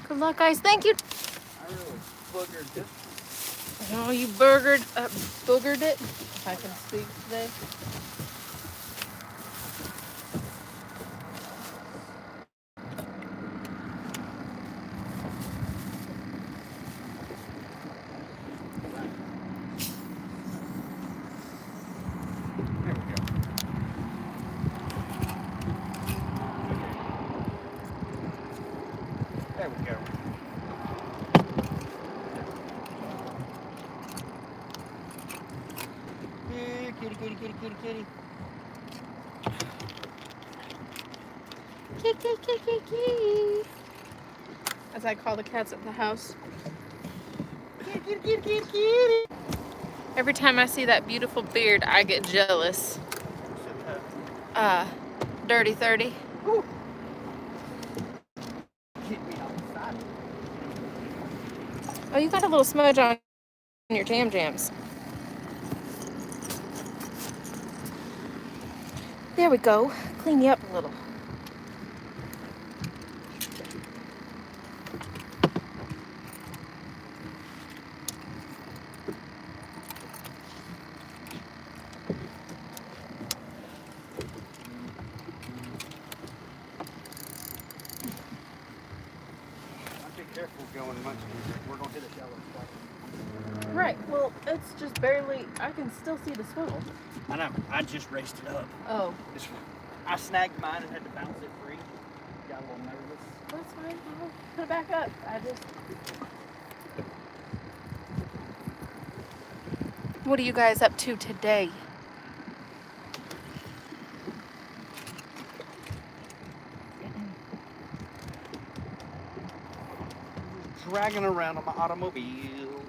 Good luck, guys. Thank you. I really boogered this. Oh, you boogered it, if I can speak today. There we go. There we go. Here, kitty, kitty, kitty, kitty, kitty. Kitty. As I call the cats at the house. Kitty, kitty, kitty, kitty, kitty. Every time I see that beautiful beard, I get jealous. Dirty 30. Ooh. Get me outside. Oh, you got a little smudge on your jams. There we go. Clean you up a little. Be careful going much. We're gonna hit a shallow spot. Right. Well, it's just barely. I can still see the swivel. I know. I just raced it up. Oh. I snagged mine and had to bounce it free. Got a little nervous. That's fine. I'll put it back up. What are you guys up to today? Dragging around on my automobile.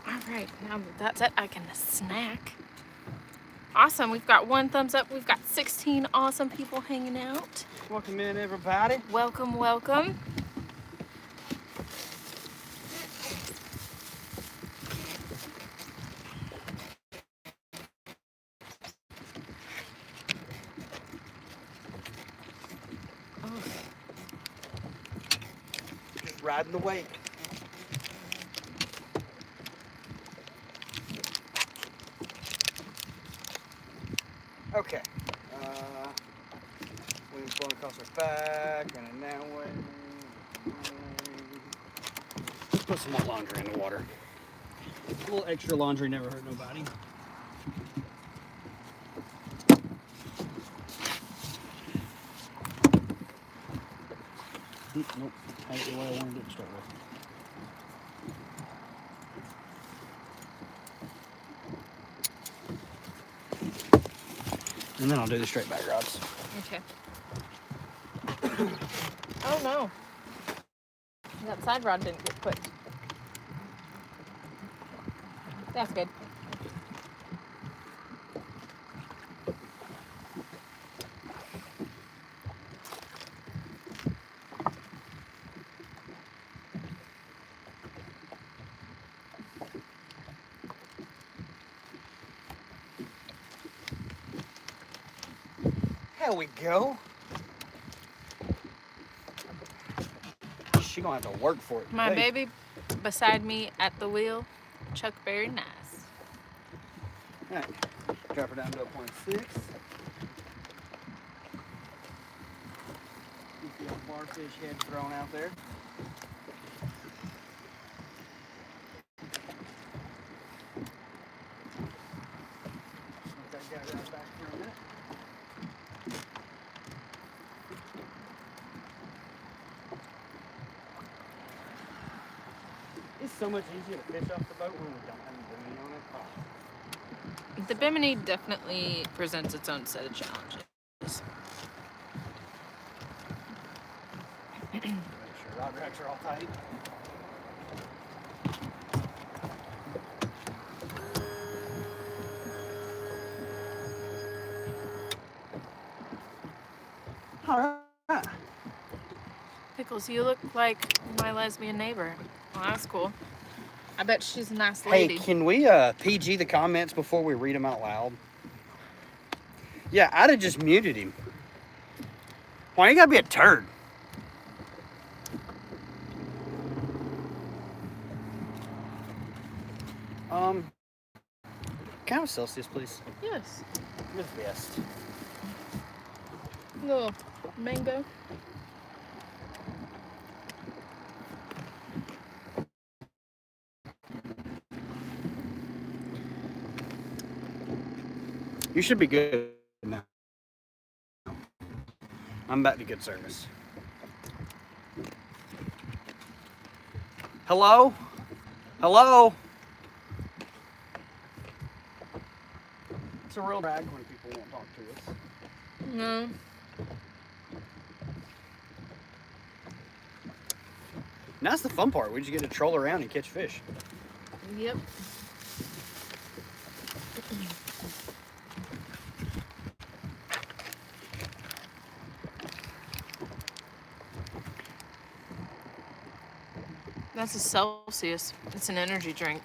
All right, now that that's it, I can snack. Awesome, we've got 1 thumbs up. We've got 16 awesome people hanging out. Welcome in, everybody. Welcome, welcome. Just riding the wake. Okay. Wind's blowing across our back, and in that way. Let's put some more laundry in the water. A little extra laundry never hurt nobody. Nope, that's the way I wanted it to start with. And then I'll do the straight back rods. Okay. Oh no. That side rod didn't get put. That's good. There we go. She gonna have to work for it. My today. baby beside me at the wheel, Chuck Berry, nice. All right, drop her down to a 0.6. You see how barfish head thrown out there. Let that guy right back for a minute. It's so much easier to fish off the boat when we don't have a booty on it. Oh. The Bimini definitely presents its own set of challenges. Make sure rod racks are all tight. Pickles, you look like my lesbian neighbor. Well, that's cool. I bet she's a nice Hey, lady. can we PG the comments before we read them out loud? Yeah, I'd have just muted him. Why you gotta be a turd? Can I have a Celsius, please? Yes. You're the best. Little mango. You should be good now. I'm back to good service. Hello? Hello? It's a real drag when people won't talk to us. No. And that's the fun part. We just get to troll around and catch fish. Yep. That's a Celsius. It's an energy drink.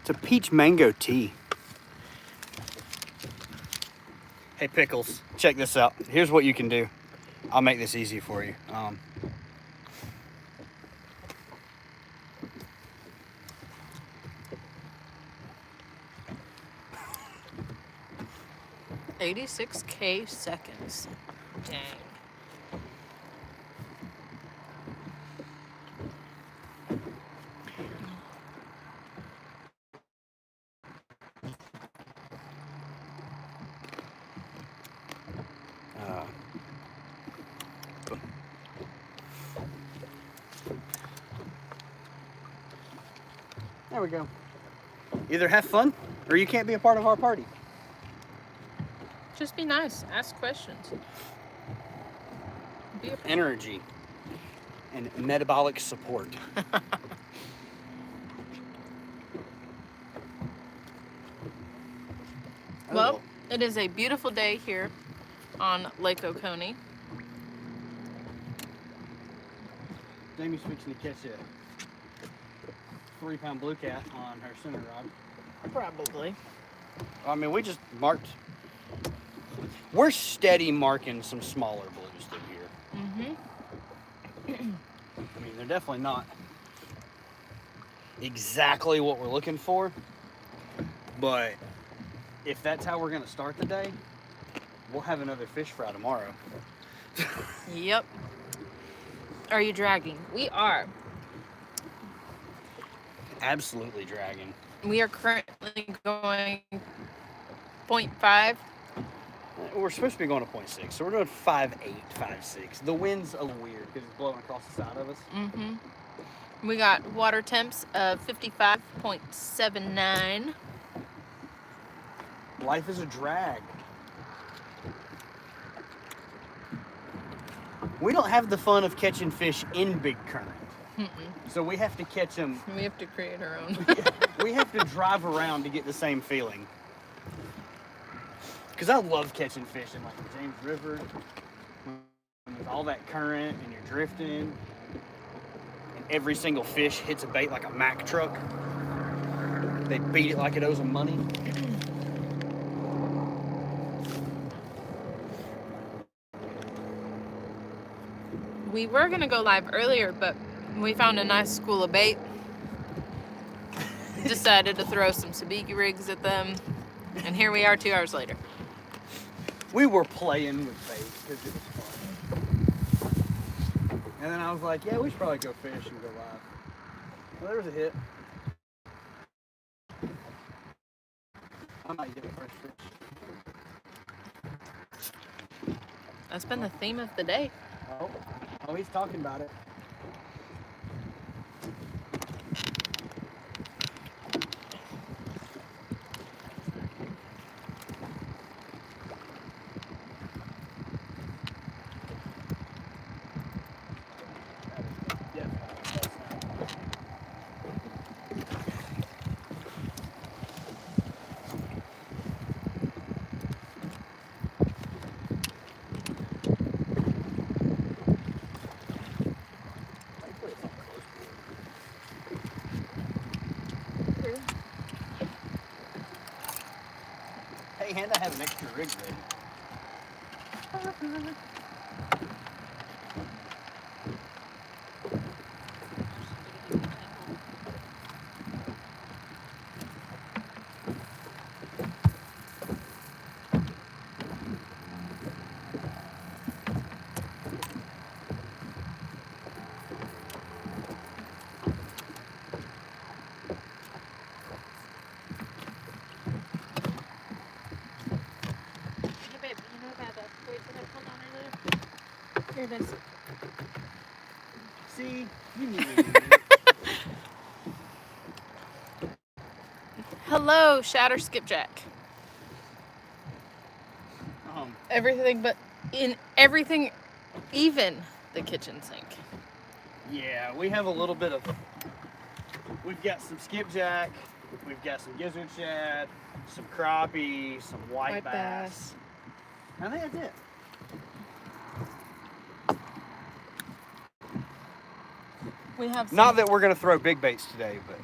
It's a peach mango tea. Hey, Pickles, check this out. Here's what you can do. I'll make this easy for you. 86K seconds. Dang. There we go. Either have fun or you can't be a part of our party. Just be nice. Ask questions. Be a Energy and metabolic support. Well, it is a beautiful day here on Lake Oconee. Jamie's fixing to catch a 3-pound blue cat on her center rod. Probably. I mean, we just marked. We're steady marking some smaller blues through here. Mm-hmm. I mean, they're definitely not exactly what we're looking for, but if that's how we're going to start the day, we'll have another fish fry tomorrow. Yep. Are you dragging? We are. Absolutely dragging. We are currently going 0.5. We're supposed to be going to 0.6, so we're doing 5.8, 5.6. The wind's a little weird because it's blowing across the side of us. Mm-hmm. We got water temps of 55.79. Life is a drag. We don't have the fun of catching fish in big current. So we have to catch them. We have to create our own. We have to drive around to get the same feeling. Because I love catching fish in like the James River. When there's all that current and you're drifting. And every single fish hits a bait like a Mack truck. They beat it like it owes them money. We were going to go live earlier, but we found a nice school of bait. Decided to throw some sabiki rigs at them. And here we are 2 hours later. We were playing with bait because it was fun. And then I was like, yeah, we should probably go fish and go live. Well, there was a hit. I might get a fresh fish. That's been the theme of the day. Oh, he's talking about it. got an extra rig ready. Hey babe, you know about that weight that I pulled on earlier? Here it is. See, you need it. Hello, Shatter Skipjack. Everything but in everything, even the kitchen sink. Yeah, we have a little bit of. We've got some skipjack, we've got some gizzard shad, some crappie, some white bass. I think that's it. We have some, Not that we're gonna throw big baits today, but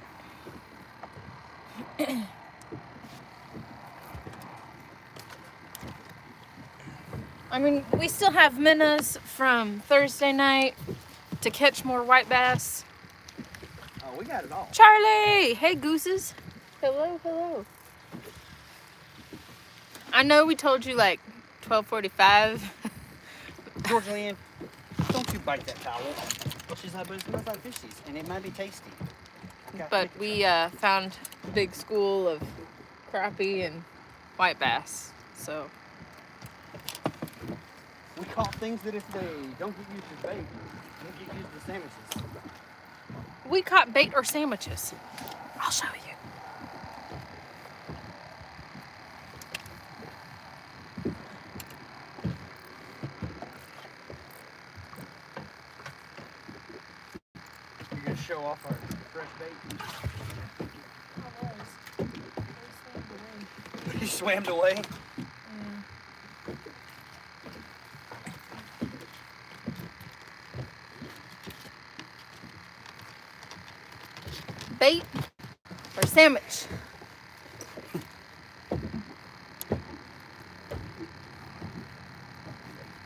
I mean, we still have minnows from Thursday night to catch more white bass. oh, we got it all. Charlie! Hey, gooses. Hello, hello. I know we told you like 12:45. George Lynn, don't you bite that towel. She's like, but it smells like fishies, and it might be tasty. But we found a big school of crappie and white bass. So we caught things that if they don't get used as bait, they'll get used as sandwiches. we caught bait or sandwiches. I'll show you. You're gonna show off our fresh bait. He swam away. Bait or sandwich?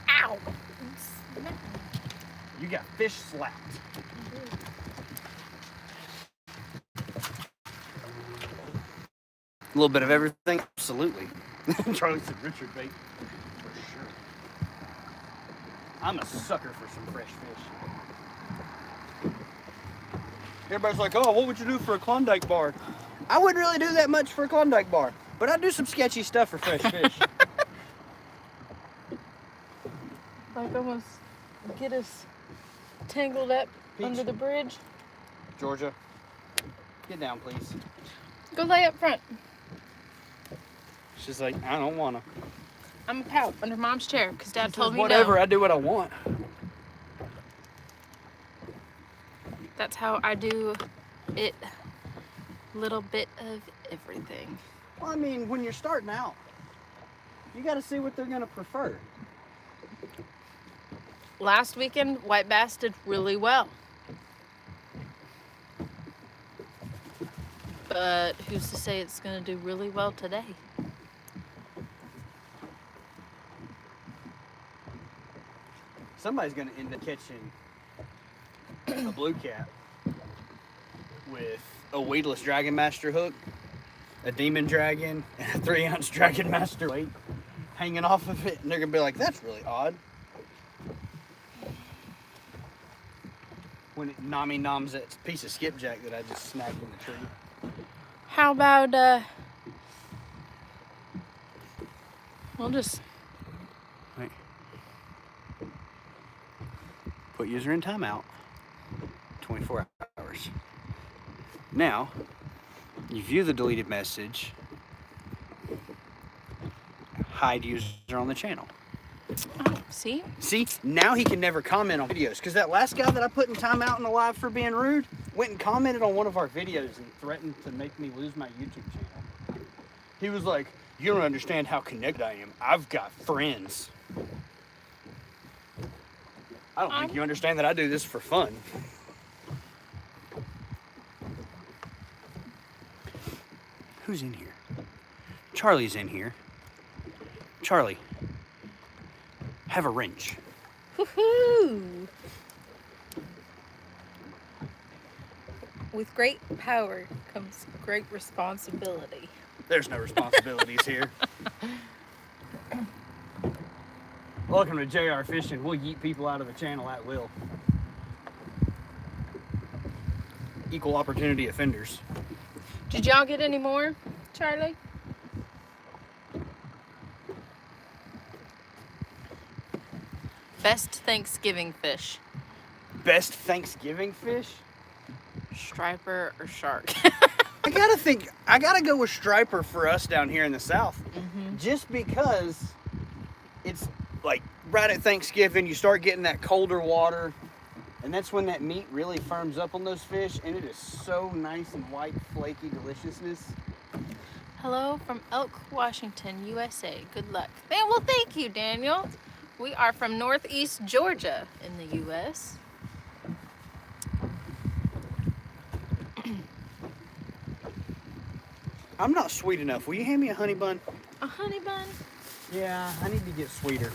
Ow! You got fish slapped. A little bit of everything, absolutely. Charlie said Richard bait, for sure. I'm a sucker for some fresh fish. Everybody's like, oh, what would you do for a Klondike bar? I wouldn't really do that much for a Klondike bar, but I do some sketchy stuff for fresh fish. Like almost get us tangled up Peach. under the bridge. Georgia, get down, please. Go lay up front. She's like, I don't wanna. I'm a pout under mom's chair because dad She told says, me whatever, no. I do what I want. That's how I do it. Little bit of everything. Well, I mean, when you're starting out, you gotta see what they're gonna prefer. Last weekend, white bass did really well. But who's to say it's going to do really well today? Somebody's gonna end up catching a blue cat with a weedless Dragon Master hook, a demon dragon, and a 3-ounce Dragon Master weight hanging off of it, and they're gonna be like, that's really odd. When it noms that piece of skipjack that I just snagged in the tree. How about, we'll just... Wait. Put user in timeout. 24 hours. Now, you view the deleted message. Hide user on the channel. Oh, see? See, now he can never comment on videos. Because that last guy that I put in timeout in the live for being rude went and commented on one of our videos and threatened to make me lose my YouTube channel. He was like, you don't understand how connected I am. I've got friends. I don't think you understand that I do this for fun. Who's in here? Charlie's in here. Charlie, have a wrench. Woohoo! With great power comes great responsibility. There's no responsibilities here. Welcome to JayRFishing. We'll yeet people out of the channel at will. Equal opportunity offenders. Did y'all get any more, Charlie? Best Thanksgiving fish. Best Thanksgiving fish? Striper or shark? I gotta go with striper for us down here in the South. Just because it's like right at Thanksgiving, you start getting that colder water, and that's when that meat really firms up on those fish, and it is so nice and white, flaky deliciousness. Hello from Elk, Washington, USA. Good luck. Well, thank you, Daniel. We are from Northeast Georgia in the U.S. I'm not sweet enough. Will you hand me a honey bun? A honey bun? Yeah, I need to get sweeter.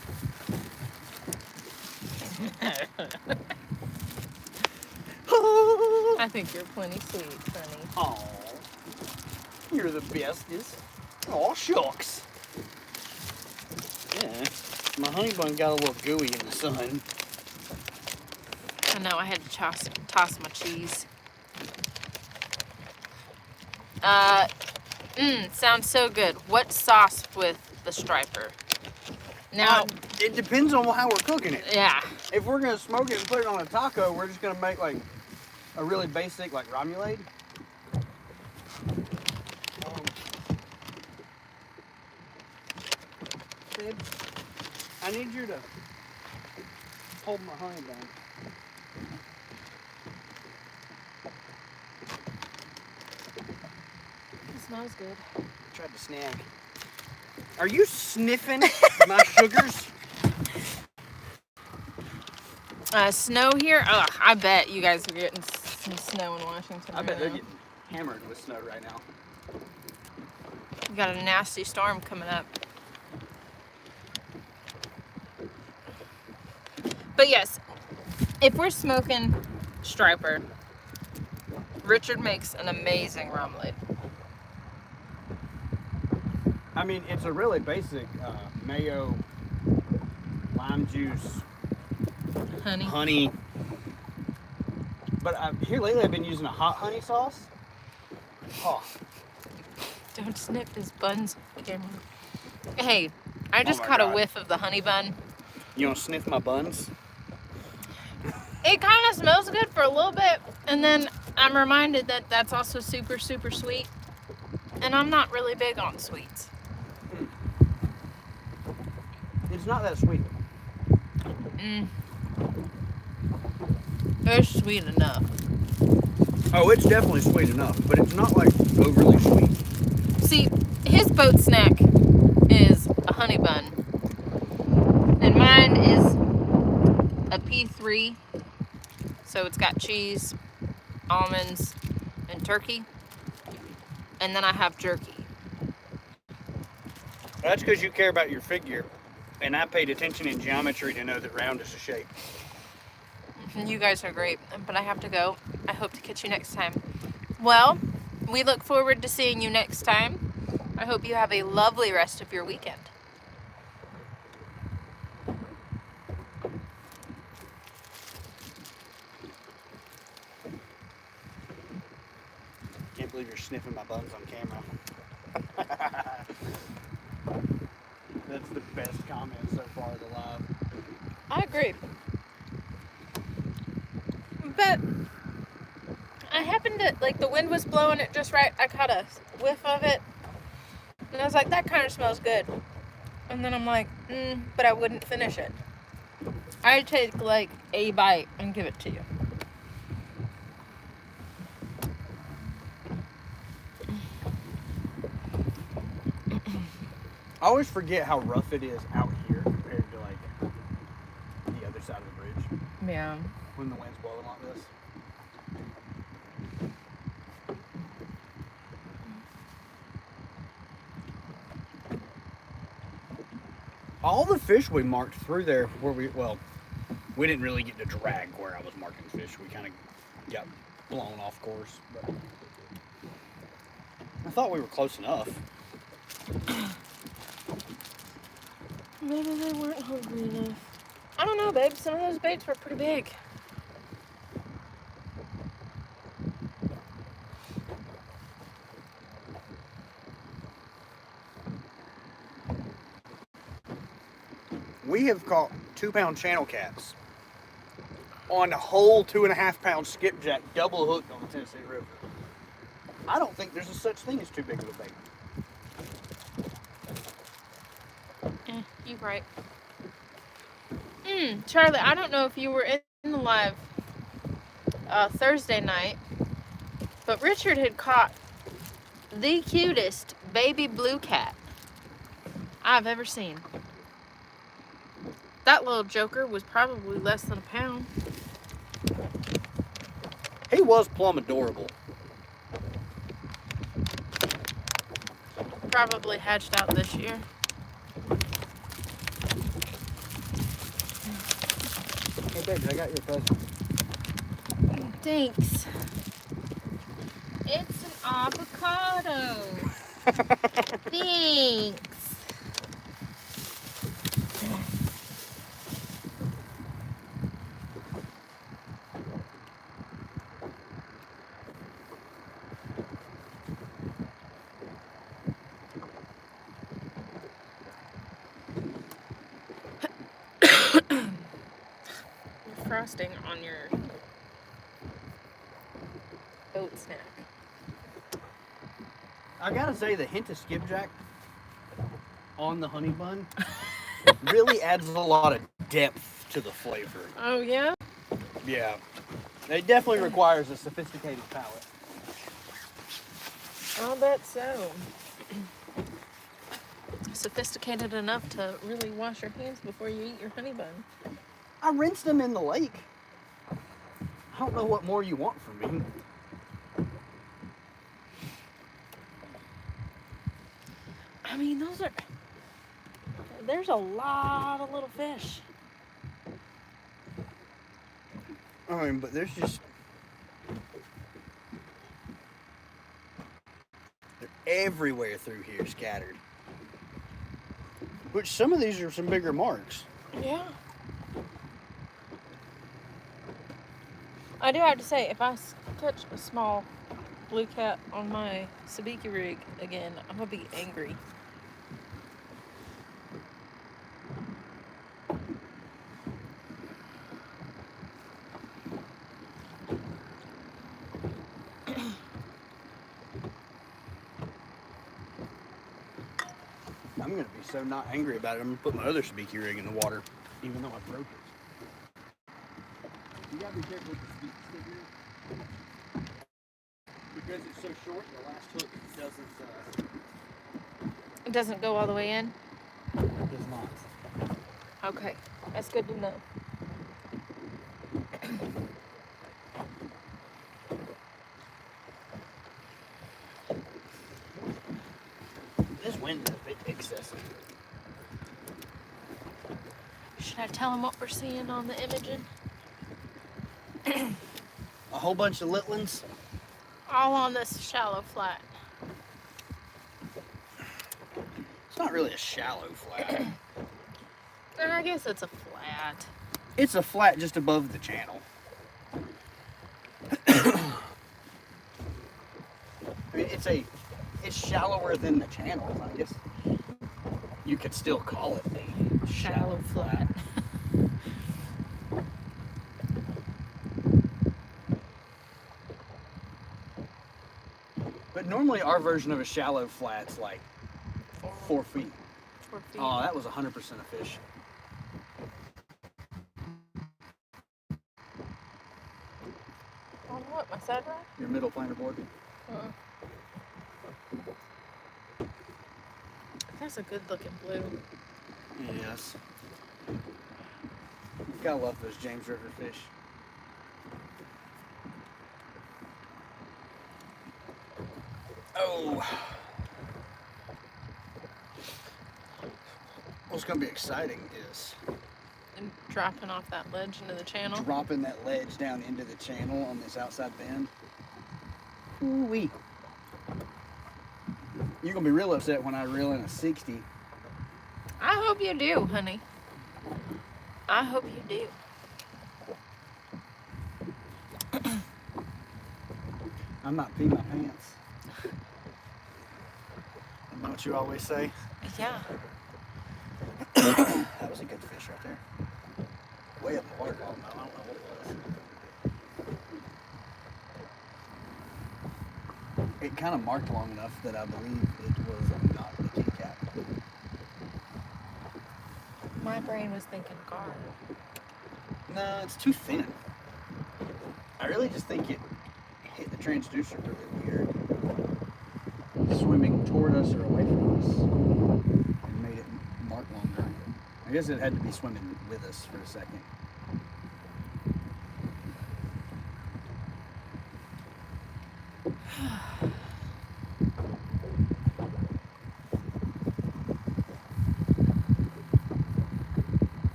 I think you're plenty sweet, honey. Aw, you're the bestest. Aw, shucks. Yeah, my honey bun got a little gooey in the sun. I know, I had to toss my cheese. Sounds so good. What sauce with the striper? Now, it depends on how we're cooking it. yeah. If we're gonna smoke it and put it on a taco, we're just gonna make like a really basic like ramulade. Babe, I need you to hold my honey bun. It smells good. Tried to snag. Are you sniffing my sugars? Snow here? Ugh, I bet you guys are getting some snow in Washington. I bet right they're now. getting hammered with snow right now. We got a nasty storm coming up. But yes, if we're smoking striper, Richard makes an amazing ramulade. I mean, it's a really basic mayo, lime juice, honey. But here lately I've been using a hot honey sauce. Oh. Don't sniff his buns on camera. Hey, I just my caught a God. whiff of the honey bun. You want to sniff my buns? It kind of smells good for a little bit, and then I'm reminded that that's also super, super sweet. And I'm not really big on sweets. It's not that sweet. It's sweet enough. Oh, it's definitely sweet enough, but it's not like overly sweet. See, his boat snack is a honey bun, and mine is a P3. So it's got cheese, almonds, and turkey, and then I have jerky. That's because you care about your figure, and I paid attention in geometry to know that round is a shape. You guys are great, but I have to go. I hope to catch you next time. Well, we look forward to seeing you next time. I hope you have a lovely rest of your weekend. Can't believe you're sniffing my buns on camera. That's the best comment so far of the live. I agree. But I happened to, like, the wind was blowing it just right. I caught a whiff of it. And I was like, that kind of smells good. And then I'm like, but I wouldn't finish it. I'd take, like, a bite and give it to you. I always forget how rough it is out here compared to like the other side of the bridge Yeah. when the wind's blowing like this. all the fish we marked through there where we didn't really get to drag where I was marking fish. We kind of got blown off course, but I thought we were close enough. Maybe they weren't hungry enough. I don't know, babe. Some of those baits were pretty big. We have caught 2-pound channel cats on a whole 2.5-pound skipjack double hooked on the Tennessee River. I don't think there's a such thing as too big of a bait. You right. Charlie, I don't know if you were in the live Thursday night, but Richard had caught the cutest baby blue cat I've ever seen. That little joker was probably less than a pound. He was plumb adorable. Probably hatched out this year. Hey baby, I got your present. Thanks. It's an avocado. Thanks. Frosting on your oat snack. I gotta say, the hint of skipjack on the honey bun really adds a lot of depth to the flavor. Oh yeah? Yeah, it definitely requires a sophisticated palate. I'll bet so. Sophisticated enough to really wash your hands before you eat your honey bun. I rinsed them in the lake. I don't know what more you want from me. I mean, there's a lot of little fish. I mean, but there's just... They're everywhere through here, scattered. Which some of these are some bigger marks. Yeah. I do have to say, if I catch a small blue cat on my sabiki rig again, I'm gonna be angry. I'm gonna be so not angry about it. I'm gonna put my other sabiki rig in the water, even though I broke it. You gotta be careful with the stick rig because it's so short. The last hook It doesn't go all the way in? does not. Okay, that's good to know. This wind is a bit excessive. Should I tell them what we're seeing on the imaging? A whole bunch of litlins. All on this shallow flat. It's not really a shallow flat. I guess it's a flat. It's a flat just above the channel. I mean, it's shallower than the channel. I guess you could still call it a Shallow flat. But normally our version of a shallow flat's like 4 feet. 4 feet. Oh, that was 100% a fish. On what? My side rod? Your middle planer board. That's a good looking blue. Yes. Gotta love those James River fish. Oh. What's going to be exciting is And dropping off that ledge into the channel. dropping that ledge down into the channel on this outside bend. Ooh-wee. You're going to be real upset when I reel in a 60. I hope you do, honey. I hope you do. I might pee my pants. You know what you always say? Yeah. That was a good fish right there. Way up the water column. I don't know what it was. It kind of marked long enough that I believe it was not the king cat. My brain was thinking garb. No, it's too thin. I really just think it hit the transducer really weird. Swimming toward us or away from us and made it mark longer. I guess it had to be swimming with us for a second.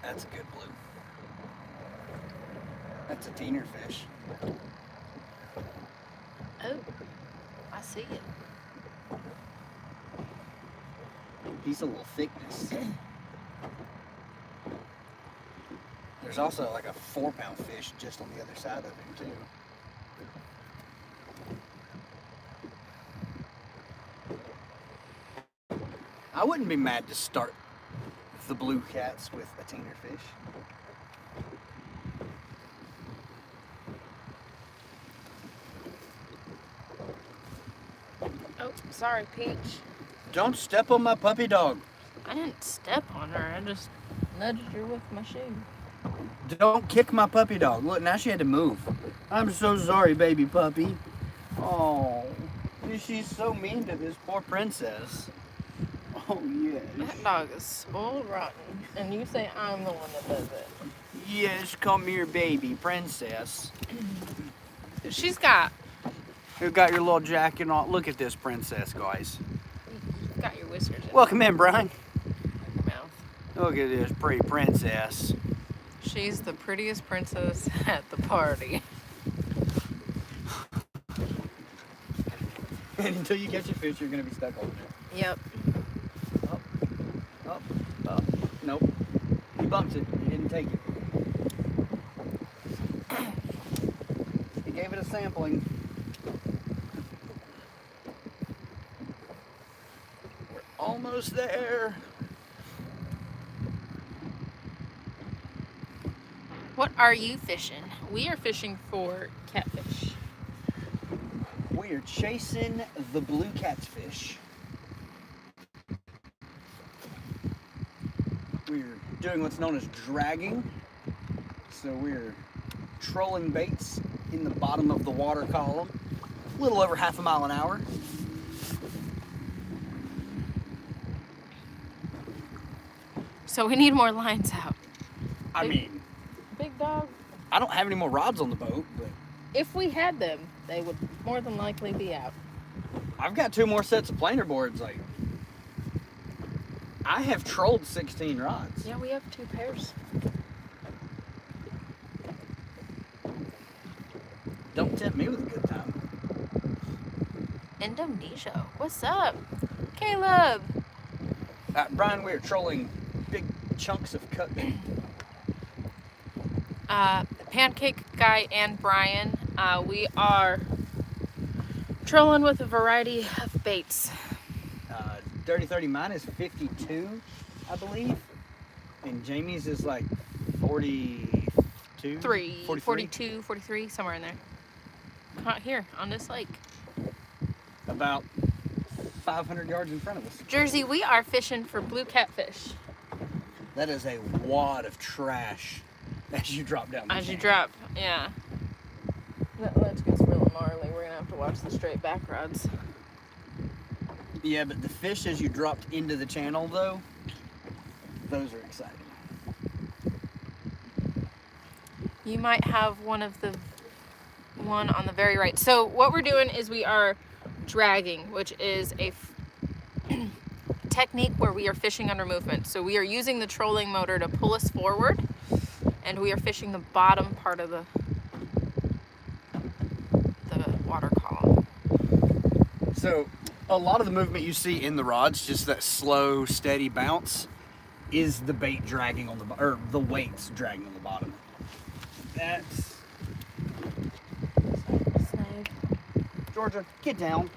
That's a good blue. That's a teener fish. Oh, I see it. He's a little thickness. There's also like a 4-pound fish just on the other side of him too. I wouldn't be mad to start the blue cats with a teener fish. Oh, sorry, Peach. Don't step on my puppy dog. I didn't step on her. I just nudged her with my shoe. Don't kick my puppy dog. Look, now she had to move. I'm so sorry, baby puppy. Oh, she's so mean to this poor princess. Oh, yes. That dog is spoiled rotten. And you say I'm the one that does it. Yes, come here, baby princess. She's got... You got your little jacket on. Look at this princess, guys. You've got your whiskers in Welcome in, Brian. your mouth. Look at this pretty princess. She's the prettiest princess at the party. And until you catch a fish, you're going to be stuck holding it. Yep. Up, up, up. Nope. He bumped it. He didn't take it. He gave it a sampling. We're almost there. What are you fishing? We are fishing for catfish. We are chasing the blue catfish. We're doing what's known as dragging. So we're trolling baits in the bottom of the water column, a little over half a mile an hour. So we need more lines out. I mean, Big dog. I don't have any more rods on the boat, but If we had them, they would more than likely be out. I've got 2 more sets of planer boards. Like, I have trolled 16 rods. Yeah, we have 2 pairs. Don't tempt me with a good time. Indonesia. What's up? Caleb. Brian, we are trolling big chunks of cut bait. Pancake Guy and Brian. We are trolling with a variety of baits. Dirty 30 mine is 52, I believe. And Jamie's is like 42? 42, 43, somewhere in there. Out here on this lake. About 500 yards in front of us. Jersey, we are fishing for blue catfish. That is a wad of trash as you drop down the As you channel. drop, yeah. That ledge gets really gnarly. We're gonna have to watch the straight back rods. Yeah, but the fish as you dropped into the channel, though, those are exciting. You might have one on the very right. So what we're doing is we are dragging, which is a technique where we are fishing under movement. So we are using the trolling motor to pull us forward, and we are fishing the bottom part of the water column. So a lot of the movement you see in the rods, just that slow, steady bounce, is the bait dragging on or the weights dragging on the bottom. That's Snag. Georgia, get down.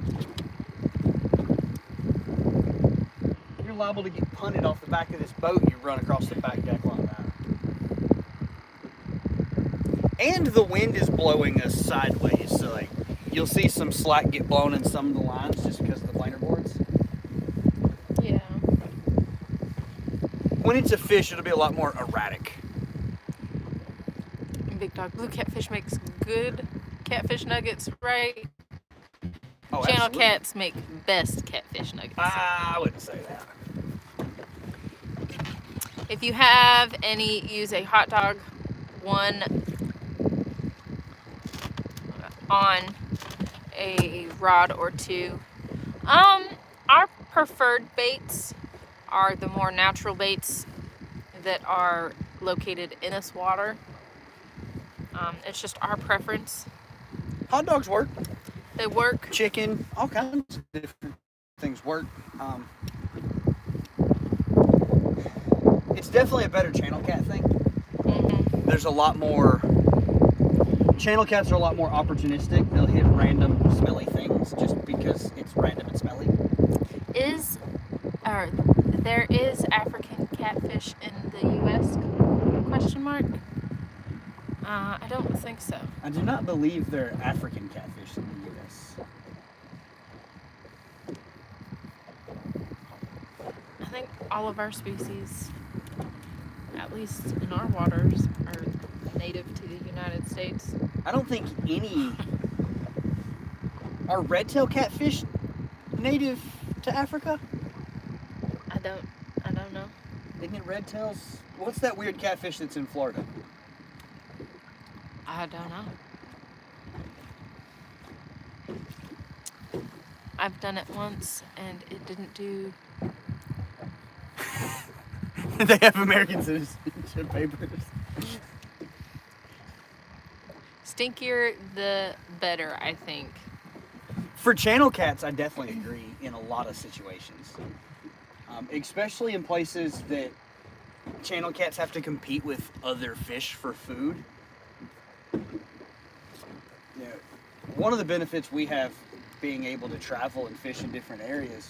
You're liable to get punted off the back of this boat you run across the back deck like that. And the wind is blowing us sideways, so like you'll see some slack get blown in some of the lines just because of the planer boards. Yeah. When it's a fish, it'll be a lot more erratic. Big Dog Blue Catfish makes good catfish nuggets, right? Oh, Channel absolutely. Cats make best catfish nuggets. I wouldn't say that. If you have any, use a hot dog one on a rod or two. Our preferred baits are the more natural baits that are located in this water. It's just our preference. Hot dogs work. They work. Chicken, all kinds of different things work. It's definitely a better channel cat thing. Mm-hmm. There's a lot more. Channel cats are a lot more opportunistic. They'll hit random smelly things just because it's random and smelly. There is African catfish in the U.S.? Question mark. I don't think so. I do not believe there are African catfish in the U.S. I think all of our species, at least in our waters, are native to the United States. I don't think any. Are red-tailed catfish native to Africa? I don't know. Isn't it red-tails? What's that weird catfish that's in Florida? I don't know. I've done it once and it didn't do. They have American citizenship papers. Stinkier the better, I think. For channel cats, I definitely agree in a lot of situations. Especially in places that channel cats have to compete with other fish for food. Yeah, one of the benefits we have being able to travel and fish in different areas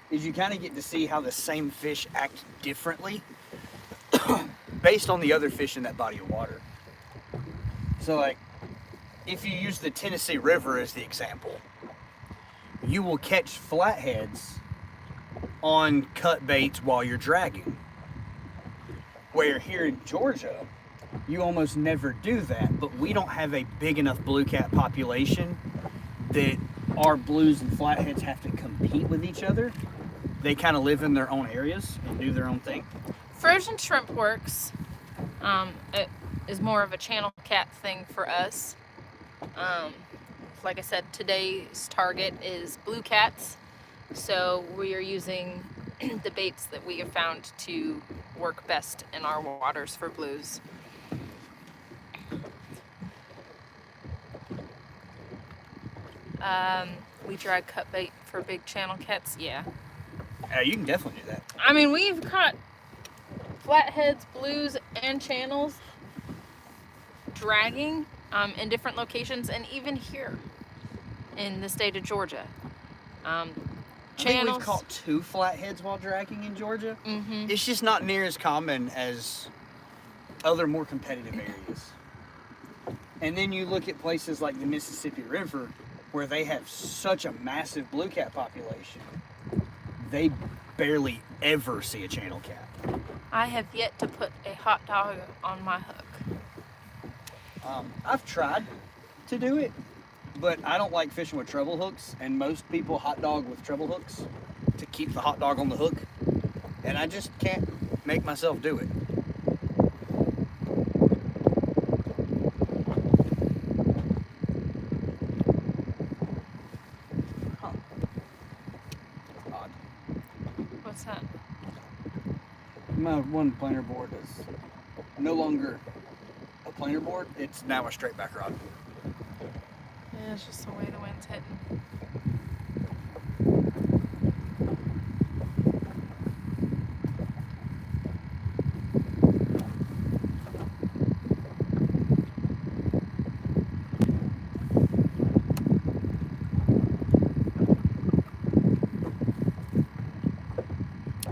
is you kind of get to see how the same fish act differently based on the other fish in that body of water. So like, if you use the Tennessee River as the example, you will catch flatheads on cut baits while you're dragging. Where here in Georgia, you almost never do that, but we don't have a big enough blue cat population that our blues and flatheads have to compete with each other. They kind of live in their own areas and do their own thing. Frozen shrimp works. It is more of a channel cat thing for us. Like I said, today's target is blue cats, so we are using the baits that we have found to work best in our waters for blues. We drag cut bait for big channel cats, yeah. You can definitely do that. I mean, we've caught flatheads, blues, and channels dragging in different locations, and even here in the state of Georgia. I think we've caught 2 flatheads while dragging in Georgia. Mm-hmm. It's just not near as common as other more competitive areas. And then you look at places like the Mississippi River, where they have such a massive blue cat population. They barely ever see a channel cat. I have yet to put a hot dog on my hook. I've tried to do it, but I don't like fishing with treble hooks, and most people hot dog with treble hooks to keep the hot dog on the hook, and I just can't make myself do it. Huh. Odd. What's My one planer board is no longer a planer board. It's now a straight back rod. Yeah, it's just the way the wind's hitting.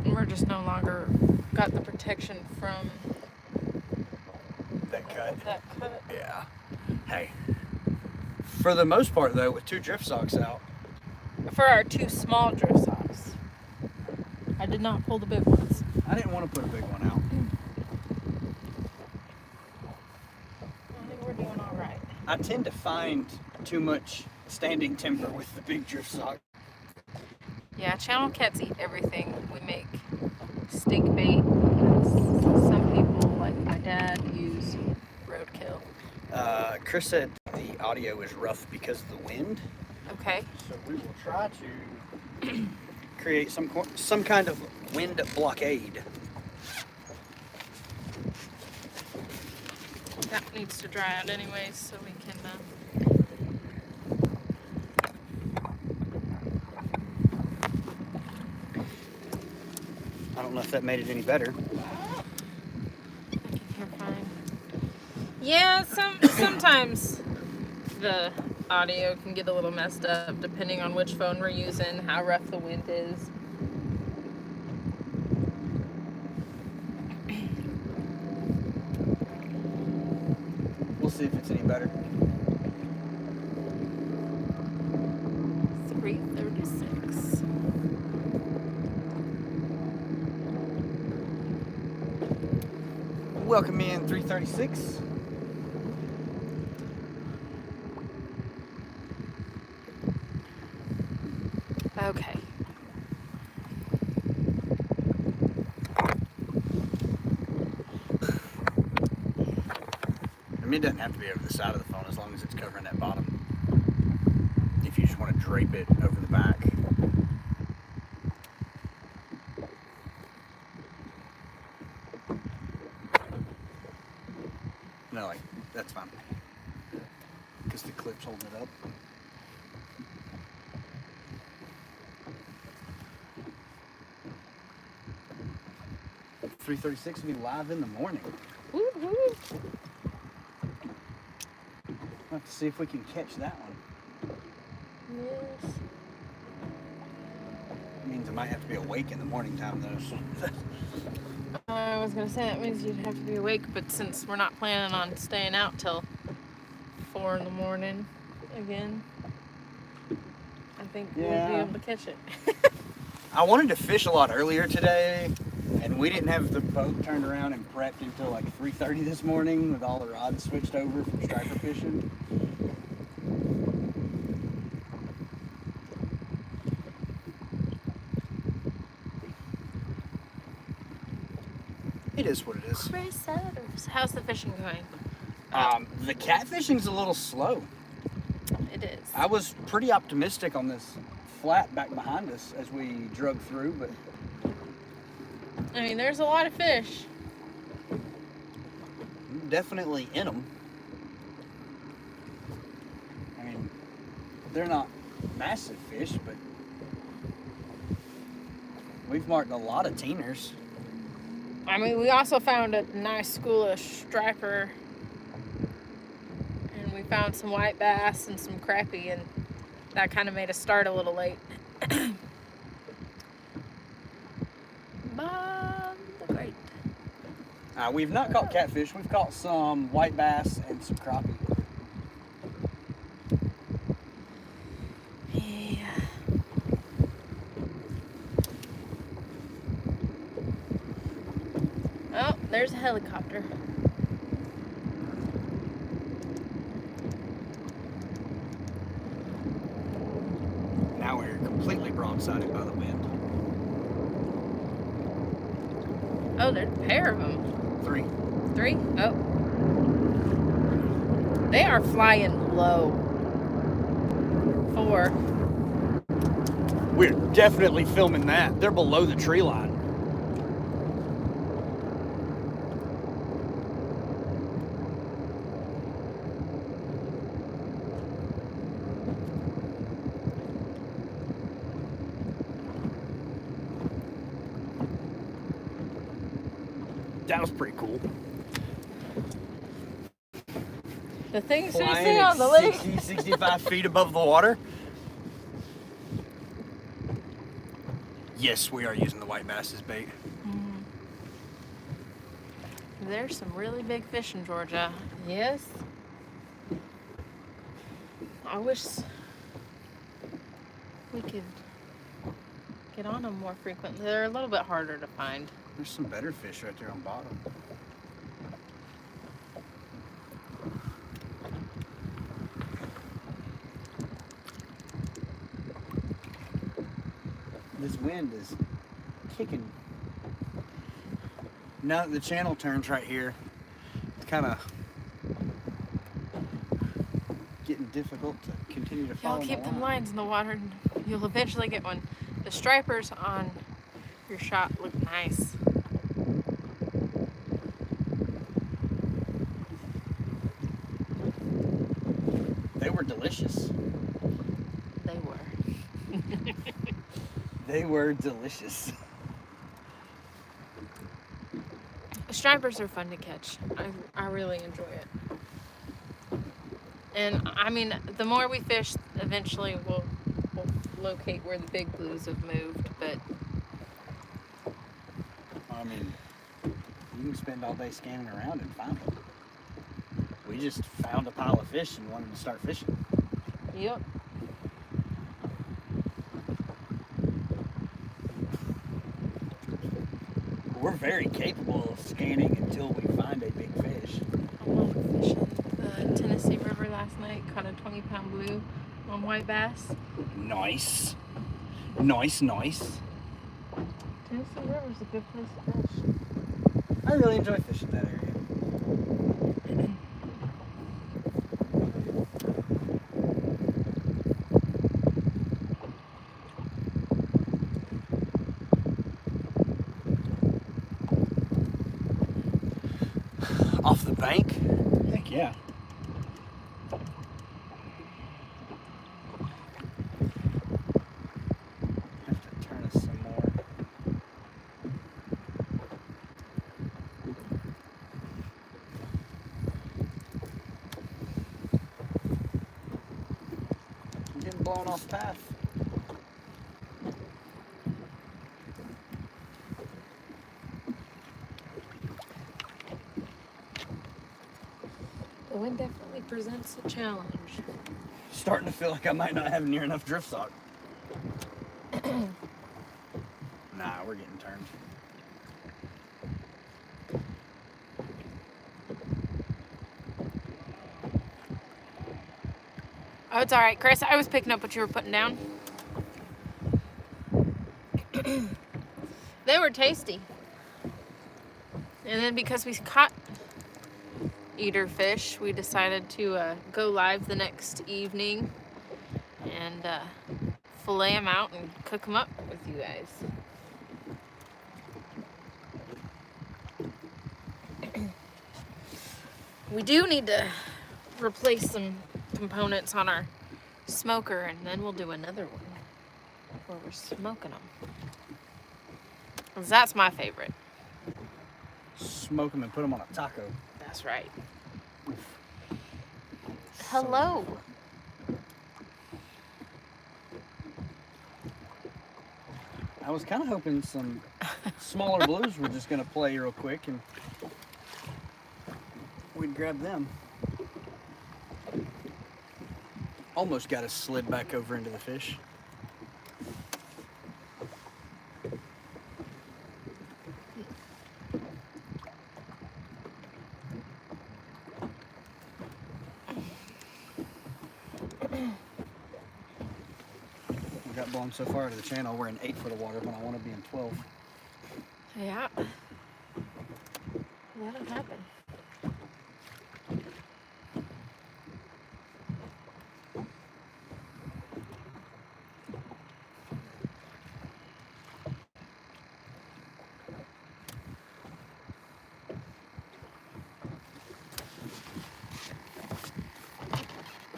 And we're just no longer got the protection from That cut. that cut. Yeah. Hey. For the most part, though, with 2 drift socks out, For our 2 small drift socks. I did not pull the big ones. I didn't want to put a big one out. I think we're doing all right. I tend to find too much standing timber with the big drift sock. Yeah, channel cats eat everything we make. Stink bait. Some people, like my dad, use roadkill. Chris said the audio is rough because of the wind, Okay. so we will try to create some kind of wind blockade. That needs to dry out anyways, so we can. I don't know if that made it any better. I can hear fine. Yeah, sometimes the audio can get a little messed up depending on which phone we're using, how rough the wind is. We'll see if it's any better. 3:36. Welcome in 336. Okay. I mean, it doesn't have to be over the side of the phone as long as it's covering that bottom. If you just want to drape it over the back. No, like, that's fine. Because the clip's holding it up. .336 will be live in the morning. Woo woo. We'll have to see if we can catch that one. Yes. Means I might have to be awake in the morning time though. So. I was gonna say that means you'd have to be awake, but since we're not planning on staying out till 4 in the morning again, I think we'll be able to catch it. I wanted to fish a lot earlier today, and we didn't have the boat turned around and prepped until like 3:30 this morning with all the rods switched over from striper fishing. It is what it is. How's the fishing going? The catfishing's a little slow. It is. I was pretty optimistic on this flat back behind us as we drug through, but I mean, there's a lot of fish. definitely in them. I mean, they're not massive fish, but we've marked a lot of teeners. I mean, we also found a nice school of striper, and we found some white bass and some crappie, and that kind of made us start a little late. But great. We've not caught catfish. We've caught some white bass and some crappie. Yeah. Oh, there's a helicopter. Now we're completely broadsided by the wind. Oh, there's a pair of them. 3. 3? Oh. They are flying low. 4. We're definitely filming that. They're below the tree line. That was pretty cool. The things you Flying see at on the lake. 60, 65 feet above the water. Yes, we are using the white bass as bait. There's some really big fish in Georgia. Yes. I wish we could get on them more frequently. They're a little bit harder to find. There's some better fish right there on bottom. This wind is kicking. Now that the channel turns right here, it's kind of getting difficult to continue to follow. Y'all keep the them line. lines in the water and you'll eventually get one. The stripers on your shot look nice. They were delicious. They were. They were delicious. Stripers are fun to catch. I really enjoy it. And I mean, the more we fish, eventually we'll locate where the big blues have moved. But I mean, you can spend all day scanning around and find them. We just found a pile of fish and wanted to start fishing. yep. We're very capable of scanning until we find a big fish. I went fishing the Tennessee River last night. Caught a 20-pound blue on white bass. Nice. Nice, nice. Tennessee River's a good place to fish. I really enjoy fishing that area. Off the bank? Heck yeah. Have to turn us some more. I'm getting blown off path. The wind definitely presents a challenge. Starting to feel like I might not have near enough drift stock. Nah, we're getting turned. Oh, it's all right, Chris. I was picking up what you were putting down. They were tasty. And then because we caught eater fish, we decided to go live the next evening and fillet them out and cook them up with you guys. We do need to replace some components on our smoker, and then we'll do another one where we're smoking them. 'Cause that's my favorite. Smoke them and put them on a taco. That's right. Oof. Hello. I was kind of hoping some smaller blues were just going to play real quick and we'd grab them. Almost got us slid back over into the fish. We got blown so far out of the channel, we're in 8 foot of water when I want to be in 12. Yeah. That'll happen.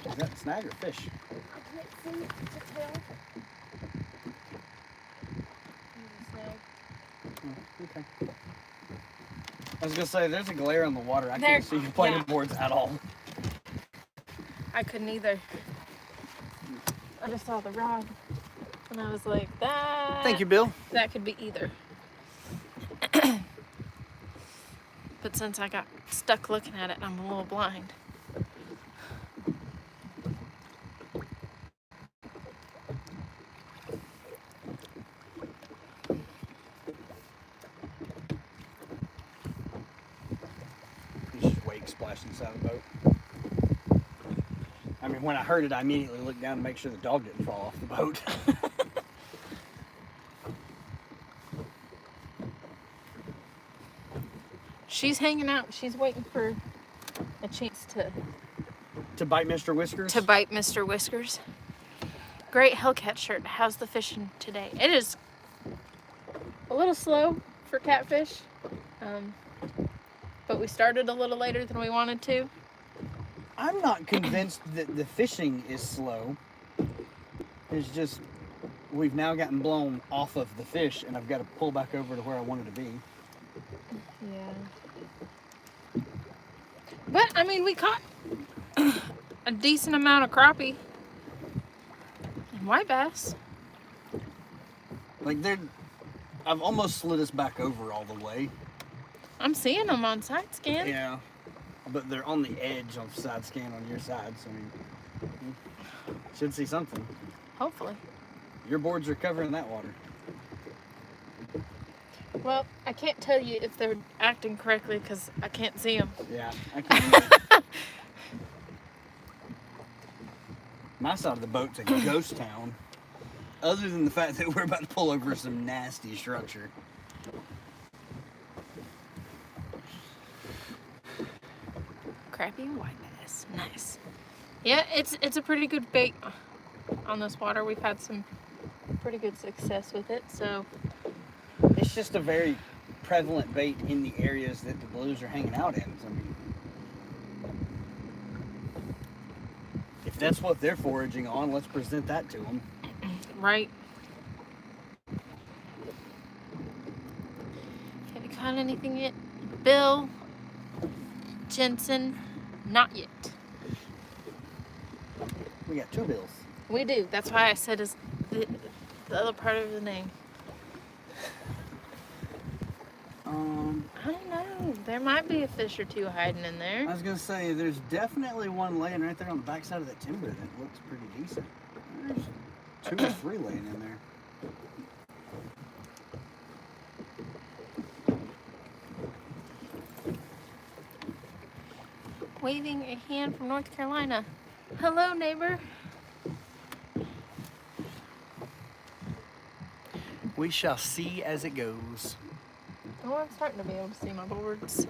Is that snag or fish? Oh, okay. I was gonna say, there's a glare on the water. I There- can't see your planing yeah. boards at all. I couldn't either. I just saw the rod and I was like, that. Thank you, Bill. That could be either. But since I got stuck looking at it, I'm a little blind. There's just wake splashed inside the boat. I mean, when I heard it, I immediately looked down to make sure the dog didn't fall off the boat. She's hanging out. She's waiting for a chance To bite Mr. Whiskers? to bite Mr. Whiskers. Great Hellcat shirt. How's the fishing today? It is a little slow for catfish, but we started a little later than we wanted to. I'm not convinced that the fishing is slow. It's just we've now gotten blown off of the fish, and I've got to pull back over to where I wanted to be. Yeah. But, I mean, we caught a decent amount of crappie and white bass. Like, I've almost slid us back over all the way. I'm seeing them on side scan. Yeah. But they're on the edge on side scan on your side, so I mean, you should see something. Hopefully. Your boards are covering that water. Well, I can't tell you if they're acting correctly because I can't see them. Yeah, I can either. My side of the boat's a ghost town, other than the fact that we're about to pull over some nasty structure. Crappie and white bass. Nice. Yeah, it's a pretty good bait on this water. We've had some pretty good success with it, so It's just a very prevalent bait in the areas that the blues are hanging out in. So, I mean, if that's what they're foraging on, let's present that to them. right. Have you caught anything yet? Bill? Jensen? Not yet. We got 2 bills. We do. That's why I said is the other part of the name. I don't know. There might be a fish or two hiding in I there. was gonna say there's definitely one laying right there on the backside of that timber that looks pretty decent. There's 2 or 3 laying in there. Waving a hand from North Carolina. Hello, neighbor. We shall see as it goes. Oh, I'm starting to be able to see my boards.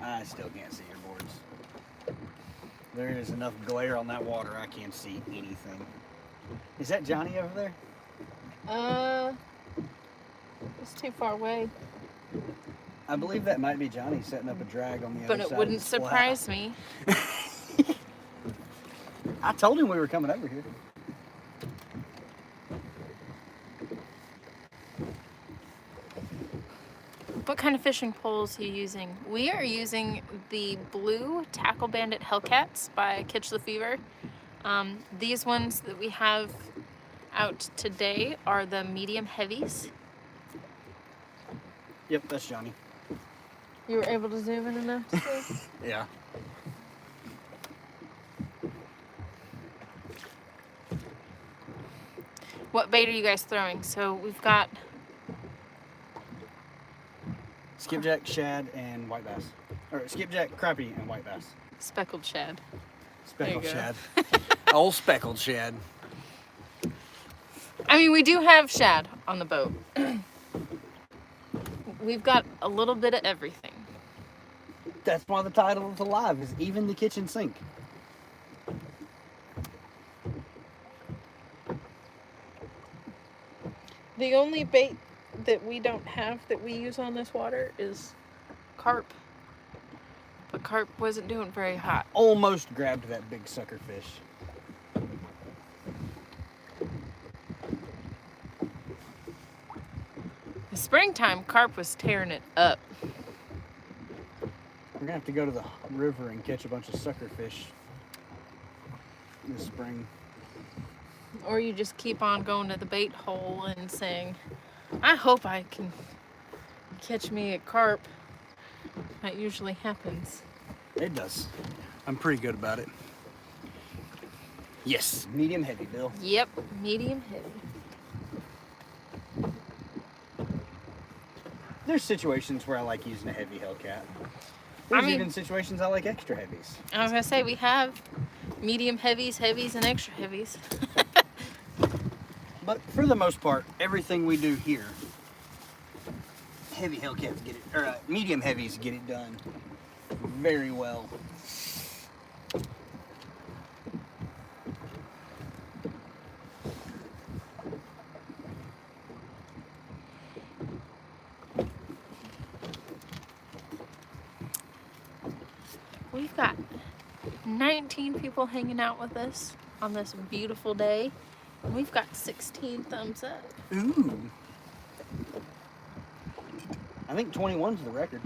I still can't see your boards. There is enough glare on that water, I can't see anything. Is that Johnny over there? It's too far away. I believe that might be Johnny setting up a drag on the But other it side. wouldn't of the splat. surprise me. I told him we were coming over here. What kind of fishing poles are you using? We are using the blue Tackle Bandit Hellcats by Catch the Fever. These ones that we have out today are the medium heavies. Yep, that's Johnny. You were able to zoom in enough to see? Yeah. What bait are you guys throwing? So we've got Skipjack, shad, and white bass. Or skipjack, crappie, and white bass. speckled shad. Speckled There you shad. Old speckled shad. I mean, we do have shad on the boat. We've got a little bit of everything. That's why the title is Alive, is even the kitchen sink. The only bait that we don't have that we use on this water is carp. But carp wasn't doing very hot. Almost grabbed that big sucker fish. The springtime carp was tearing it up. We're gonna have to go to the river and catch a bunch of sucker fish this spring. Or you just keep on going to the bait hole and saying, I hope I can catch me a carp. That usually happens. It does. I'm pretty good about it. Yes, medium heavy, Bill. Yep, medium heavy. There's situations where I like using a heavy Hellcat. There's even situations I like extra heavies. I was gonna say, we have medium heavies, heavies, and extra heavies. But for the most part, everything we do here, heavy Hellcats get it, or medium heavies get it done very well. We've got 19 people hanging out with us on this beautiful day. And we've got 16 thumbs up. Ooh. I think 21's the record.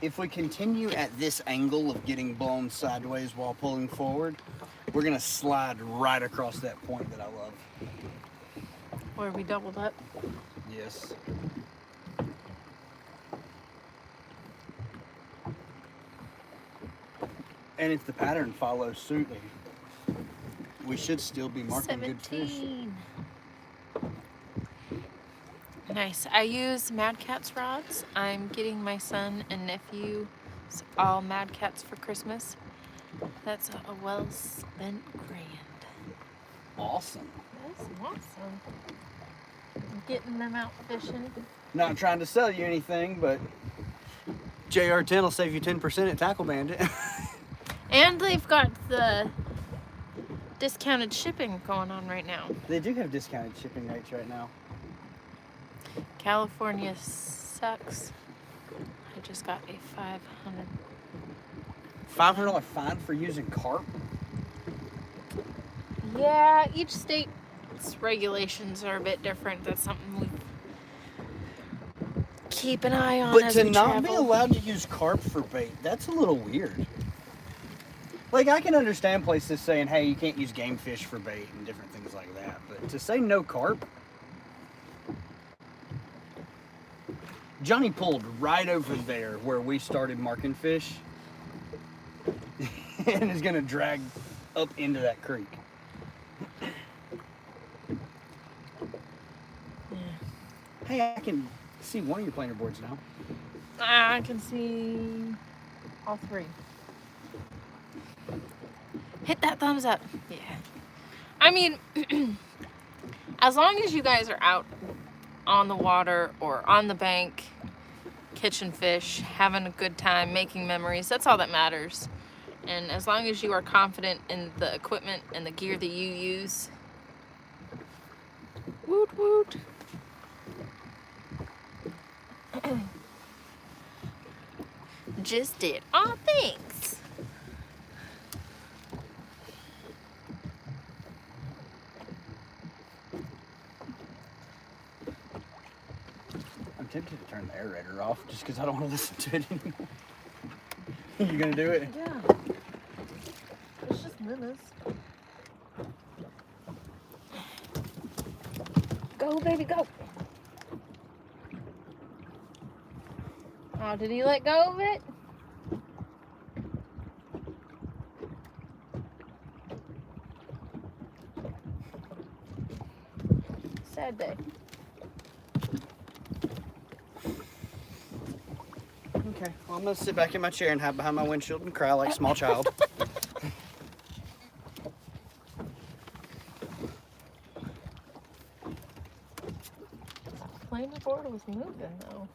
If we continue at this angle of getting blown sideways while pulling forward, we're gonna slide right across that point that I love. Where we doubled up. Yes. And if the pattern follows suit, we should still be marking 17. good fish. Nice. I use Mad Catz rods. I'm getting my son and nephew all Mad Catz for Christmas. That's a well spent grand. Awesome. That's awesome. Getting them out fishing. Not trying to sell you anything, but JR10 will save you 10% at Tackle Bandit. And they've got the discounted shipping going on right now. They do have discounted shipping rates right now. California sucks. I just got a $500 fine for using carp? Yeah, each state's regulations are a bit different. That's something we keep an eye on. But as to we not travel. be allowed to use carp for bait, that's a little weird. Like, I can understand places saying, hey, you can't use game fish for bait and different things like that. But to say no carp, Johnny pulled right over there where we started marking fish and is gonna drag up into that creek. Yeah. Hey, I can see one of your planer boards now. I can see all three. Hit that thumbs up. Yeah. I mean, as long as you guys are out on the water or on the bank, catching fish, having a good time, making memories, that's all that matters. And as long as you are confident in the equipment and the gear that you use, woot woot. Just did. Aw, thanks. I'm tempted to turn the aerator off just because I don't want to listen to it anymore. You gonna do it? Yeah. It's just minutes. Go, baby, go. Oh, did he let go of it? Sad day. Okay, well, I'm gonna sit back in my chair and hide behind my windshield and cry like a small child. Planer board was moving though.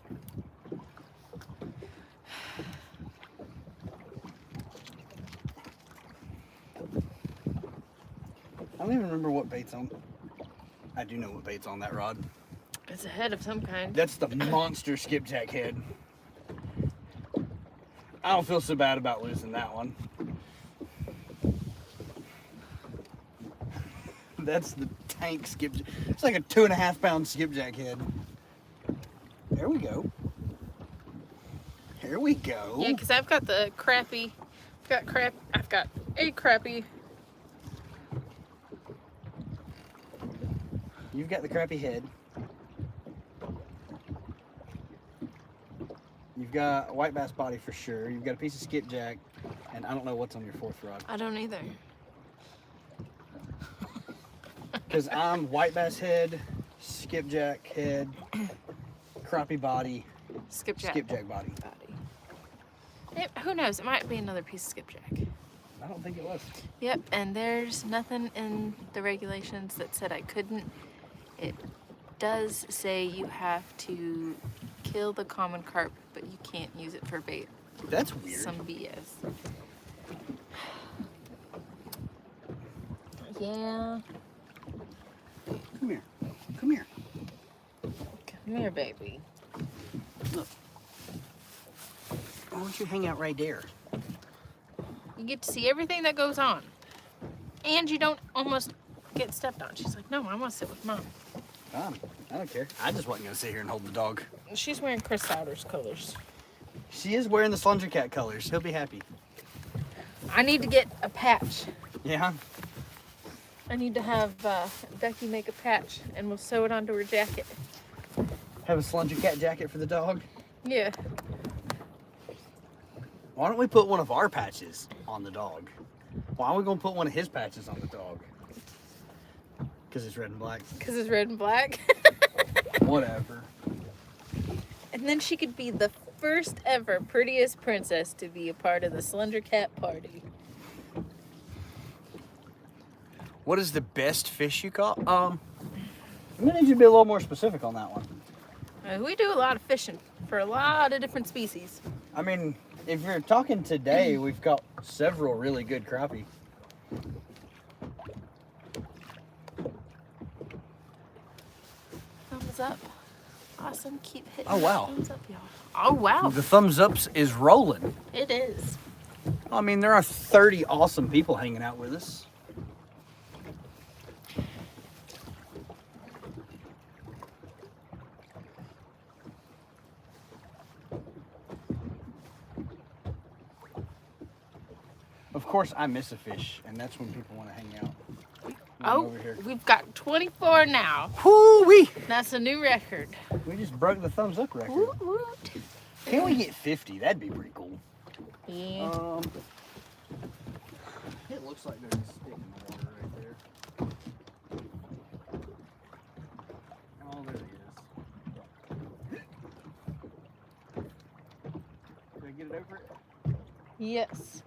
I don't even remember what bait's on. I do know what bait's on that rod. It's a head of some kind. That's the monster skipjack head. I don't feel so bad about losing that one. That's the tank skipjack. It's like a 2.5 pound skipjack head. There we go. Here we go. Yeah, because I've got the crappie. I've got a crappie. You've got the crappie head. You've got a white bass body for sure. You've got a piece of skipjack, and I don't know what's on your 4th rod. I don't either. Because I'm white bass head, skipjack head, crappie body, Skipjack body. Who knows? It might be another piece of skipjack. I don't think it was. Yep, and there's nothing in the regulations that said I couldn't. It does say you have to kill the common carp, but you can't use it for bait. That's weird. Some BS. Yeah. Come here. Come here. Come here, baby. Look. Why don't you hang out right there? You get to see everything that goes on. And you don't almost get stepped on. She's like, no, I want to sit with Mom. I don't care. I just wasn't going to sit here and hold the dog. She's wearing Chris Sauter's colors. She is wearing the Slender Cat colors. He'll be happy. I need to get a patch. Yeah? I need to have Becky make a patch and we'll sew it onto her jacket. Have a Slender Cat jacket for the dog? Yeah. Why don't we put one of our patches on the dog? Why are we going to put one of his patches on the dog? Because it's red and black. Because it's red and black. Whatever. And then she could be the first ever prettiest princess to be a part of the Slender Cat party. What is the best fish you caught? I'm going to need you to be a little more specific on that one. We do a lot of fishing for a lot of different species. I mean, if you're talking today, we've got several really good crappie. Thumbs up. Awesome. Keep hitting Oh, wow. that thumbs up, y'all. Oh, wow. The thumbs ups is rolling. It is. I mean, there are 30 awesome people hanging out with us. Of course, I miss a fish, and that's when people want to hang out. Oh, Over here. we've got 24 now. Whoo-wee! That's a new record. We just broke the thumbs up record. Woot, woot. Can we get 50? That'd be pretty cool. Yeah. It looks like there's a stick in the water right there. Oh, there he is. Did I get it over it? Yes.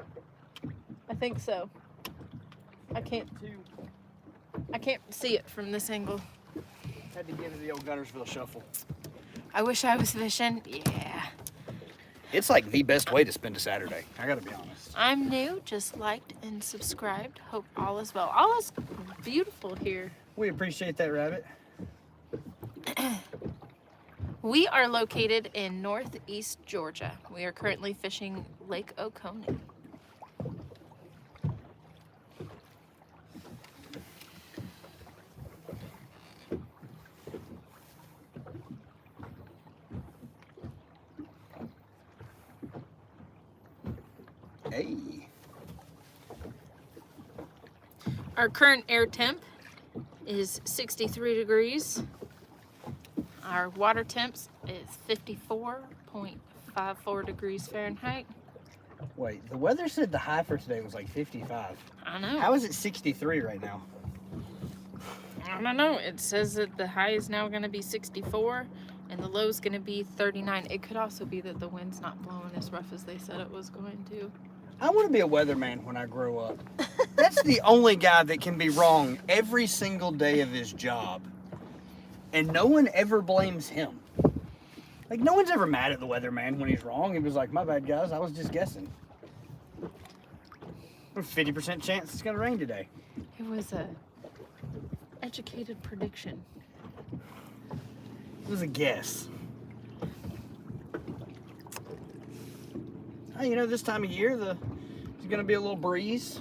I think so. I can't see it from this angle. Had to give it the old Gunnersville shuffle. I wish I was fishing. Yeah. It's like the best way to spend a Saturday. I gotta be honest. I'm new, just liked and subscribed. Hope all is well. All is beautiful here. We appreciate that, Rabbit. We are located in northeast Georgia. We are currently fishing Lake Oconee. Hey. Our current air temp is 63 degrees. Our water temps is 54.54 degrees Fahrenheit. Wait, the weather said the high for today was like 55. I know. How is it 63 right now? I don't know. It says that the high is now going to be 64 and the low is going to be 39. It could also be that the wind's not blowing as rough as they said it was going to. I want to be a weatherman when I grow up. That's the only guy that can be wrong every single day of his job. And no one ever blames him. Like, no one's ever mad at the weatherman when he's wrong. He was like, my bad, guys. I was just guessing. 50% chance it's going to rain today. It was a educated prediction. It was a guess. You know, this time of year, there's going to be a little breeze.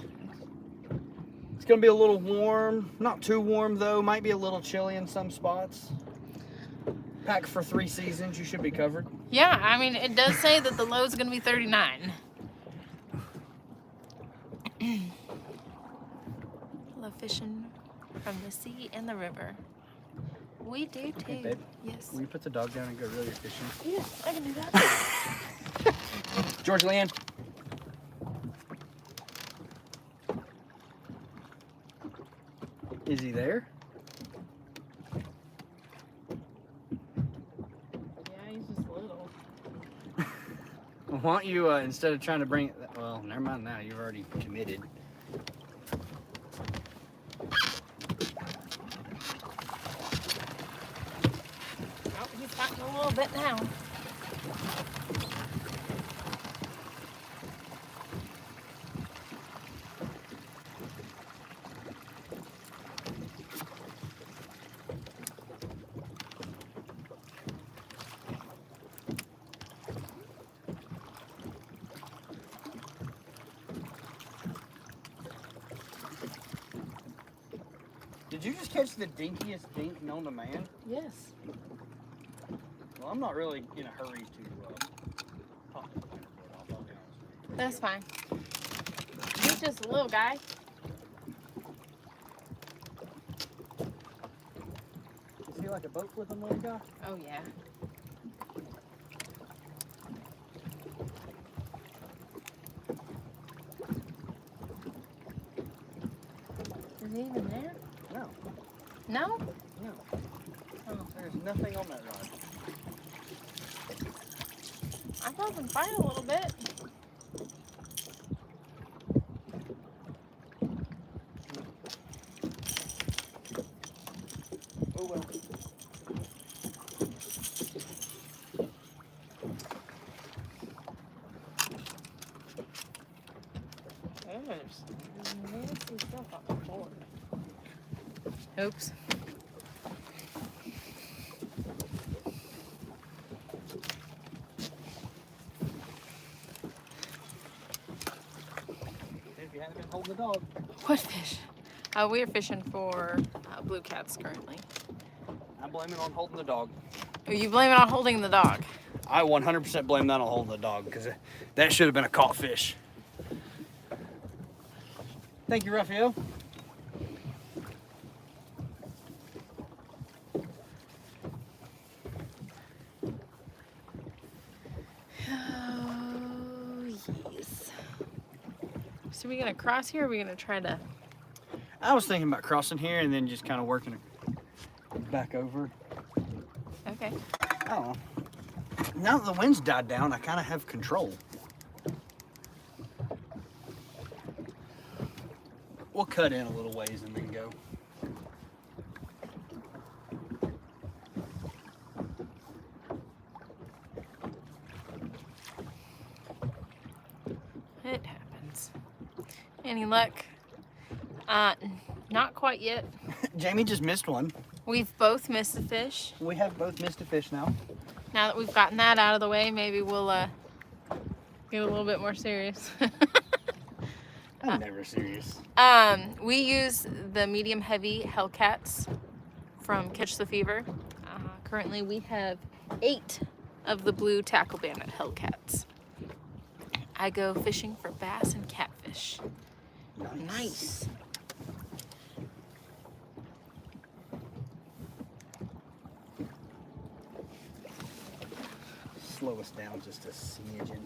It's going to be a little warm. Not too warm, though. Might be a little chilly in some spots. Pack for 3 seasons. You should be covered. Yeah, I mean, it does say that the low is going to be 39. Love fishing from the sea and the river. We do too. Hey, babe. Yes. Will you put the dog down and go reel your fishing? Yeah, I can do that. George Leanne. Is he there? Yeah, he's just little. Why don't you, instead of trying to bring it, well, never mind now, you've already committed. Oh, he's fighting a little bit now. Did you just catch the dinkiest dink known to man? Yes. Well, I'm not really in a hurry to pop the winter board off, I'll be honest with you. That's fine. He's just a little guy. Is he like a boat flipping little guy? Oh, yeah. Is he even there? No. No? No. Oh. There's nothing on that rod. I felt him fight a little bit. Oh well. There's nasty stuff on the board. Oops. If you hadn't been holding the dog. What fish? We're fishing for blue cats currently. I blame it on holding the dog. Are you blaming it on holding the dog? I 100% blame that on holding the dog because that should have been a caught fish. Thank you, Raphael. Oh, yes. So we gonna cross here or are we gonna try to... I was thinking about crossing here and then just kind of working it back over. Okay. I don't know. Now that the wind's died down, I kind of have control. We'll cut in a little ways and then go. It happens. Any luck? Not quite yet. Jamie just missed one. We've both missed a fish. We have both missed a fish now. Now that we've gotten that out of the way, maybe we'll get a little bit more serious. I'm never serious. We use the medium heavy Hellcats from Catch the Fever. Currently we have 8 of the blue Tackle Bandit Hellcats. I go fishing for bass and catfish. Nice. Slow us down just a smidgen.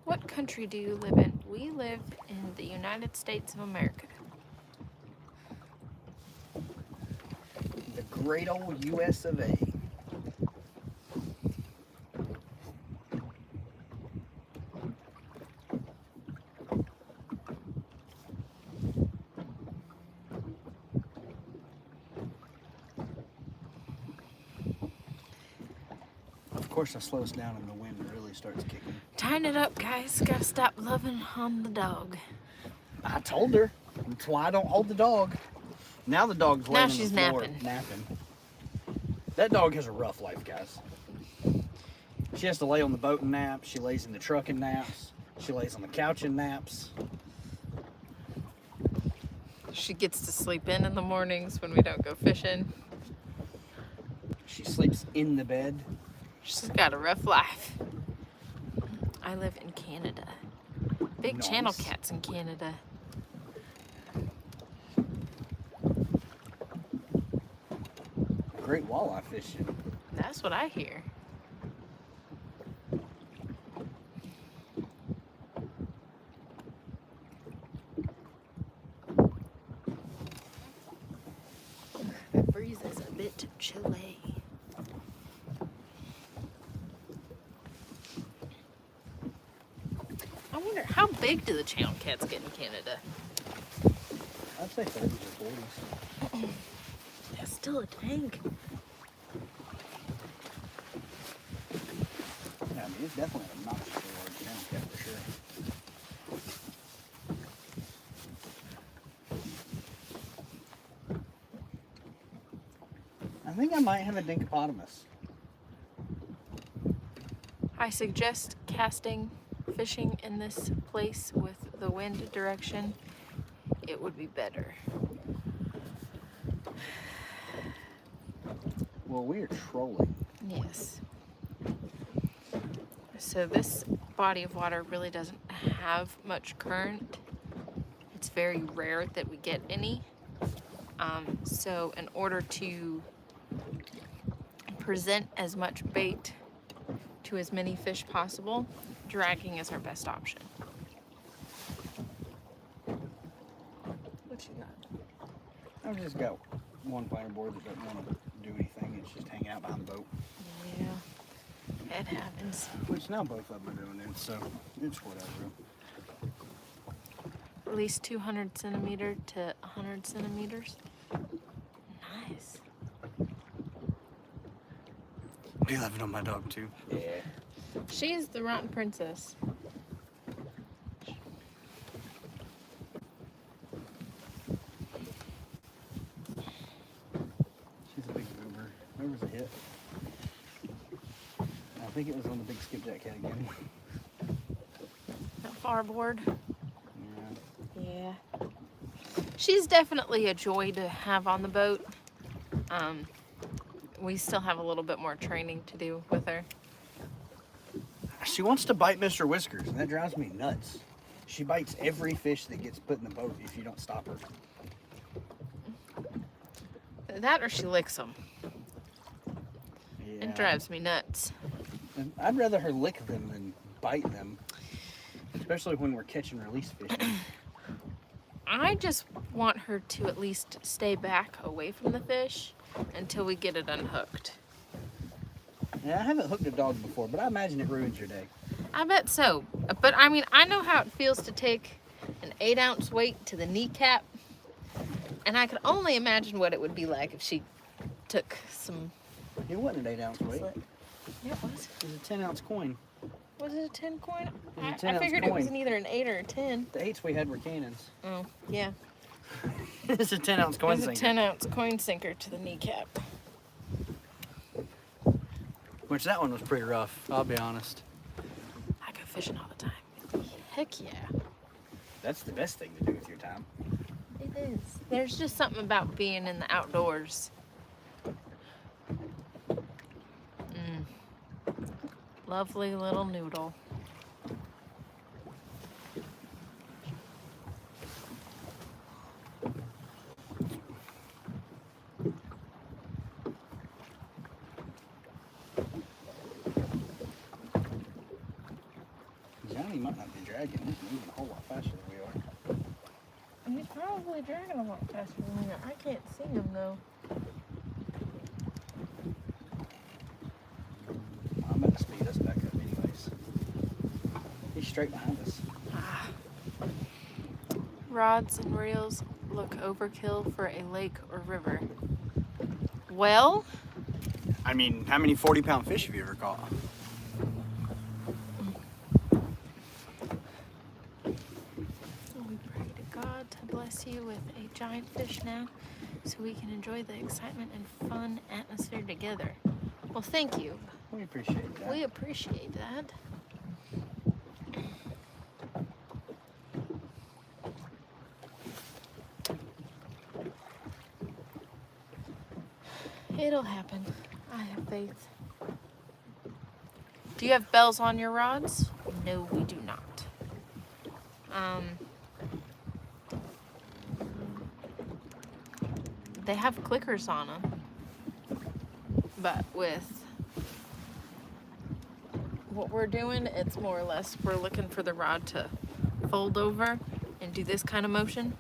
What country do you live in? We live in the United States of America. The great old US of A. course, that slows down and the wind really starts kicking. Tying it up, guys. Gotta stop loving on the dog. I told her. That's why I don't hold the dog. Now the dog's laying Now she's on the floor, napping. That dog has a rough life, guys. She has to lay on the boat and nap. She lays in the truck and naps. She lays on the couch and naps. She gets to sleep in the mornings when we don't go fishing. She sleeps in the bed. She's got a rough life. I live in Canada. Big Nice. channel cats in Canada. Great walleye fishing. That's what I hear. The breeze is a bit chilly. I wonder, how big do the channel cats get in Canada? I'd say 30s or 40s. That's still a tank. Yeah, I mean, it's definitely a obnoxiously large channel cat for sure. I think I might have a dinkopotamus. I suggest casting fishing in this place with the wind direction. It would be better. Well, we are trolling. Yes. So this body of water really doesn't have much current. It's very rare that we get any. So in order to present as much bait to as many fish possible, dragging is our best option. What you got? I've just got one fireboard that doesn't want to do anything. It's just hanging out behind the boat. Yeah, it happens. Which now both of them are doing it, so it's whatever. At least 200 centimeter to 100 centimeters. Nice. Do you love it on my dog too? Yeah. She is the rotten princess. She's a big boomer. There was a hit. I think it was on the big skipjack cat again. That farboard. Yeah. Yeah. She's definitely a joy to have on the boat. We still have a little bit more training to do with her. She wants to bite Mr. Whiskers, and that drives me nuts. She bites every fish that gets put in the boat if you don't stop her. That or she licks them. Yeah. It drives me nuts. And I'd rather her lick them than bite them, especially when we're catch and release fishing. I just want her to at least stay back away from the fish until we get it unhooked. Yeah, I haven't hooked a dog before, but I imagine it ruins your day. I bet so. But I mean, I know how it feels to take an 8-ounce weight to the kneecap. And I could only imagine what it would be like if she took some... It wasn't an 8-ounce weight. Yeah, it was. It was a 10-ounce coin. Was it a 10 coin? was a I 10-ounce figured it was coin. either an 8 or a 10. The 8s we had were cannons. Oh, yeah. It's a 10-ounce It coin was a sinker. 10-ounce coin sinker to the kneecap. Which that one was pretty rough, I'll be honest. I go fishing all the time. Heck yeah. That's the best thing to do with your time. It is. There's just something about being in the outdoors. Lovely little noodle. Johnny might not be dragging. He's moving a whole lot faster than we are. He's probably dragging a lot faster than me. I can't see him though. I'm going to speed us back up anyways. He's straight behind us. Rods and reels look overkill for a lake or river. Well, I mean, how many 40-pound fish have you ever caught? We pray to God to bless you with a giant fish now so we can enjoy the excitement and fun atmosphere together. Well, thank you. We appreciate that. We appreciate that. It'll happen. I have faith. Do you have bells on your rods? No, we do not. They have clickers on them, but with what we're doing, it's more or less we're looking for the rod to fold over and do this kind of motion.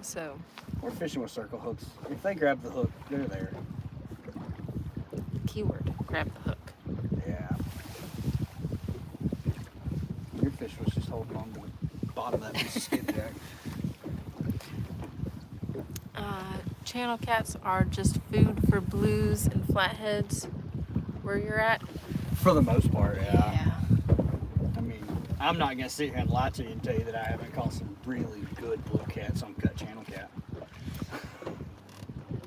So We're fishing with circle hooks. If they grab the hook, they're there. keyword, grab the hook. Yeah. Your fish was just holding on to the bottom of that piece of skipjack. Channel cats are just food for blues and flatheads where you're at. For the most part, yeah. Yeah. I mean, I'm not gonna sit here and lie to you and tell you that I haven't caught some really good blue cats on cut channel cat.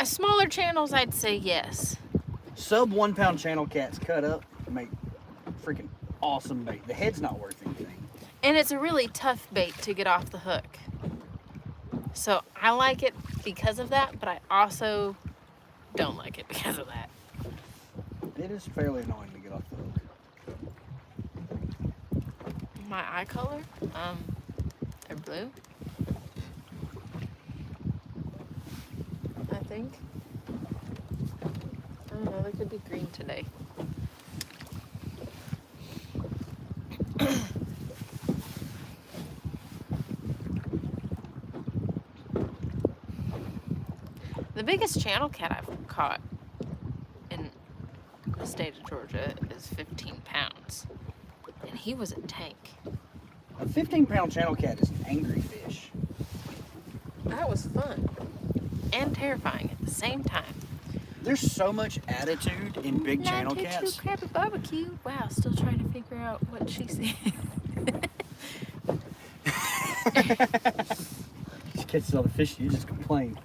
Smaller channels, I'd say yes. Sub 1 pound channel cats cut up make freaking awesome bait. The head's not worth anything. And it's a really tough bait to get off the hook. So I like it because of that, but I also don't like it because of that. It is fairly annoying to get off the hook. My eye color, are blue. I think. I don't know, they could be green today. The biggest channel cat I've caught in the state of Georgia is 15 pounds. And he was a tank. A 15-pound channel cat is an angry fish. That was fun. And terrifying at the same time. There's so much attitude in big channel cats. Krabby barbecue. Wow, still trying to figure out what she said. She catches all the fish, you just complain.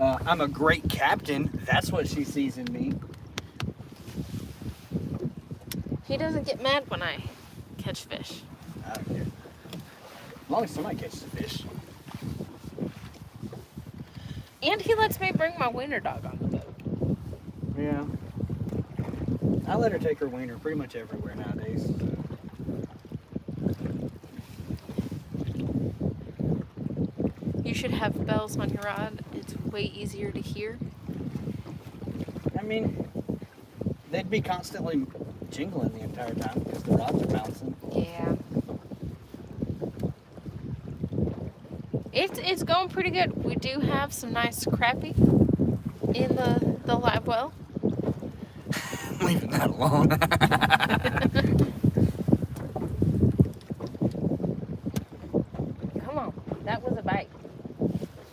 I'm a great captain. That's what she sees in me. He doesn't get mad when I catch fish. I don't care. As long as somebody catches a fish. And he lets me bring my wiener dog on the boat. Yeah. I let her take her wiener pretty much everywhere nowadays. You should have bells on your rod. It's way easier to hear. I mean, they'd be constantly jingling the entire time because the rods are bouncing. Yeah. It's going pretty good. We do have some nice crappie in the live well. Leaving that alone. Come on, that was a bite.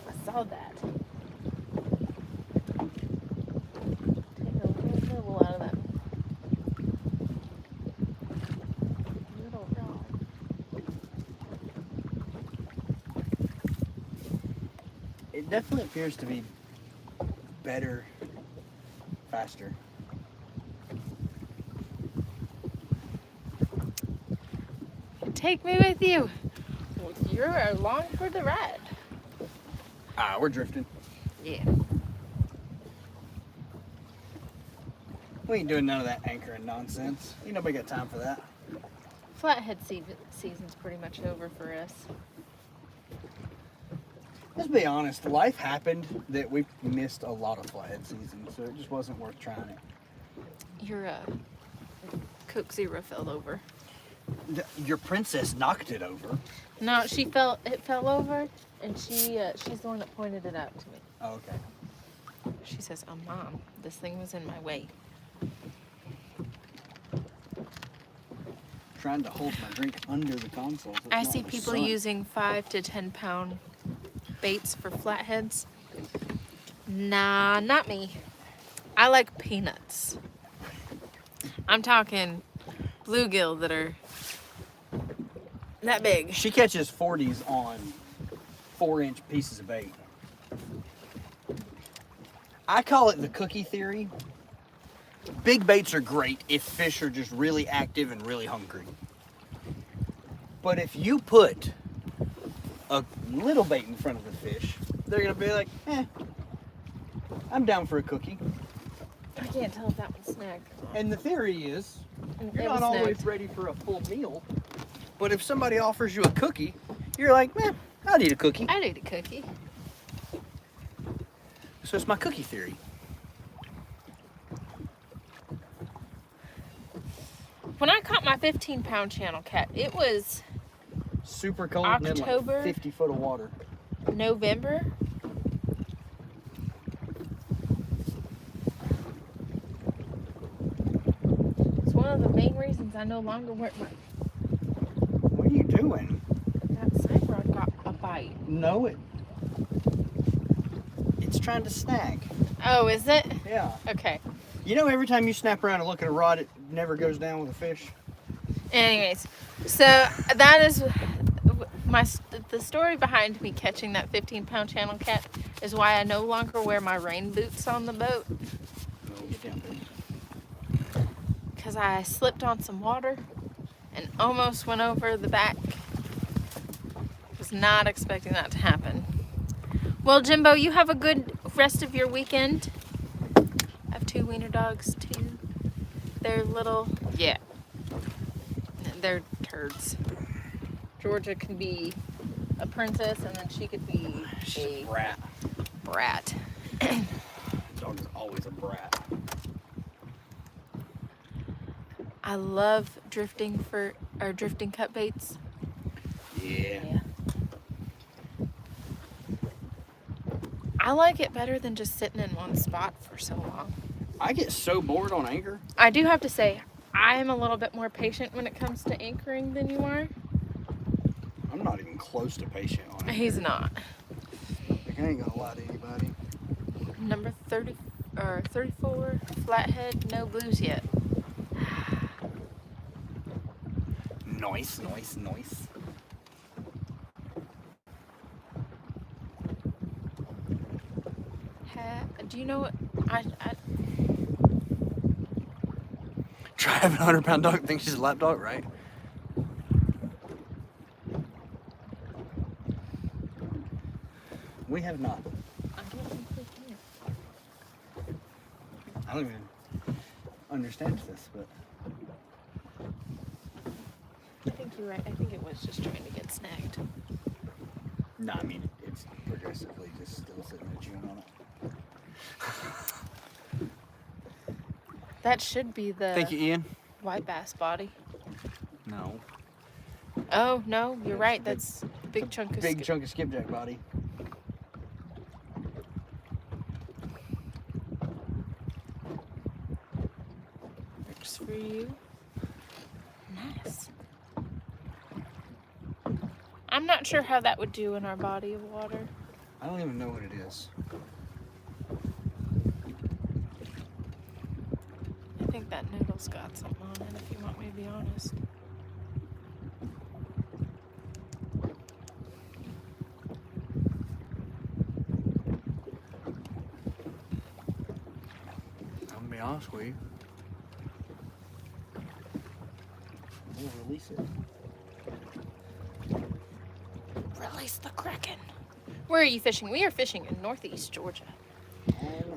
I saw that. Take a little nibble out of that little dog. It definitely appears to be better, faster. Take me with you. You're along for the ride. Ah, we're drifting. Yeah. We ain't doing none of that anchoring nonsense. Ain't nobody got time for that. Flathead season's pretty much over for us. Let's be honest, life happened that we missed a lot of flathead season, so it just wasn't worth trying it. Your Coke Zero fell over. Your princess knocked it over. No, it fell over, and she's the one that pointed it out to me. Oh, okay. She says, "Oh, Mom, this thing was in my way." Trying to hold my drink under the console. So I see people using 5 to 10 pound baits for flatheads. Nah, not me. I like peanuts. I'm talking bluegill that are that big. She catches 40s on 4-inch pieces of bait. I call it the cookie theory. Big baits are great if fish are just really active and really hungry. But if you put a little bait in front of the fish, they're gonna be like, I'm down for a cookie. I can't tell if that one snagged or not. And the theory is, you're It not was always snagged. ready for a full meal. But if somebody offers you a cookie, you're like, I'll eat a cookie. I'd eat a cookie. So it's my cookie theory. When I caught my 15-pound channel cat, it was Super cold and then October. like 50 foot of water. November. It's one of the main reasons I no longer wear my. What are you doing? That side rod got a bite. No, it's trying to snag. Oh, is it? Yeah. Okay. You know, every time you snap around and look at a rod, it never goes down with a fish. Anyways, so that is the story behind me catching that 15-pound channel cat is why I no longer wear my rain boots on the boat, No, get down, baby. because I slipped on some water and almost went over the back. Was not expecting that to happen. Well, Jimbo, you have a good rest of your weekend. I have 2 wiener dogs too. They're little, yeah. They're turds. Georgia can be a princess, and then she could be She's a a brat. brat. Dog is always a brat. I love drifting cut baits. Yeah. I like it better than just sitting in one spot for so long. I get so bored on anchor. I do have to say, I'm a little bit more patient when it comes to anchoring than you are. I'm not even close to patient on anchor. He's not. Like, I ain't gonna lie to anybody. Number 30 or 34, flathead, no blues yet. Nice. Do you know what? I Try having a 100-pound dog think she's a lap dog, right? We have not. I don't even understand this, but I think you're right. I think it was just trying to get snagged. no, I mean it's progressively just still sitting there chewing on it. That should be the Thank you, Ian. white bass body. No. Oh no, you're It's right. a big- That's a big It's a chunk of big chunk of skipjack body. Works for you. Nice. I'm not sure how that would do in our body of water. I don't even know what it is. I think that noodle's got something on it, if you want me to be honest. I'm gonna be honest with you. We'll release it. Release the kraken. Where are you fishing? We are fishing in northeast Georgia.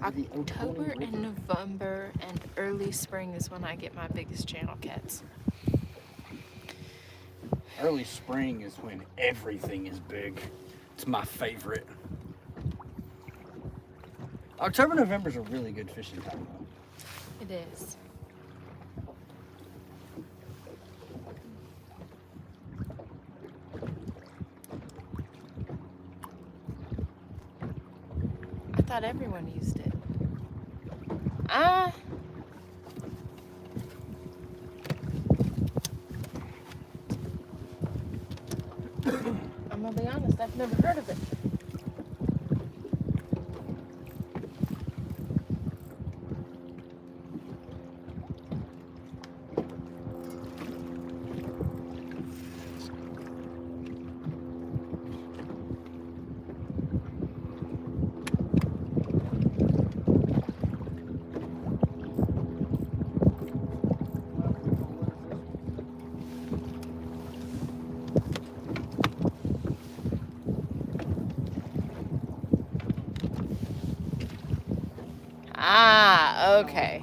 October and November and early spring is when I get my biggest channel cats. Early spring is when everything is big. It's my favorite. October, November is a really good fishing time though. It is. I thought everyone used it. I'm gonna be honest, I've never heard of it. Ah, okay.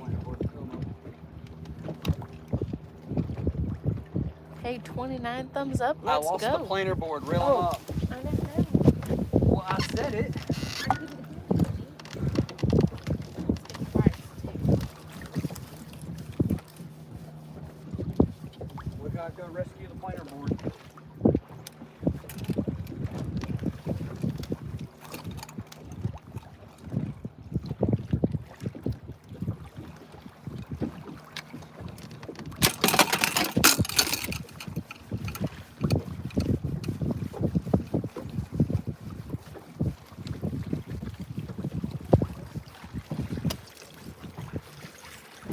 Hey, 29 thumbs up. Let's I lost go. the planer board. Reel Oh. them up. I didn't have it. Well, I said it. I couldn't hear it. Let's get price, too. We gotta go rescue the planer board.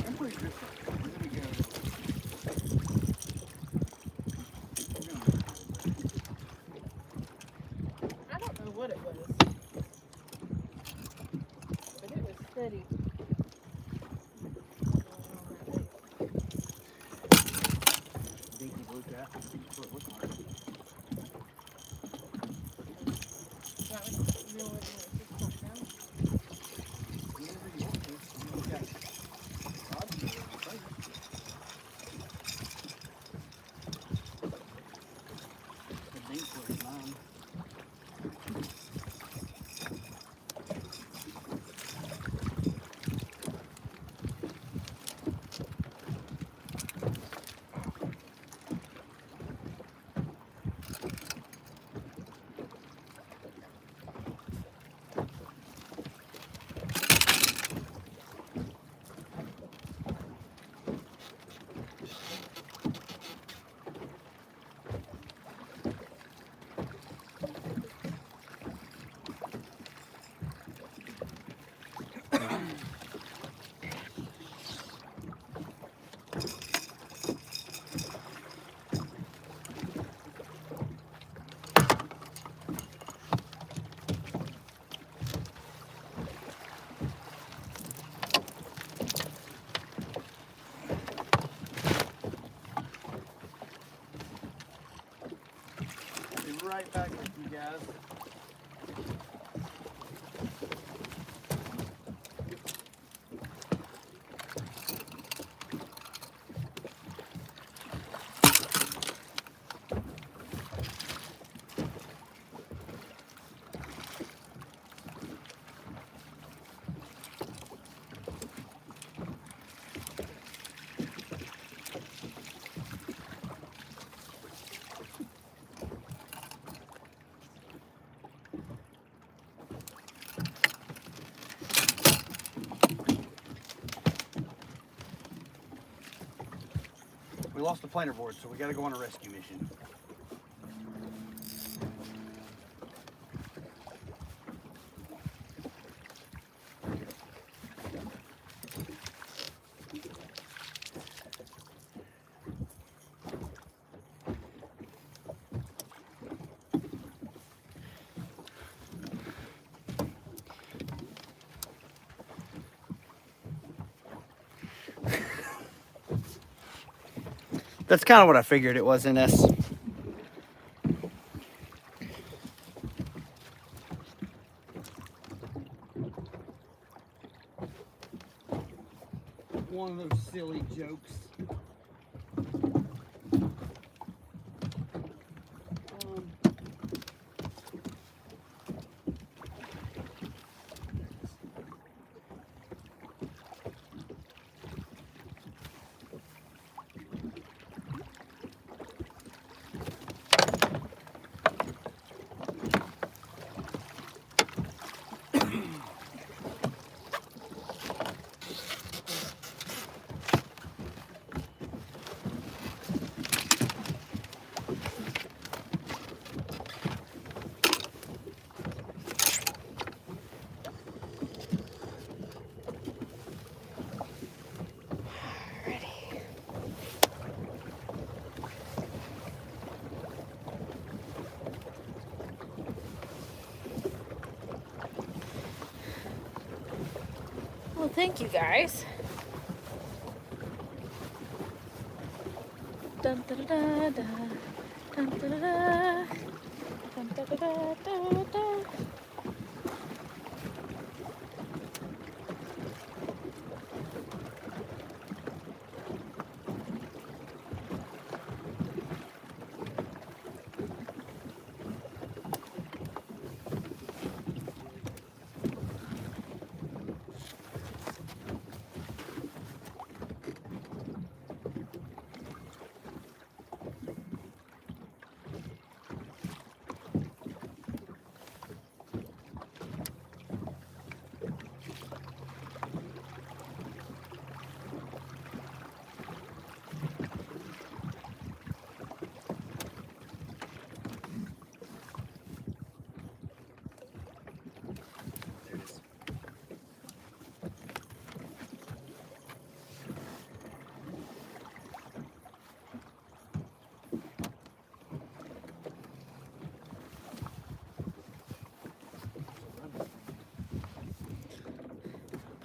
I'm pretty good. We're gonna go. I don't know what it was, but it was steady. Dinky blue cat. That's what it looks like. Whatever you want to. We got rods in there, I think. The dink was mine. I'll be right back with you guys. We lost the planer board, so we gotta go on a rescue mission. That's kind of what I figured it was in this. One of those silly jokes. Well, thank you guys. Dun, da, da, da, da. Dun, da, da, da. Dun, da, da, da, da, da.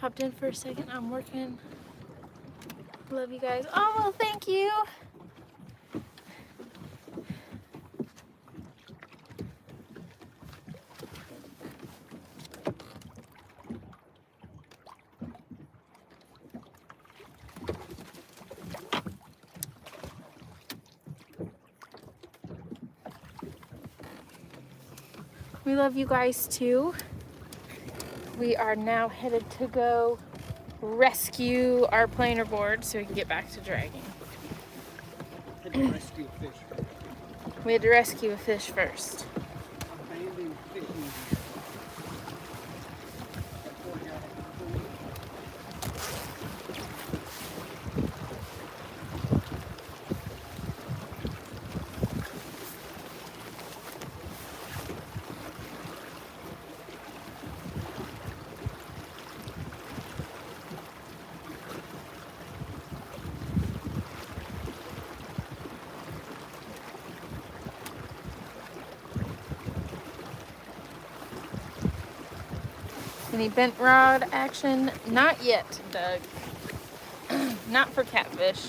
popped in for a second. I'm working. Love you guys. Oh, well, thank you. We love you guys too. We are now headed to go rescue our planer board so we can get back to dragging. Had to rescue a fish. We had to rescue a fish first. Abandoned fishing gear. That poor guy had to pull it. Any bent rod action? Not yet, Doug. Not for catfish.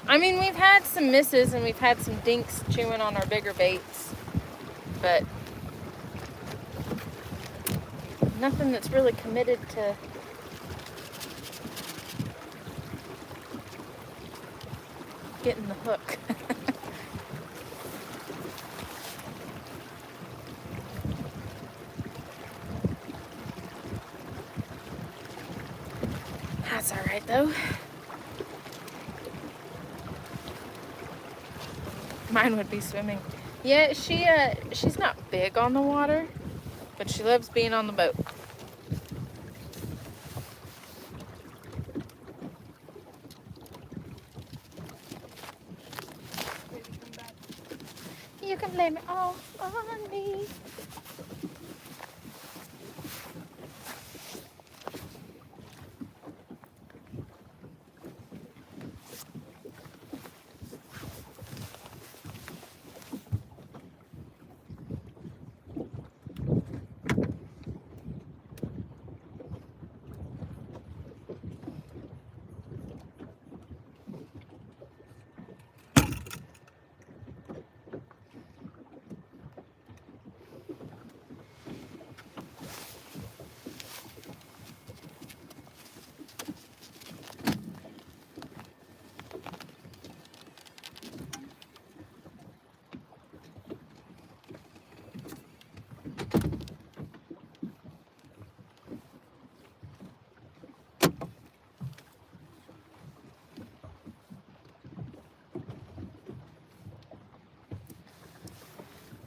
I mean, we've had some misses and we've had some dinks chewing on our bigger baits, but nothing that's really committed to getting the hook. That's all right though. Mine would be swimming. Yeah, she's not big on the water, but she loves being on the boat. You can blame it all on me.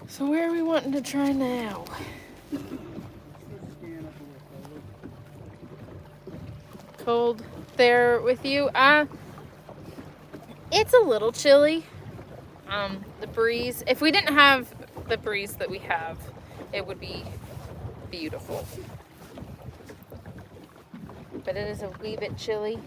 So where are we wanting to try now? Cold there with you? It's a little chilly. The breeze, if we didn't have the breeze that we have, it would be beautiful. But it is a wee bit chilly.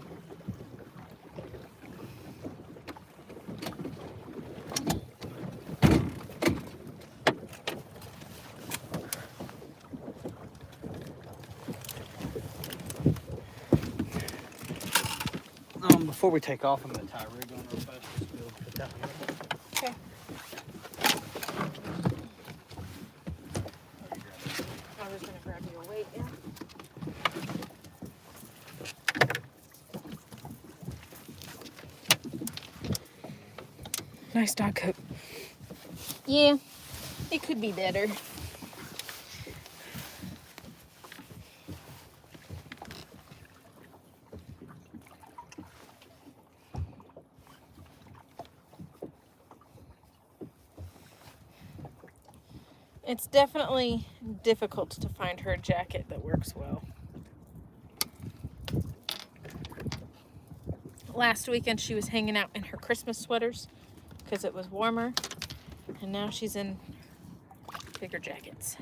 Before we take off, I'm going to tie a rig on real fast. Just be able to put that one up. Okay. I was going to grab your weight, yeah. Nice dog coat. Yeah, it could be better. It's definitely difficult to find her a jacket that works well. Last weekend she was hanging out in her Christmas sweaters because it was warmer, and now she's in bigger jackets.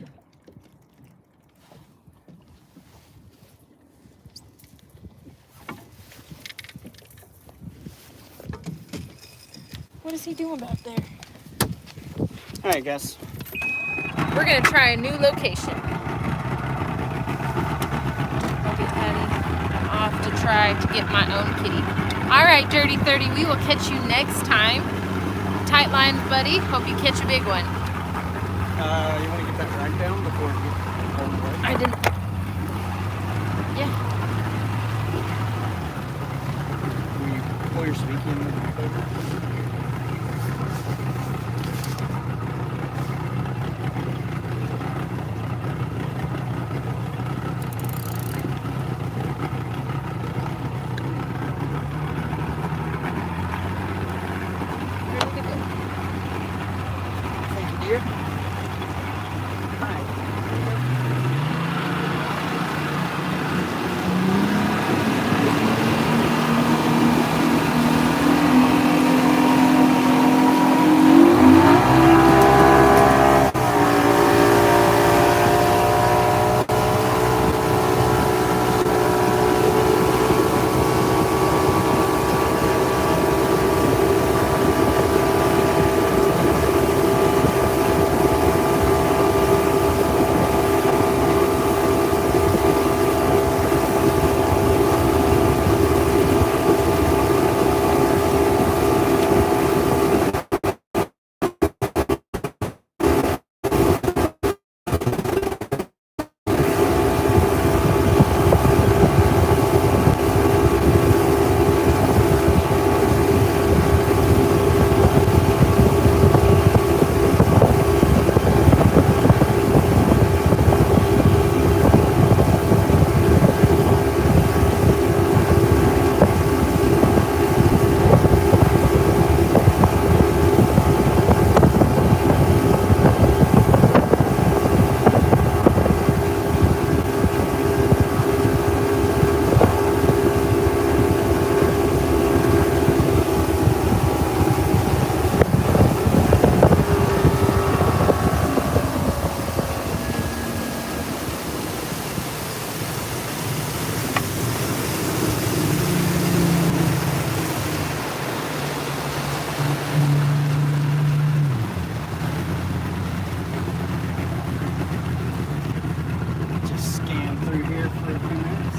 What is he doing back there? All right, guys. We're gonna try a new location. Love you, Patty. try to get my own kitty. All right, Dirty 30, we will catch you next time. Tight lines, buddy. Hope you catch a big one. You want to get that drag down before it gets all the way? I didn't. Yeah. Will you pull your sneaky in the back over? Thank you, dear. Hi. Just scan through here for a few minutes.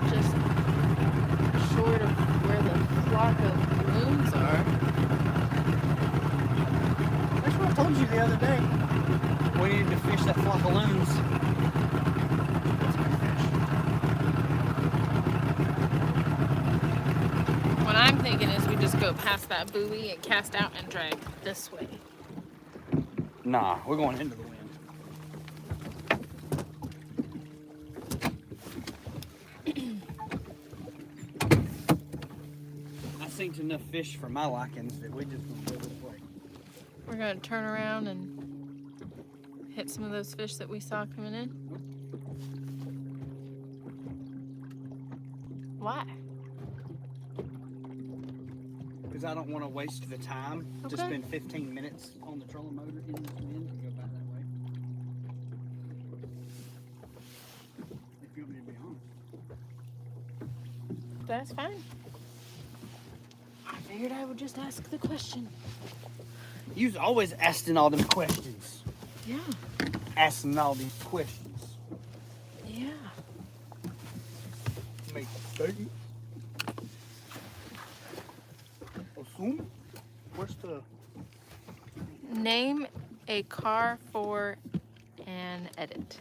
Just short of where the flock of loons are. That's what I told you the other day. We needed to fish that flock of loons. What I'm thinking is we just go past that buoy and cast out and drag this way. Nah, we're going into the wind. I seen enough fish for my likings that we just gonna go this way. We're gonna turn around and hit some of those fish that we saw coming in. Why? Because I don't want to waste the time to Okay. spend 15 minutes on the trolling motor in this wind and go back that way. If you want me to be honest. That's fine. I figured I would just ask the question. You's always asking all them questions. Yeah. Asking all these questions. Yeah. Make statement. Assume. Where's the... Name a car for an edit.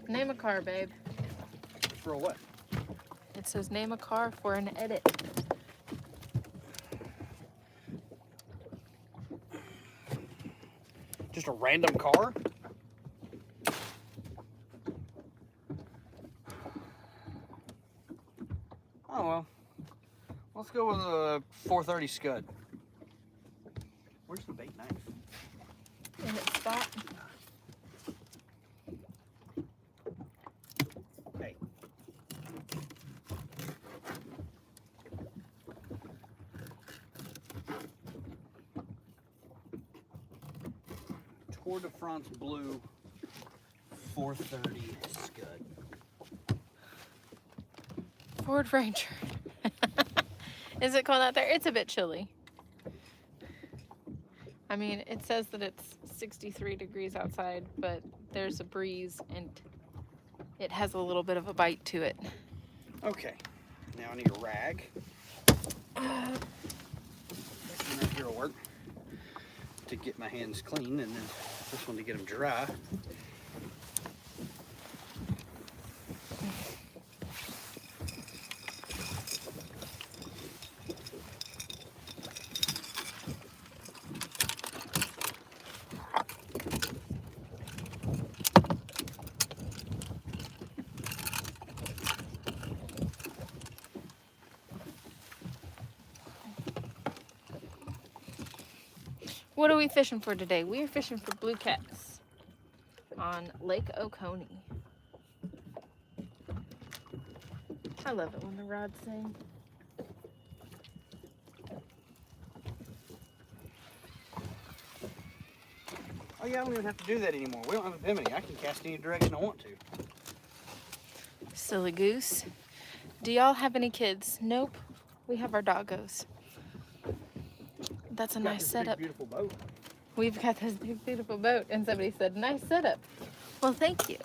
Name a car, babe. For a what? It says name a car for an edit. Just a random car? Oh well. Let's go with a 430 scud. Where's the bait knife? In its spot. Hey. Tour de France blue 430 scud. Ford Ranger. Is it cold out there? It's a bit chilly. I mean, it says that it's 63 degrees outside, but there's a breeze and it has a little bit of a bite to it. Okay, now I need a rag. That here will work to get my hands clean, and then this one to get them dry. What are we fishing for today? We are fishing for blue cats on Lake Oconee. I love it when the rods sing. Oh yeah, I don't even have to do that anymore. We don't have a bimini. I can cast any direction I want to. Silly goose. Do y'all have any kids? Nope. We have our doggos. That's a nice setup. Big, beautiful boat. We've got this big, beautiful boat, and somebody said, nice setup. Well, thank you.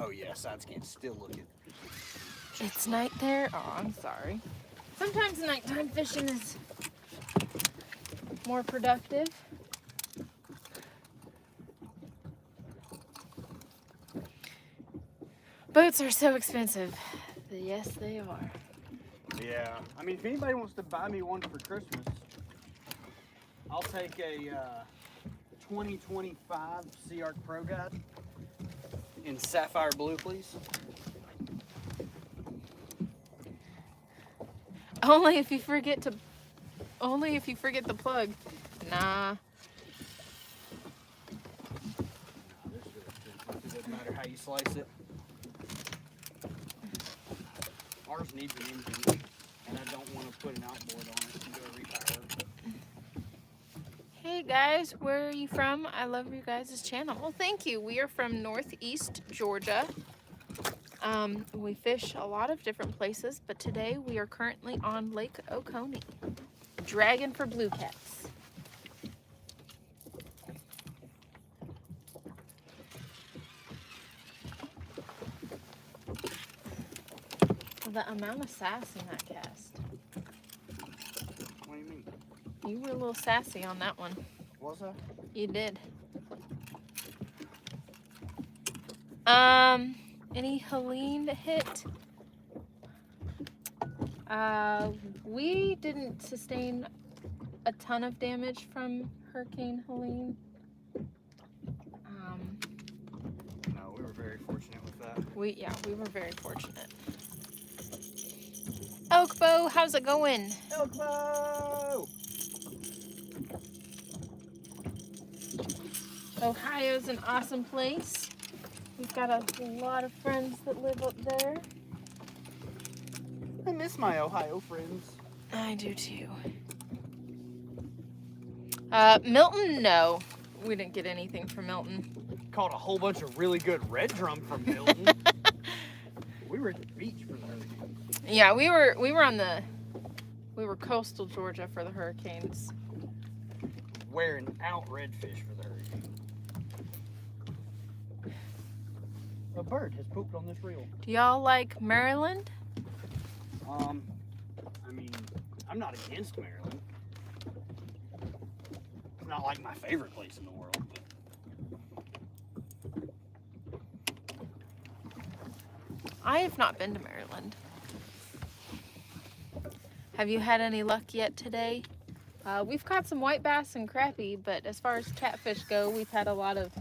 Oh yeah, side scan still looking. It's night there? Oh, I'm sorry. Sometimes nighttime fishing is more productive. Boats are so expensive. Yes, they are. Yeah, I mean, if anybody wants to buy me one for Christmas, I'll take a 2025 Sea Arc Pro Guide in sapphire blue, please. Only if you forget the plug. Nah. It doesn't matter how you slice it. Ours needs an engine, and I don't want to put an outboard on it and do a repower. Hey guys, where are you from? I love you guys' channel. Well, thank you. We are from Northeast Georgia. We fish a lot of different places, but today we are currently on Lake Oconee, dragging for blue cats. The amount of sass in that cast. What do you mean? You were a little sassy on that one. Was I? You did. Any Helene hit? We didn't sustain a ton of damage from Hurricane Helene. No, we were very fortunate with that. We were very fortunate. Oakbow, how's it going? Elbow! Ohio's an awesome place. We've got a lot of friends that live up there. I miss my Ohio friends. I do too. Milton, no. We didn't get anything from Milton. Caught a whole bunch of really good red drum from Milton. We were at the beach for the hurricane. Yeah, we were coastal Georgia for the hurricanes. Wearing out redfish for the hurricane. A bird has pooped on this reel. Do y'all like Maryland? I mean, I'm not against Maryland. It's not like my favorite place in the world. But I have not been to Maryland. Have you had any luck yet today? We've caught some white bass and crappie, but as far as catfish go, we've had a lot of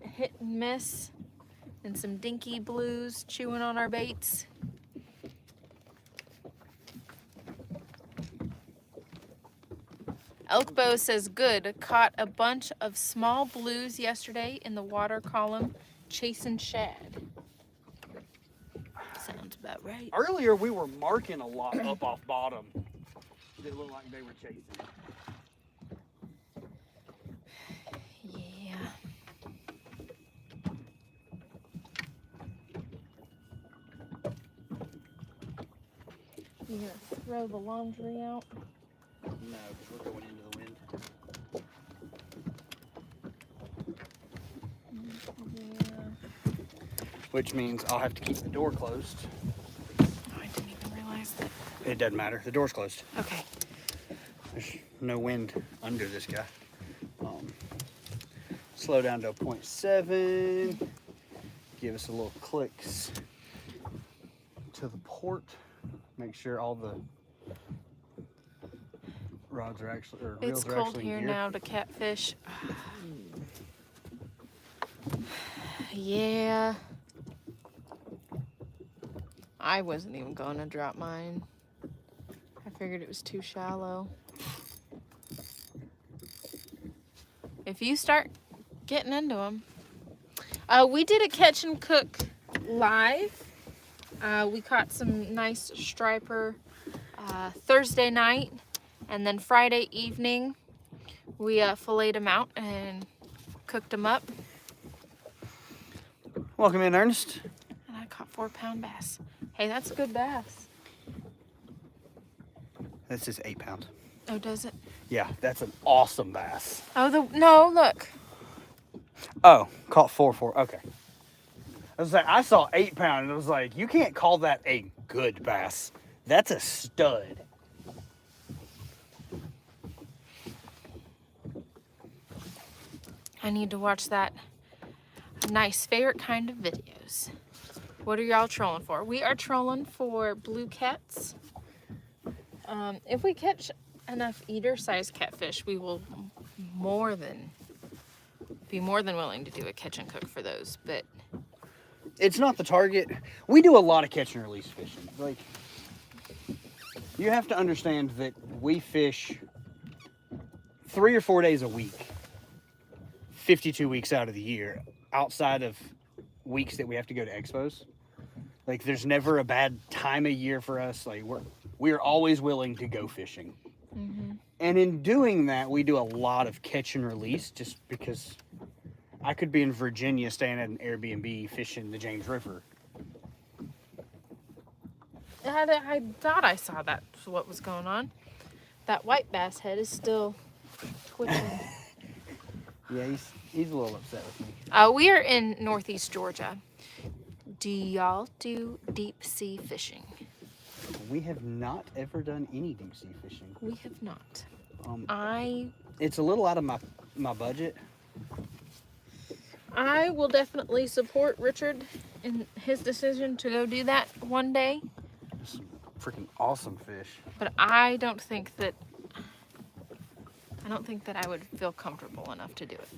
hit and miss and some dinky blues chewing on our baits. Elkbow says good. Caught a bunch of small blues yesterday in the water column chasing shad. Sounds about right. Earlier we were marking a lot up off bottom that looked like they were chasing. Yeah. You gonna throw the laundry out? No, because we're going into the wind. Yeah. Which means I'll have to keep the door closed. Oh, I didn't even realize that. It doesn't matter. The door's closed. Okay. There's no wind under this guy. Slow down to a 0.7. Give us a little clicks to the port. Make sure all the rods are actually, or reels It's are cold actually here in gear. now to catfish. Yeah. I wasn't even going to drop mine. I figured it was too shallow. If you start getting into them. We did a catch and cook live. We caught some nice striper Thursday night, and then Friday evening we filleted them out and cooked them up. Welcome in, Ernest. And I caught 4-pound bass. Hey, that's a good bass. This is 8-pound. Oh, does it? Yeah, that's an awesome bass. Oh, no, look. Oh, caught 4-4. Okay. I was like, I saw 8-pound, and I was like, you can't call that a good bass. That's a stud. I need to watch that nice favorite kind of videos. What are y'all trolling for? We are trolling for blue cats. If we catch enough eater-sized catfish, we will be more than willing to do a catch and cook for those. But It's not the target. We do a lot of catch and release fishing. Like, you have to understand that we fish 3 or 4 days a week, 52 weeks out of the year, outside of weeks that we have to go to expos. Like, there's never a bad time of year for us. Like, we're always willing to go fishing. mm-hmm. And in doing that, we do a lot of catch and release, just because I could be in Virginia staying at an Airbnb fishing the James River. I thought I saw that's what was going on. That white bass head is still twitching. Yeah, he's a little upset with me. We are in Northeast Georgia. Do y'all do deep sea fishing? We have not ever done any deep sea fishing. We have not. Um, It's a little out of my budget. I will definitely support Richard in his decision to go do that one day. Some freaking awesome fish. But I don't think that I would feel comfortable enough to do it.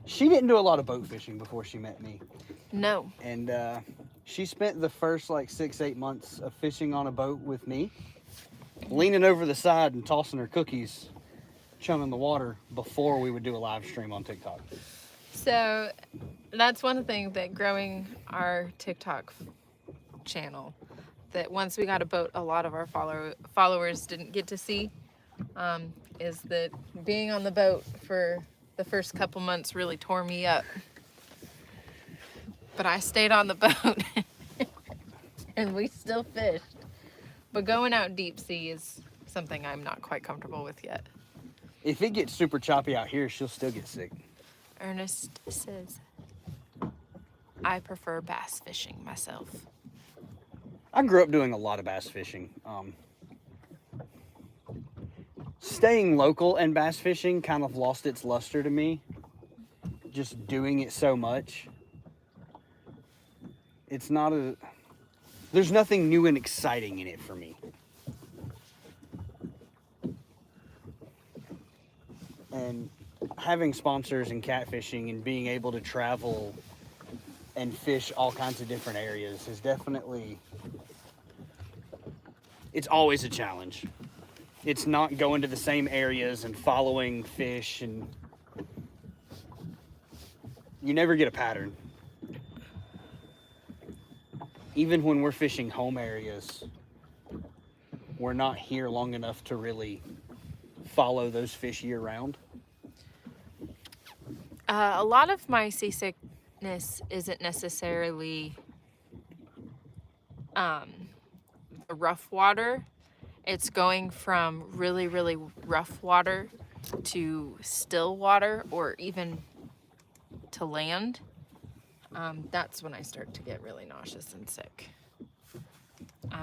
She didn't do a lot of boat fishing before she met me. No. And she spent the first like 6-8 months of fishing on a boat with me, leaning over the side and tossing her cookies, chumming the water before we would do a live stream on TikTok. So that's one thing that growing our TikTok channel, that once we got a boat, a lot of our followers didn't get to see, is that being on the boat for the first couple months really tore me up. But I stayed on the boat and we still fished. But going out deep sea is something I'm not quite comfortable with yet. If it gets super choppy out here, she'll still get sick. Ernest says, I prefer bass fishing myself. I grew up doing a lot of bass fishing. Staying local and bass fishing kind of lost its luster to me. Just doing it so much. There's nothing new and exciting in it for me. And having sponsors in catfishing and being able to travel and fish all kinds of different areas is definitely, it's always a challenge. It's not going to the same areas and following fish, and you never get a pattern. Even when we're fishing home areas, we're not here long enough to really follow those fish year round. A lot of my seasickness isn't necessarily the rough water. It's going from really, really rough water to still water, or even to land. That's when I start to get really nauseous and sick.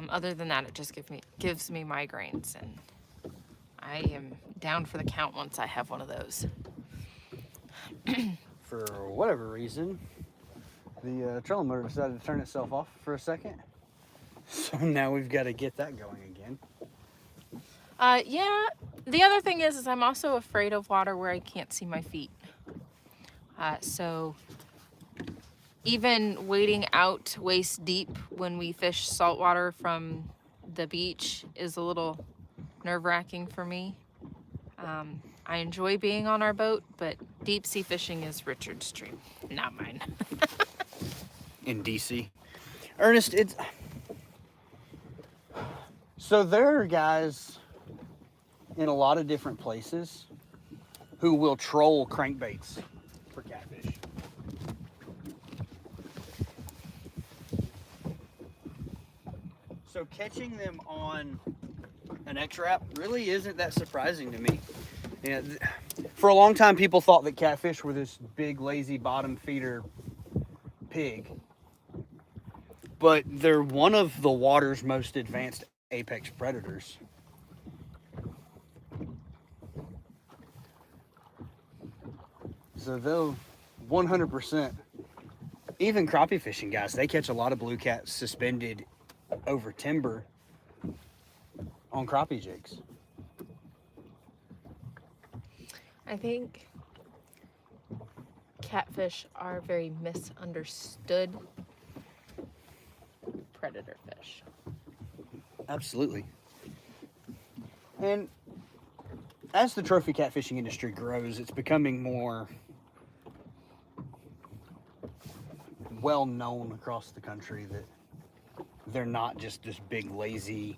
Other than that, it just gives me migraines, and I am down for the count once I have one of those. For whatever reason, the trolling motor decided to turn itself off for a second. So now we've got to get that going again. Yeah, the other thing is I'm also afraid of water where I can't see my feet. So even wading out waist deep when we fish saltwater from the beach is a little nerve-wracking for me. I enjoy being on our boat, but deep sea fishing is Richard's dream, not mine. In DC. Ernest, it's... So there are guys in a lot of different places who will troll crankbaits for catfish. So catching them on an X-Wrap really isn't that surprising to me. You know, for a long time, people thought that catfish were this big, lazy, bottom feeder pig. But they're one of the water's most advanced apex predators. So they'll 100%, even crappie fishing guys, they catch a lot of blue cats suspended over timber on crappie jigs. I think catfish are very misunderstood predator fish. Absolutely. And as the trophy catfishing industry grows, it's becoming more well known across the country that they're not just this big, lazy,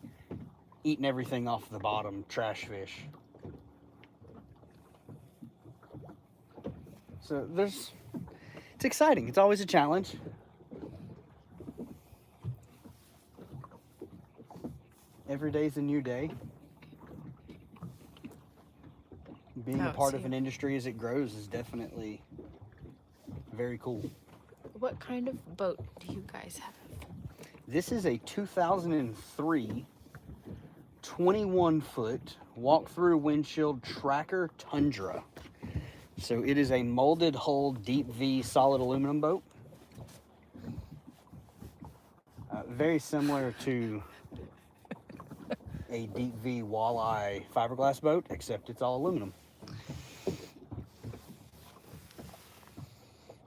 eating everything off the bottom trash fish. So it's exciting. It's always a challenge. Every day's a new day. Being a part of an industry as it grows is definitely very cool. What kind of boat do you guys have? This is a 2003 21-foot walk-through windshield tracker Tundra. So it is a molded hull deep V solid aluminum boat. Very similar to a deep V walleye fiberglass boat, except it's all aluminum.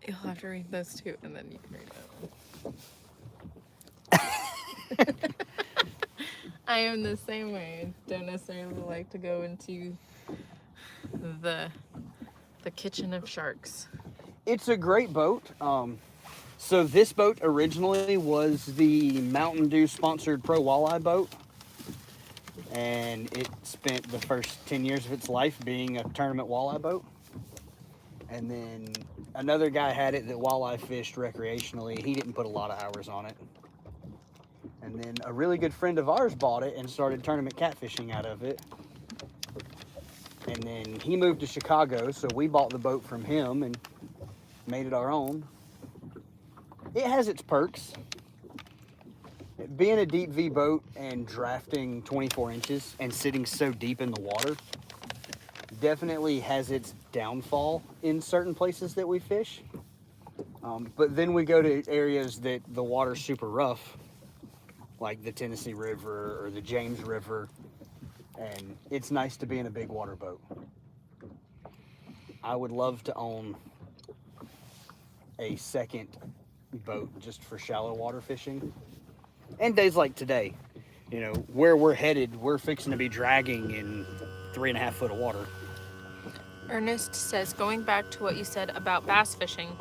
You'll have to read those two, and then you can read that one. I am the same way. I don't necessarily like to go into the kitchen of sharks. It's a great boat. So this boat originally was the Mountain Dew sponsored pro walleye boat, and it spent the first 10 years of its life being a tournament walleye boat. And then another guy had it that walleye fished recreationally. He didn't put a lot of hours on it. And then a really good friend of ours bought it and started tournament catfishing out of it. And then he moved to Chicago, so we bought the boat from him and made it our own. It has its perks. Being a deep V boat and drafting 24 inches and sitting so deep in the water definitely has its downfall in certain places that we fish. But then we go to areas that the water's super rough, like the Tennessee River or the James River, and it's nice to be in a big water boat. I would love to own a second boat just for shallow water fishing. And days like today, you know, where we're headed, we're fixing to be dragging in 3.5 foot of water. Ernest says, going back to what you said about bass fishing,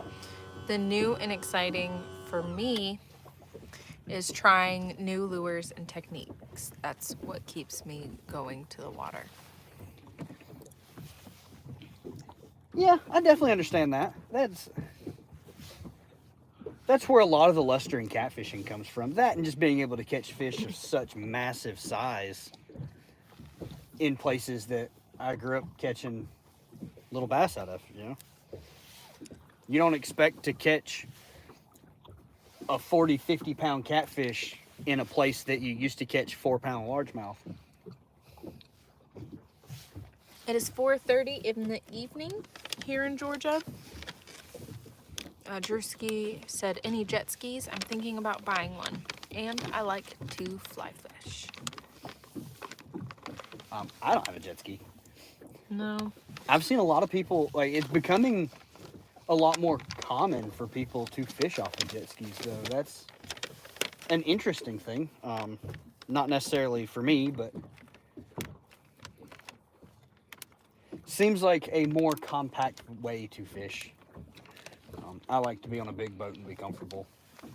the new and exciting for me is trying new lures and techniques. That's what keeps me going to the water. Yeah, I definitely understand that. That's where a lot of the luster in catfishing comes from. That and just being able to catch fish of such massive size in places that I grew up catching little bass out of, you know. You don't expect to catch a 40, 50 pound catfish in a place that you used to catch 4-pound largemouth. It is 4:30 in the evening here in Georgia. Drewski said, any jet skis? I'm thinking about buying one. And I like to fly fish. I don't have a jet ski. No. I've seen a lot of people, like, it's becoming a lot more common for people to fish off of jet skis, though. That's an interesting thing. Not necessarily for me, but seems like a more compact way to fish. I like to be on a big boat and be comfortable. You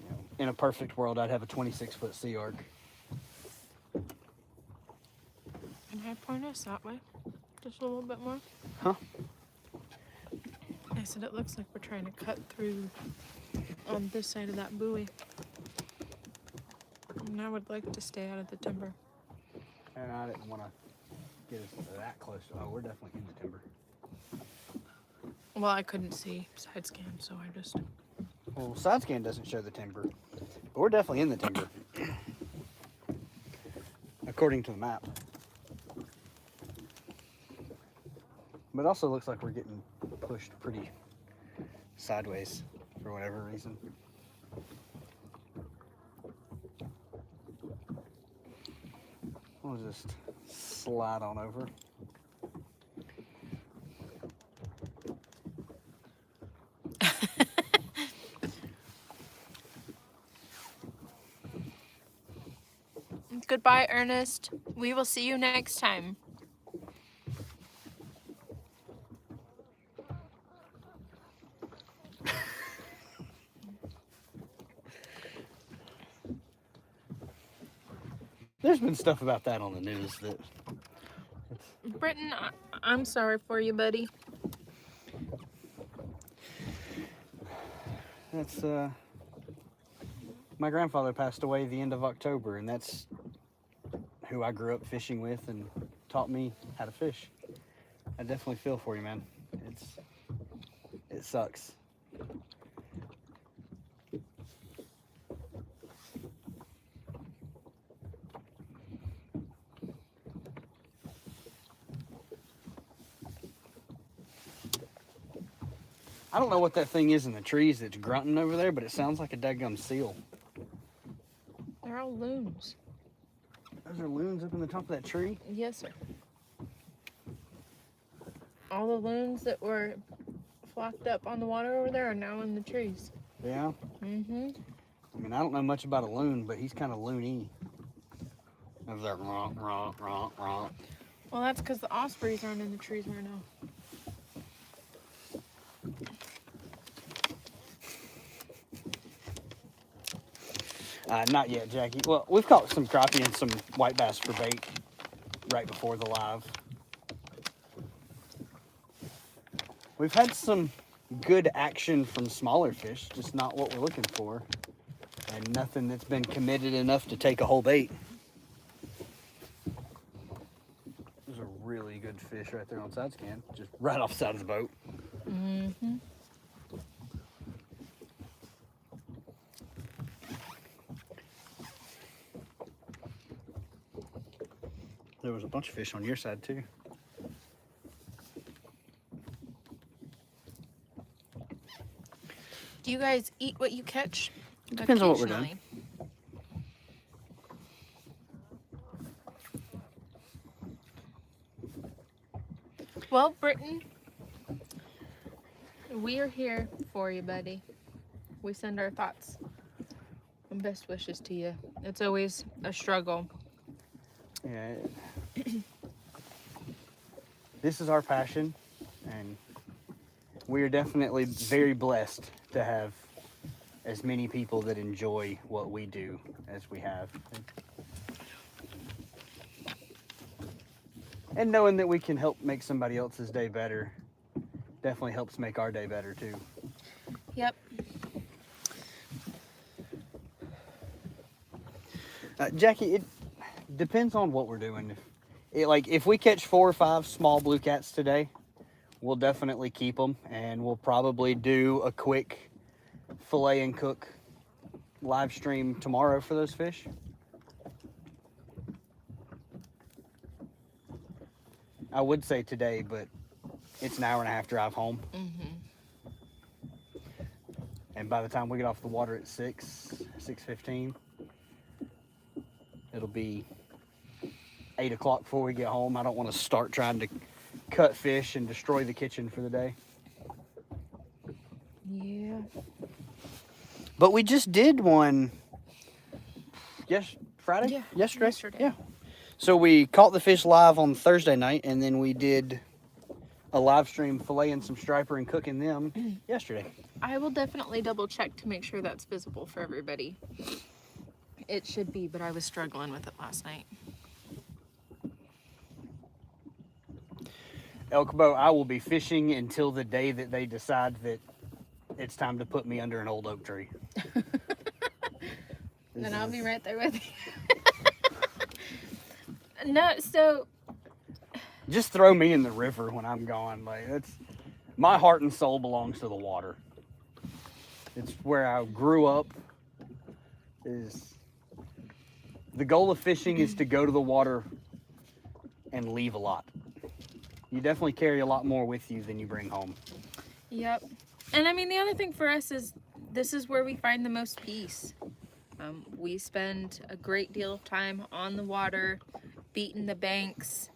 know, in a perfect world, I'd have a 26-foot Sea Arc. Can I point us that way? Just a little bit more? Huh? I said it looks like we're trying to cut through on this side of that buoy. And I would like to stay out of the timber. And I didn't want to get us that close. Oh, we're definitely in the timber. Well, I couldn't see side scan, so I just... Well, side scan doesn't show the timber, but we're definitely in the timber, according to the map. But it also looks like we're getting pushed pretty sideways for whatever reason. We'll just slide on over. Goodbye, Ernest. We will see you next time. There's been stuff about that on the news that... Britton, I'm sorry for you, buddy. That's, my grandfather passed away the end of October, and that's who I grew up fishing with and taught me how to fish. I definitely feel for you, man. It sucks. I don't know what that thing is in the trees that's grunting over there, but it sounds like a daggum seal. They're all loons. Those are loons up in the top of that tree? Yes, sir. All the loons that were flocked up on the water over there are now in the trees. Yeah? Mm-hmm. I mean, I don't know much about a loon, but he's kind of loony. There's that ronk, ronk, ronk, ronk. Well, that's because the ospreys aren't in the trees right now. Not yet, Jackie. Well, we've caught some crappie and some white bass for bait right before the live. We've had some good action from smaller fish, just not what we're looking for. And nothing that's been committed enough to take a whole bait. There's a really good fish right there on side scan, just right off the side of the boat. Mm-hmm. There was a bunch of fish on your side too. Do you guys eat what you catch? Depends on what we're doing. Occasionally. Well, Britton, we are here for you, buddy. We send our thoughts and best wishes to you. It's always a struggle. Yeah. This is our passion, and we are definitely very blessed to have as many people that enjoy what we do as we have. And knowing that we can help make somebody else's day better definitely helps make our day better too. Yep. Jackie, it depends on what we're doing. If we catch 4 or 5 small blue cats today, we'll definitely keep them, and we'll probably do a quick fillet and cook live stream tomorrow for those fish. I would say today, but it's an hour and a half drive home. And by the time we get off the water at 6:15, it'll be 8 o'clock before we get home. I don't want to start trying to cut fish and destroy the kitchen for the day. Yeah. But we just did one Friday? Yeah, Yesterday? Yeah. So we caught the fish live on Thursday night, and then we did a live stream filleting some striper and cooking them yesterday. I will definitely double check to make sure that's visible for everybody. It should be, but I was struggling with it last night. Elkbow, I will be fishing until the day that they decide that it's time to put me under an old oak tree. Then I'll be right there with you. No, so just throw me in the river when I'm gone. My heart and soul belongs to the water. It's where I grew up. The goal of fishing is to go to the water and leave a lot. You definitely carry a lot more with you than you bring home. Yep. And I mean, the other thing for us is this is where we find the most peace. We spend a great deal of time on the water, beating the banks,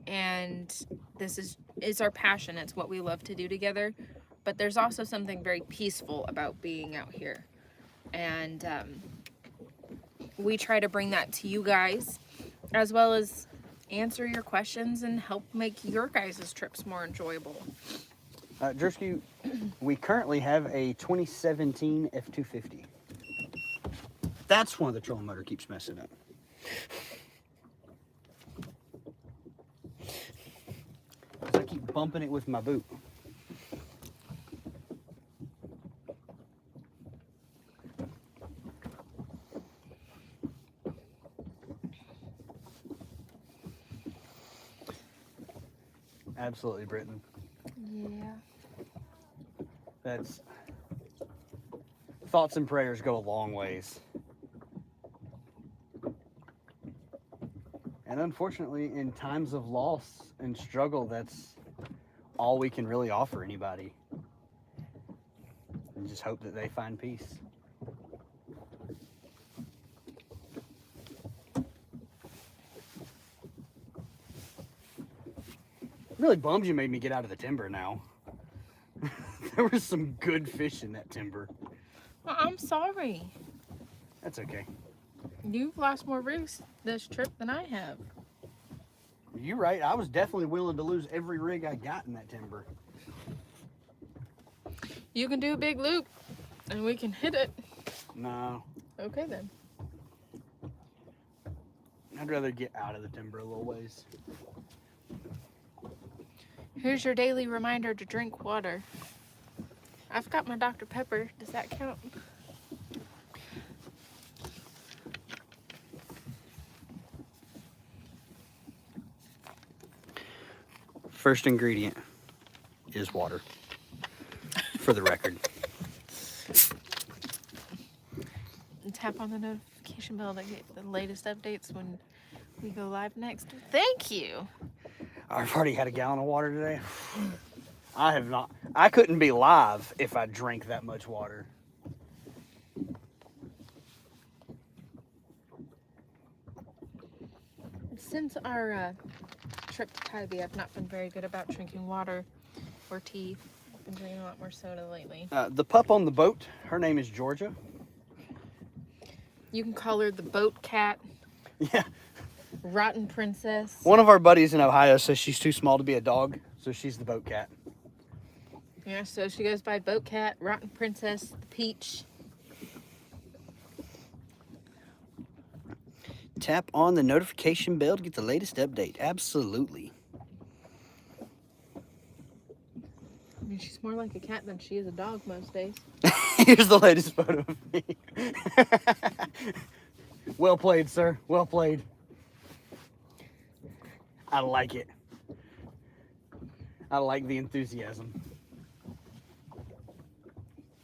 and this is our passion. It's what we love to do together. But there's also something very peaceful about being out here. And we try to bring that to you guys, as well as answer your questions and help make your guys' trips more enjoyable. Drewski, we currently have a 2017 F250. That's one of the trolling motor keeps messing up. I keep bumping it with my boot. Absolutely, Britton. Yeah. Thoughts and prayers go a long ways. And unfortunately, in times of loss and struggle, that's all we can really offer anybody. And just hope that they find peace. It really bums you made me get out of the timber now. There was some good fish in that timber. Well, I'm sorry. That's okay. You've lost more rigs this trip than I have. You're right. I was definitely willing to lose every rig I got in that timber. You can do a big loop, and we can hit it. No. Okay, then. I'd rather get out of the timber a little ways. Here's your daily reminder to drink water. I've got my Dr. Pepper. Does that count? First ingredient is water, for the record. And tap on the notification bell to get the latest updates when we go live next. Thank you. I've already had a gallon of water today. I have not. I couldn't be live if I drank that much water. Since our trip to Tybee, I've not been very good about drinking water or tea. I've been drinking a lot more soda lately. The pup on the boat, her name is Georgia. You can call her the boat cat. Yeah. Rotten princess. One of our buddies in Ohio says she's too small to be a dog, so she's the boat cat. Yeah, so she goes by boat cat, rotten princess, the peach. Tap on the notification bell to get the latest update. Absolutely. I mean, she's more like a cat than she is a dog most days. Here's the latest photo of me. Well played, sir. Well played. I like it. I like the enthusiasm.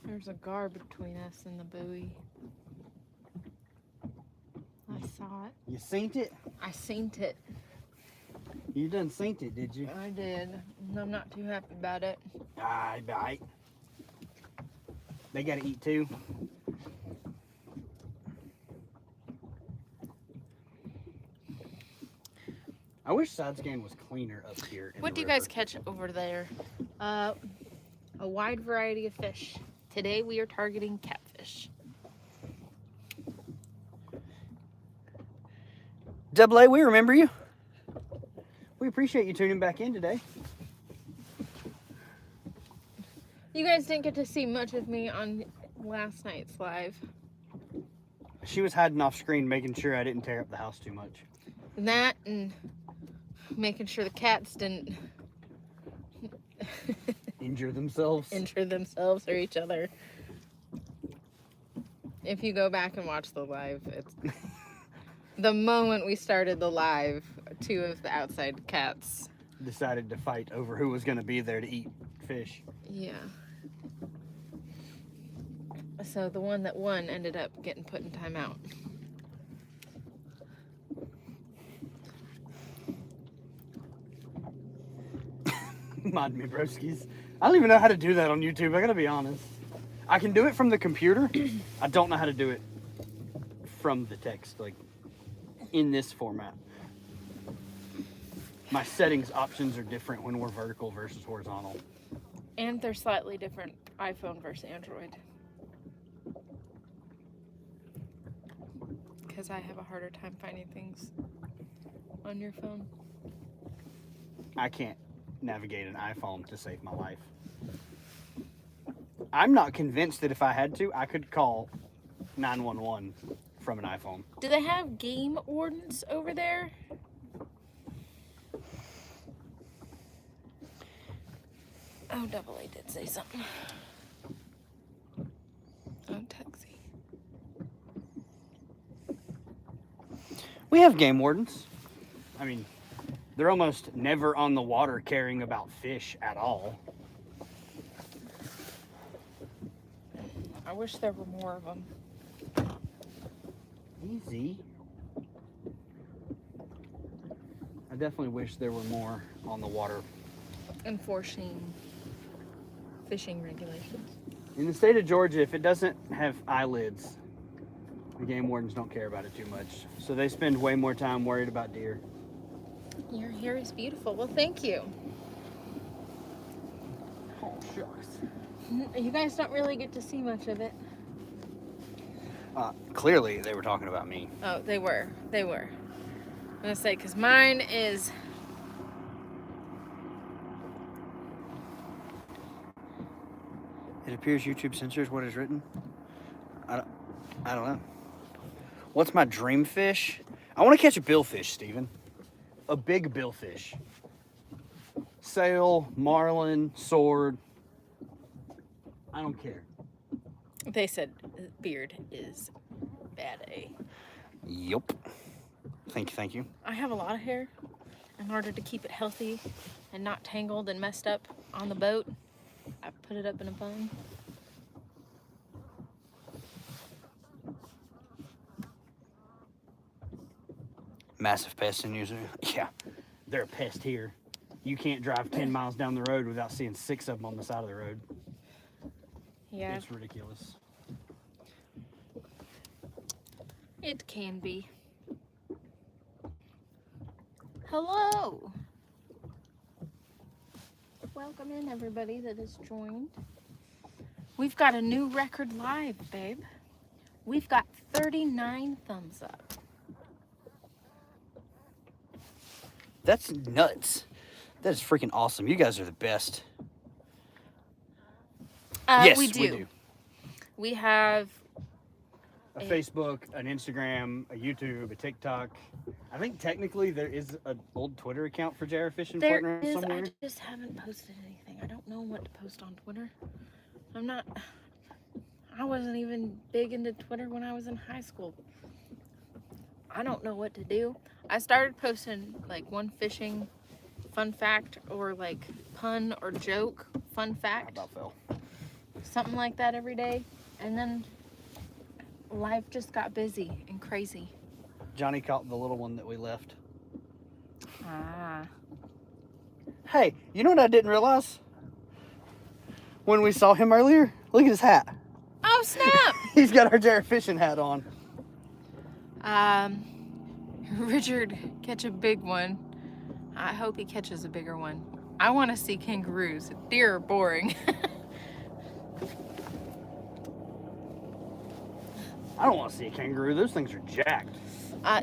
There's a gar between us and the buoy. I saw it. You seen it? I seen it. You done seen it, did you? I did. I'm not too happy about it. I bite. They gotta eat too. I wish Sidescan was cleaner up here. What do you guys catch over there? A wide variety of fish. Today we are targeting catfish. Double A, we remember you. We appreciate you tuning back in today. You guys didn't get to see much of me on last night's live. She was hiding off screen, making sure I didn't tear up the house too much. That and making sure the cats didn't Injure themselves. injure themselves or each other. If you go back and watch the live, it's the moment we started the live, two of the outside cats Decided to fight over who was going to be there to eat fish. Yeah. So the one that won ended up getting put in timeout. Mod me, broskies. I don't even know how to do that on YouTube. I gotta be honest. I can do it from the computer. I don't know how to do it from the text, like in this format. My settings options are different when we're vertical versus horizontal. And they're slightly different iPhone versus Android. Because I have a harder time finding things on your phone. I can't navigate an iPhone to save my life. I'm not convinced that if I had to, I could call 911 from an iPhone. Do they have game wardens over there? Oh, Double A did say something. Oh, taxi. We have game wardens. I mean, they're almost never on the water caring about fish at all. I wish there were more of them. Easy. I definitely wish there were more on the water. Enforcing fishing regulations. In the state of Georgia, if it doesn't have eyelids, the game wardens don't care about it too much. So they spend way more time worried about deer. Your hair is beautiful. Well, thank you. Oh, shucks. You guys don't really get to see much of it. Clearly, they were talking about me. Oh, they were. They were. I'm going to say, because mine is... It appears YouTube censors what is written. I don't know. What's my dream fish? I want to catch a billfish, Steven. A big billfish. Sail, marlin, sword. I don't care. They said beard is bad A. Yup. Thank you. I have a lot of hair. In order to keep it healthy and not tangled and messed up on the boat, I put it up in a bun. Massive pest in user. Yeah, they're a pest here. You can't drive 10 miles down the road without seeing 6 of them on the side of the road. Yeah. It's ridiculous. It can be. Hello. welcome in everybody that has joined. We've got a new record live, babe. We've got 39 thumbs up. That's nuts. That is freaking awesome. You guys are the best. Yes, we do. We have a Facebook, an Instagram, a YouTube, a TikTok. I think technically there is an old Twitter account for JayRFishing floating around somewhere. I just haven't posted anything. I don't know what to post on Twitter. I wasn't even big into Twitter when I was in high school. I don't know what to do. I started posting like one fishing fun fact or like pun or joke fun fact. How about Phil? Something like that every day. And then life just got busy and crazy. Johnny caught the little one that we left. Ah. Hey, you know what I didn't realize? When we saw him earlier, look at his hat. Oh, snap! He's got our JayRFishing hat on. Richard, catch a big one. I hope he catches a bigger one. I want to see kangaroos. Deer are boring. I don't want to see a kangaroo. Those things are jacked.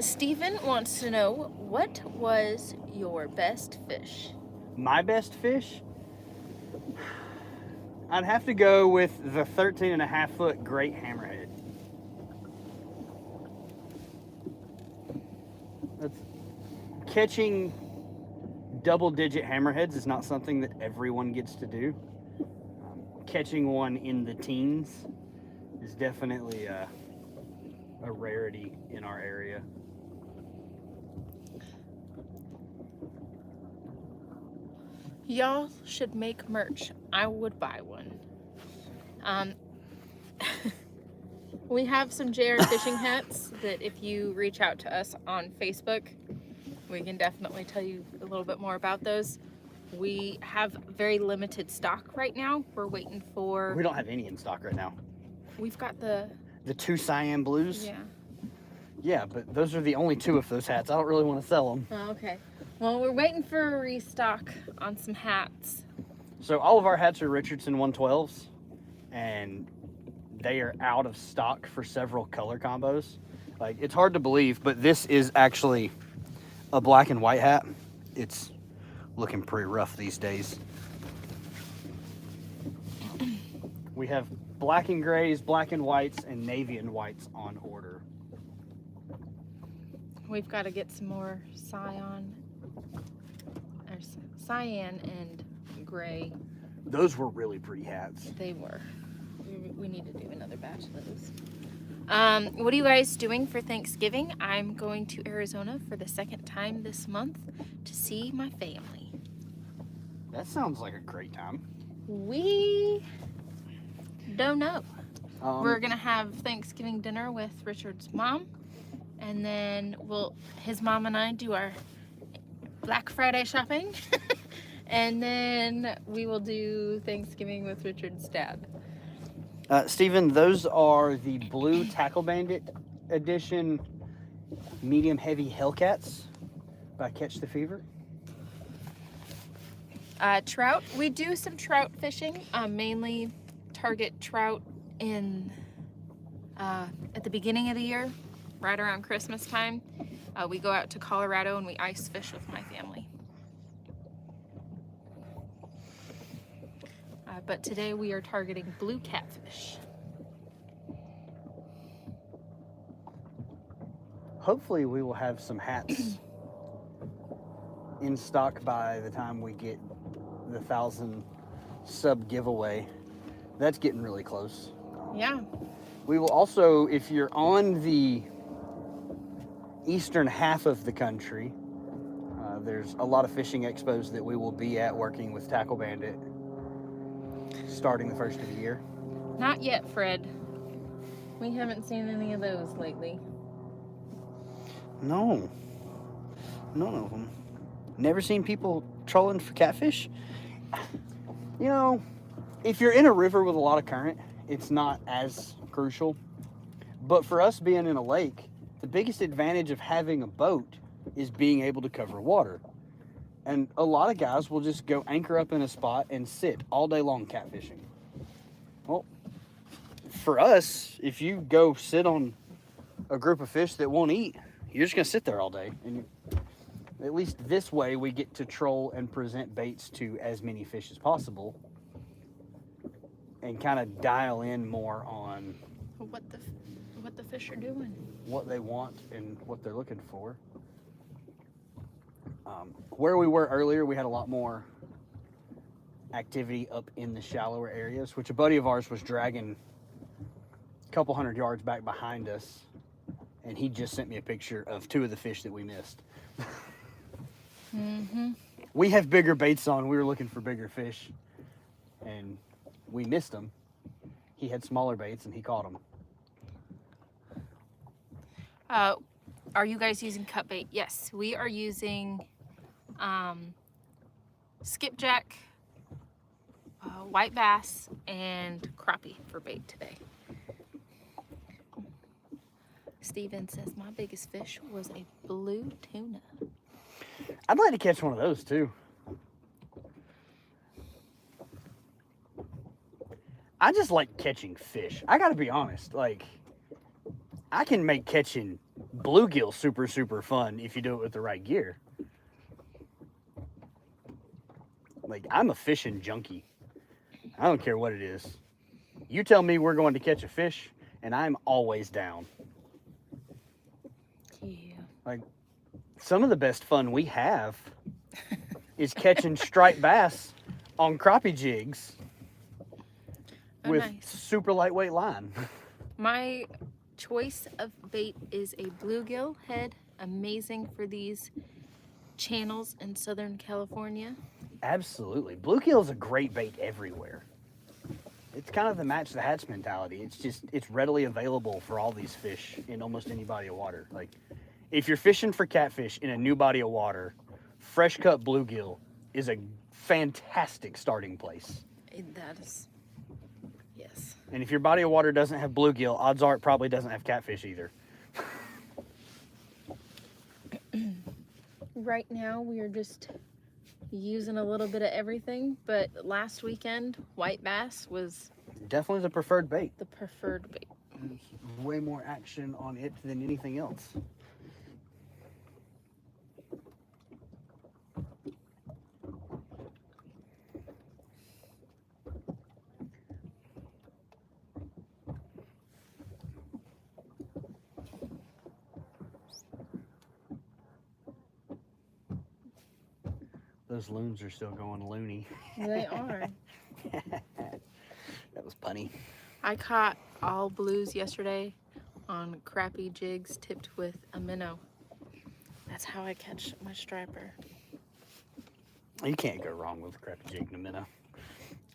Steven wants to know, what was your best fish? My best fish? I'd have to go with the 13.5-foot great hammerhead. Catching double-digit hammerheads is not something that everyone gets to do. Catching one in the teens is definitely a rarity in our area. Y'all should make merch. I would buy one. We have some JayRFishing hats that if you reach out to us on Facebook, we can definitely tell you a little bit more about those. We have very limited stock right now. We're waiting for... We don't have any in stock right now. We've got the... The two cyan blues? Yeah. Yeah, but those are the only two of those hats. I don't really want to sell them. Oh, okay. Well, we're waiting for a restock on some hats. So all of our hats are Richardson 112s, and they are out of stock for several color combos. Like, it's hard to believe, but this is actually a black and white hat. It's looking pretty rough these days. We have black and grays, black and whites, and navy and whites on order. We've got to get some more cyan and gray. Those were really pretty hats. They were. We need to do another batch of those. What are you guys doing for Thanksgiving? I'm going to Arizona for the second time this month to see my family. That sounds like a great time. We don't know. We're gonna have Thanksgiving dinner with Richard's mom, and then his mom and I do our Black Friday shopping, and then we will do Thanksgiving with Richard's dad. Steven, those are the blue Tackle Bandit edition medium heavy Hellcats by Catch the Fever. Trout, we do some trout fishing, mainly target trout in at the beginning of the year, right around Christmas time. We go out to Colorado and we ice fish with my family. But today we are targeting blue catfish. Hopefully we will have some hats in stock by the time we get the 1,000 sub giveaway. That's getting really close. Yeah. We will also, if you're on the eastern half of the country, there's a lot of fishing expos that we will be at working with Tackle Bandit starting the first of the year. Not yet, Fred. We haven't seen any of those lately. No. None of them. Never seen people trolling for catfish? You know, if you're in a river with a lot of current, it's not as crucial. But for us being in a lake, the biggest advantage of having a boat is being able to cover water. And a lot of guys will just go anchor up in a spot and sit all day long catfishing. Well, for us, if you go sit on a group of fish that won't eat, you're just gonna sit there all day. And at least this way, we get to troll and present baits to as many fish as possible, and kind of dial in more on what the fish are doing, what they want and what they're looking for. Where we were earlier, we had a lot more activity up in the shallower areas, which a buddy of ours was dragging a couple 100 yards back behind us, and he just sent me a picture of 2 of the fish that we missed. Mm-hmm. We have bigger baits on. We were looking for bigger fish, and we missed them. He had smaller baits, and he caught them. Are you guys using cut bait? Yes, we are using skipjack, white bass, and crappie for bait today. Steven says my biggest fish was a blue tuna. I'd like to catch one of those too. I just like catching fish. I gotta be honest, like, I can make catching bluegill super, super fun if you do it with the right gear. Like, I'm a fishing junkie. I don't care what it is. You tell me we're going to catch a fish, and I'm always down. Yeah. Like, some of the best fun we have is catching striped bass on crappie jigs with nice. super lightweight line. My choice of bait is a bluegill head, amazing for these channels in Southern California. Absolutely. Bluegill is a great bait everywhere. It's kind of the match the hatch mentality. It's readily available for all these fish in almost any body of water. Like, if you're fishing for catfish in a new body of water, fresh cut bluegill is a fantastic starting place. That is, yes. And if your body of water doesn't have bluegill, odds are it probably doesn't have catfish either. Right now we are just using a little bit of everything, but last weekend white bass was Definitely the preferred bait. the preferred bait. There's way more action on it than anything else. Those loons are still going loony. They are. That was punny. I caught all blues yesterday on crappie jigs tipped with a minnow. That's how I catch my striper. You can't go wrong with a crappie jig and a minnow.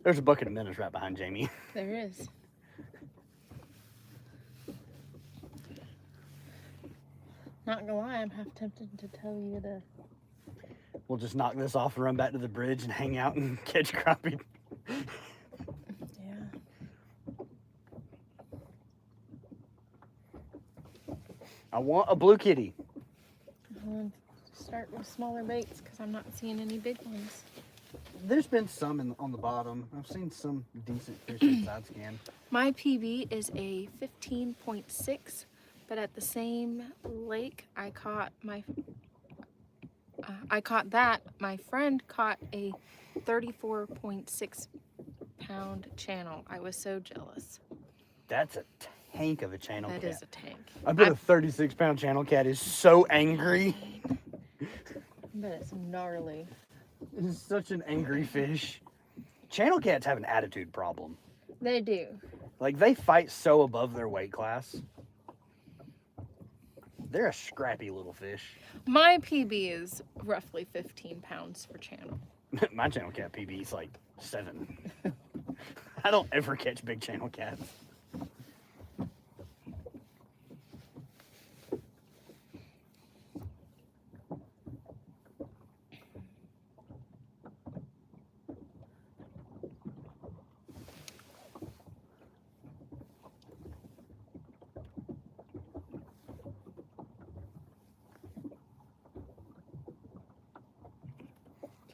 There's a bucket of minnows right behind Jamie. There is. Not gonna lie, I'm half tempted to tell you to. We'll just knock this off and run back to the bridge and hang out and catch crappie. Yeah. I want a blue kitty. I'm gonna start with smaller baits because I'm not seeing any big ones. There's been some on the bottom. I've seen some decent fish in side scan. My PB is a 15.6, but at the same lake I caught that. My friend caught a 34.6 pound channel. I was so jealous. That's a tank of a channel cat. That is a tank. I bet a 36-pound channel cat is so angry. But it's gnarly. It's such an angry fish. Channel cats have an attitude problem. They do. Like, they fight so above their weight class. They're a scrappy little fish. My PB is roughly 15 pounds for channel. My channel cat PB is like 7. I don't ever catch big channel cats.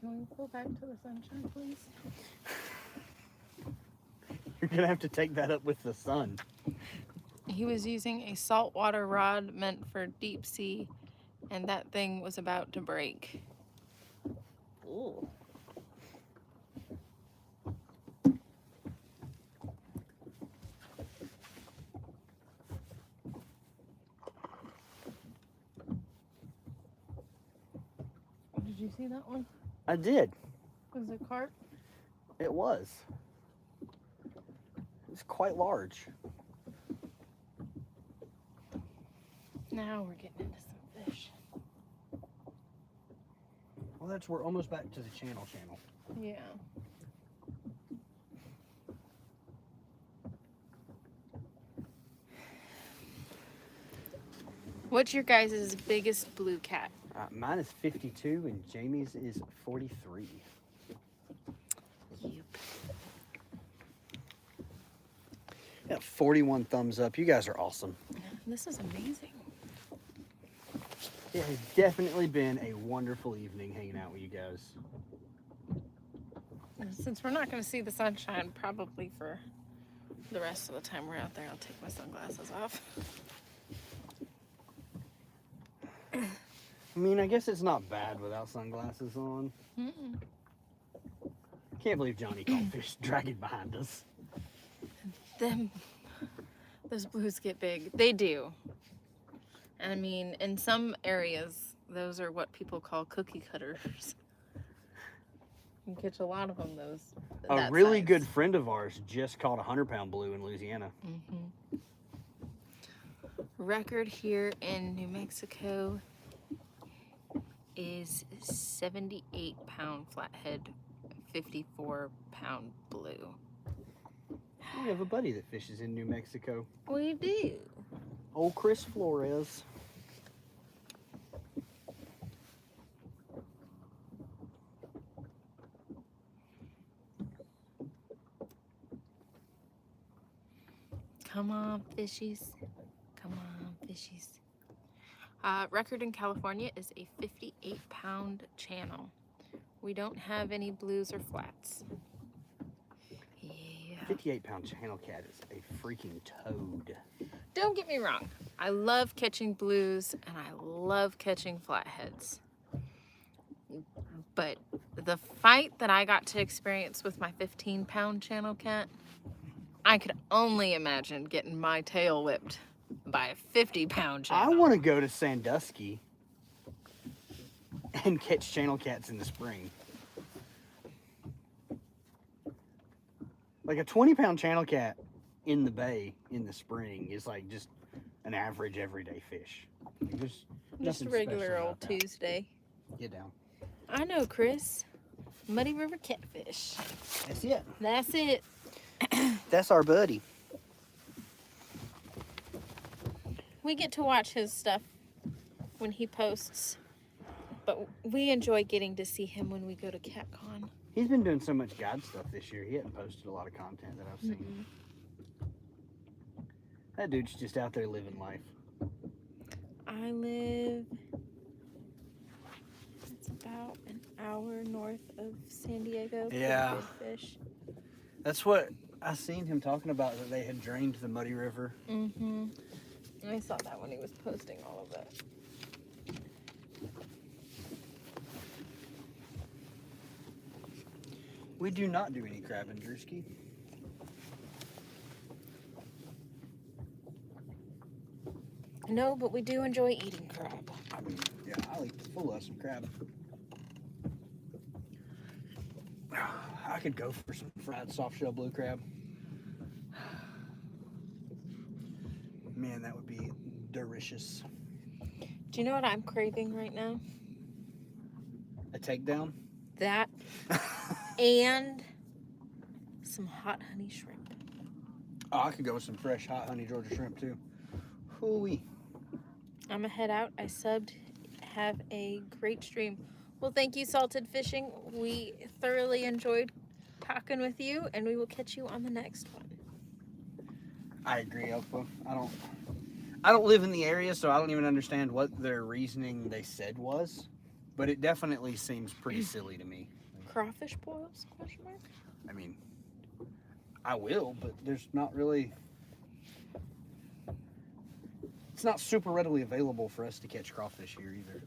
Can we pull back to the sunshine, please? You're gonna have to take that up with the sun. He was using a saltwater rod meant for deep sea, and that thing was about to break. Ooh. Did you see that one? I did. Was it carp? It was. It's quite large. Now we're getting into some fish. Well, we're almost back to the channel. Yeah. What's your guys' biggest blue cat? Mine is 52 and Jamie's is 43. Yep. Yeah, 41 thumbs up. You guys are awesome. This is amazing. It has definitely been a wonderful evening hanging out with you guys. Since we're not going to see the sunshine probably for the rest of the time we're out there, I'll take my sunglasses off. I mean, I guess it's not bad without sunglasses on. Mm-mm. Can't believe Johnny caught fish dragging behind us. Those blues get big. They do. And I mean, in some areas, those are what people call cookie cutters. You can catch a lot of them, A really good friend of ours just caught a 100-pound blue in Louisiana. Mm-hmm. Record here in New Mexico is 78-pound flathead, 54-pound blue. We have a buddy that fishes in New Mexico. We do. Old Chris Flores. Come on, fishies. Come on, fishies. Record in California is a 58-pound channel. We don't have any blues or flats. Yeah. 58-pound channel cat is a freaking toad. Don't get me wrong. I love catching blues and I love catching flatheads. But the fight that I got to experience with my 15-pound channel cat, I could only imagine getting my tail whipped by a 50-pound channel. I want to go to Sandusky and catch channel cats in the spring. Like a 20-pound channel cat in the bay in the spring is like just an average everyday fish. There's Just a nothing regular special old about that. Tuesday. Get down. I know, Chris. Muddy River Catfish. That's it. That's it. That's our buddy. We get to watch his stuff when he posts, but we enjoy getting to see him when we go to CatCon. He's been doing so much guide stuff this year. He hadn't posted a lot of content that I've seen. Mm-hmm. That dude's just out there living life. I live, it's about an hour north of San Diego. Yeah. Good fish. That's what I seen him talking about, that they had drained the Muddy River. Mm-hmm. I saw that when he was posting all of it. We do not do any crab in Drewski. No, but we do enjoy eating crab. I mean, yeah, I'll eat full of some crab. I could go for some fried soft shell blue crab. Man, that would be delicious. Do you know what I'm craving right now? A takedown? That and some hot honey shrimp. Oh, I could go with some fresh hot honey Georgia shrimp too. Hoo-wee. I'm gonna head out. I subbed. Have a great stream. Well, thank you, Salted Fishing. We thoroughly enjoyed talking with you, and we will catch you on the next one. I agree, Alpha. I don't live in the area, so I don't even understand what their reasoning they said was. But it definitely seems pretty silly to me. Crawfish boils? Question mark. I mean, I will, but there's not really. It's not super readily available for us to catch crawfish here either.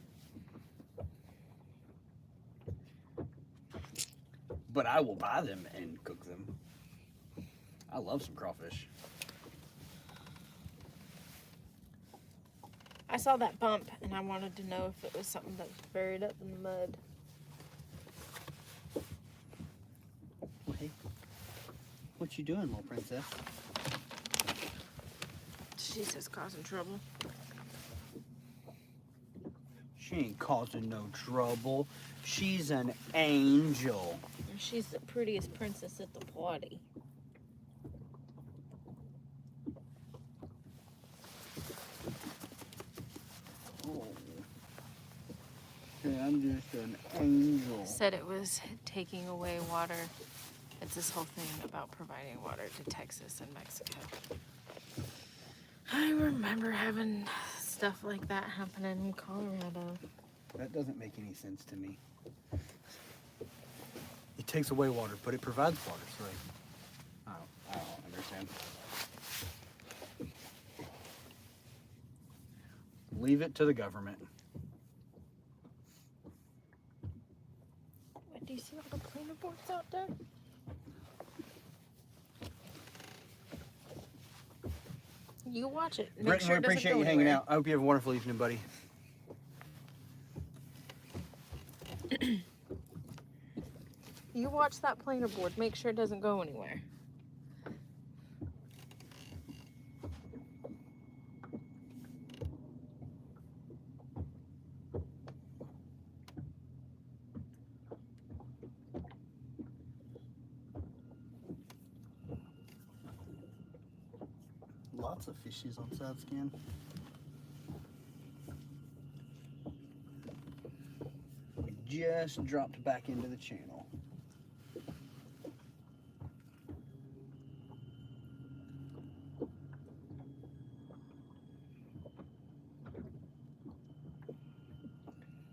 But I will buy them and cook them. I love some crawfish. I saw that bump and I wanted to know if it was something that was buried up in the mud. Well, hey, what you doing, little princess? She says causing trouble. She ain't causing no trouble. She's an angel. She's the prettiest princess at the party. Oh. Yeah, I'm just an angel. Said it was taking away water. It's this whole thing about providing water to Texas and Mexico. I remember having stuff like that happening in Colorado. That doesn't make any sense to me. It takes away water, but it provides water, so like, I don't understand. Leave it to the government. What, do you see all the planer boards out there? You watch it. Make Britton, sure we it doesn't appreciate go you hanging anywhere. out. I hope you have a wonderful evening, buddy. You watch that planer board. Make sure it doesn't go anywhere. Lots of fishies on side scan. We just dropped back into the channel.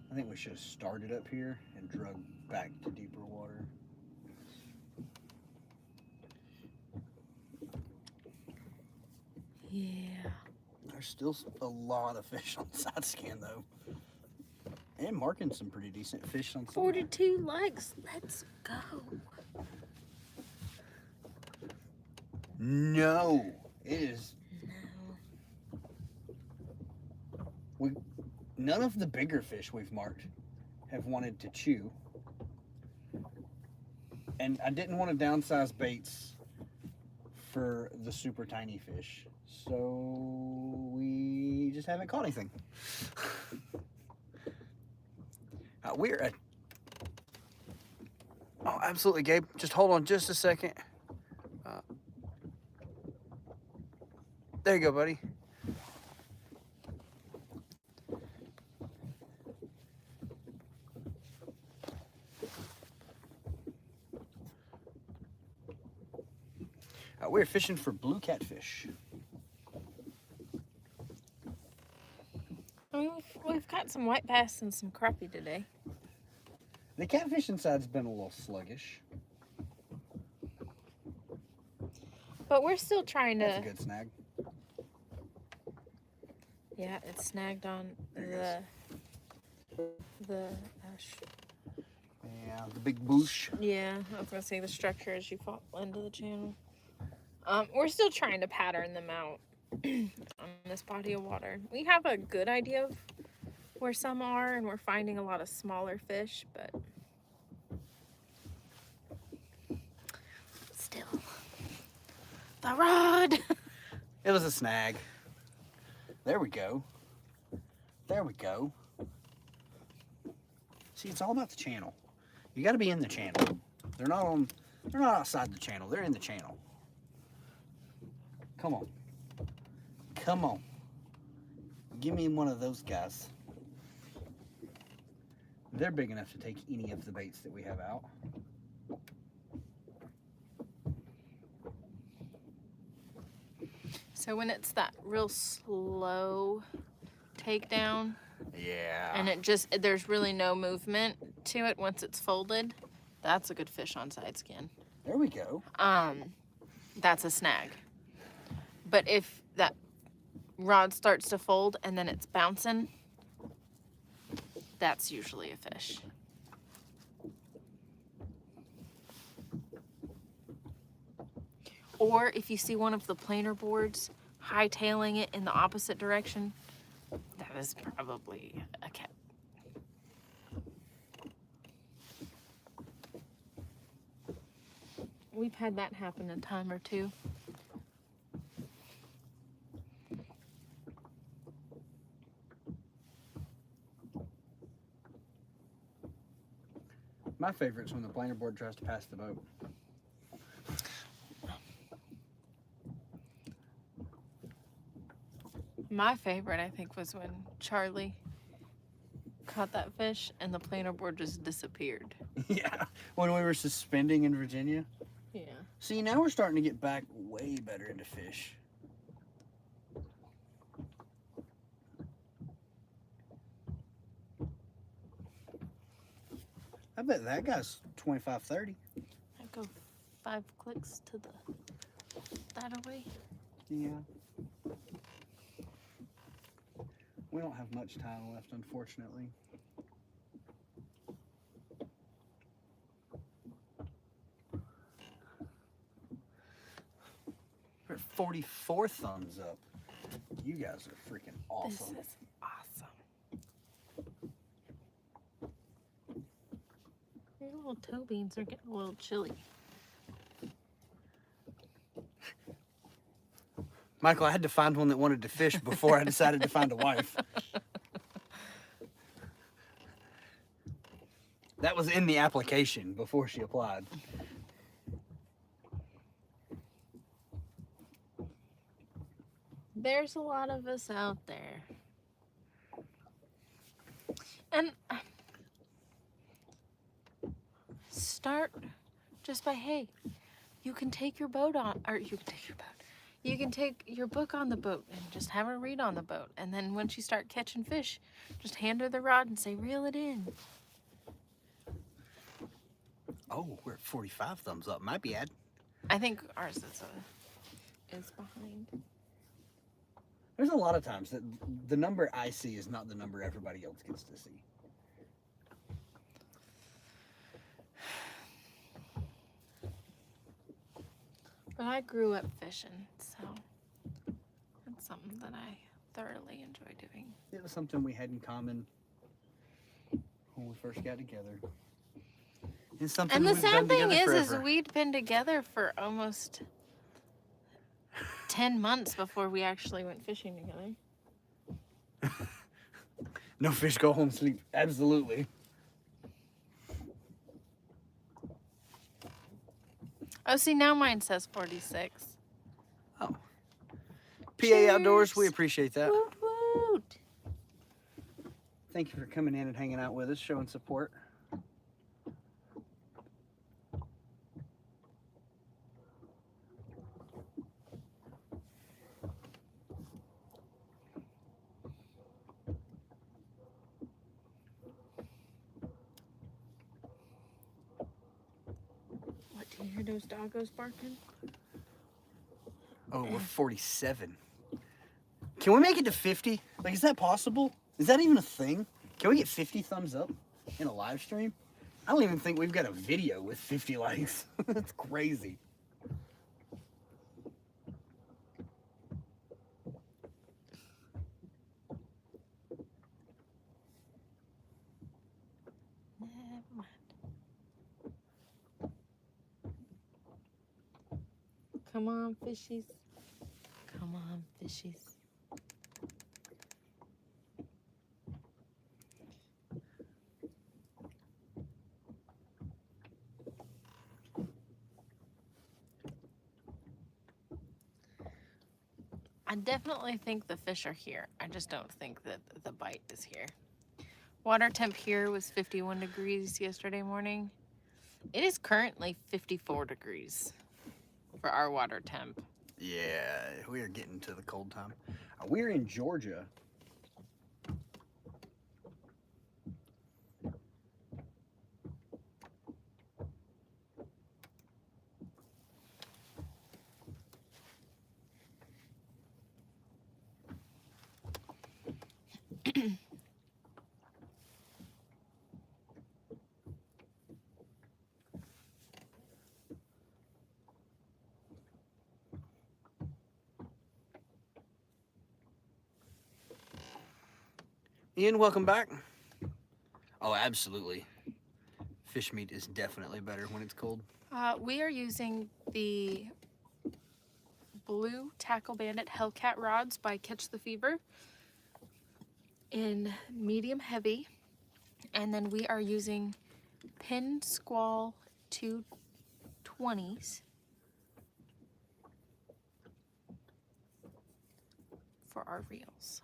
I think we should have started up here and drug back to deeper water. Yeah. There's still a lot of fish on side scan though. And marking some pretty decent fish on some. 42 legs. Let's go. No, it is. No. None of the bigger fish we've marked have wanted to chew. And I didn't want to downsize baits for the super tiny fish. So we just haven't caught anything. We're at... Oh, absolutely, Gabe. Just hold on just a second. There you go, buddy. We're fishing for blue catfish. I mean, we've got some white bass and some crappie today. The catfish inside's been a little sluggish. But we're still trying to... That's a good snag. Yeah, it's snagged on There the Yeah, the big boosh. yeah, I was gonna say the structure as you fall into the channel. We're still trying to pattern them out on this body of water. We have a good idea of where some are, and we're finding a lot of smaller fish, but still, the rod. It was a snag. There we go. There we go. See, it's all about the channel. You got to be in the channel. They're not outside the channel. They're in the channel. Come on. Come on. Give me one of those guys. They're big enough to take any of the baits that we have out. So when it's that real slow takedown, Yeah. And it just, there's really no movement to it once it's folded. That's a good fish on side skin. There we go. That's a snag. But if that rod starts to fold and then it's bouncing, that's usually a fish. Or if you see one of the planer boards hightailing it in the opposite direction, that is probably a cat. We've had that happen a time or two. My favorite's when the planer board tries to pass the boat. My favorite, I think, was when Charlie caught that fish and the planer board just disappeared. Yeah, when we were suspending in Virginia. Yeah. See, now we're starting to get back way better into fish. I bet that guy's 25, 30. I go 5 clicks to the that away. Yeah. We don't have much time left, unfortunately. We're at 44 thumbs up. You guys are freaking awesome. This is awesome. Your little toe beans are getting a little chilly. Michael, I had to find one that wanted to fish before I decided to find a wife. That was in the application before she applied. There's a lot of us out there. And start just by, hey, you can take your boat on, or you can take your boat. You can take your book on the boat and just have her read on the boat. And then once you start catching fish, just hand her the rod and say, reel it in. Oh, we're at 45 thumbs up. My bad. I think ours is behind. There's a lot of times that the number I see is not the number everybody else gets to see. But I grew up fishing, so it's something that I thoroughly enjoy doing. It was something we had in common when we first got together. It's something And the we've sad done thing together is forever. we'd been together for almost 10 months before we actually went fishing together. No fish, go home, sleep. Absolutely. Oh, see, now mine says 46. Oh. PA Outdoors, we Cheers. appreciate that. Woot woot. Thank you for coming in and hanging out with us, showing support. What, do you hear those doggos barking? Oh, we're 47. Can we make it to 50? Like, is that possible? Is that even a thing? Can we get 50 thumbs up in a live stream? I don't even think we've got a video with 50 likes. That's crazy. Never mind. Come on, fishies. Come on, fishies. I definitely think the fish are here. I just don't think that the bite is here. Water temp here was 51 degrees yesterday morning. It is currently 54 degrees for our water temp. Yeah, we are getting to the cold time. We're in Georgia. Ian, welcome back. Oh, absolutely. Fish meat is definitely better when it's cold. We are using the blue Tackle Bandit Hellcat rods by Catch the Fever in medium heavy. And then we are using Pin Squall 220s for our reels.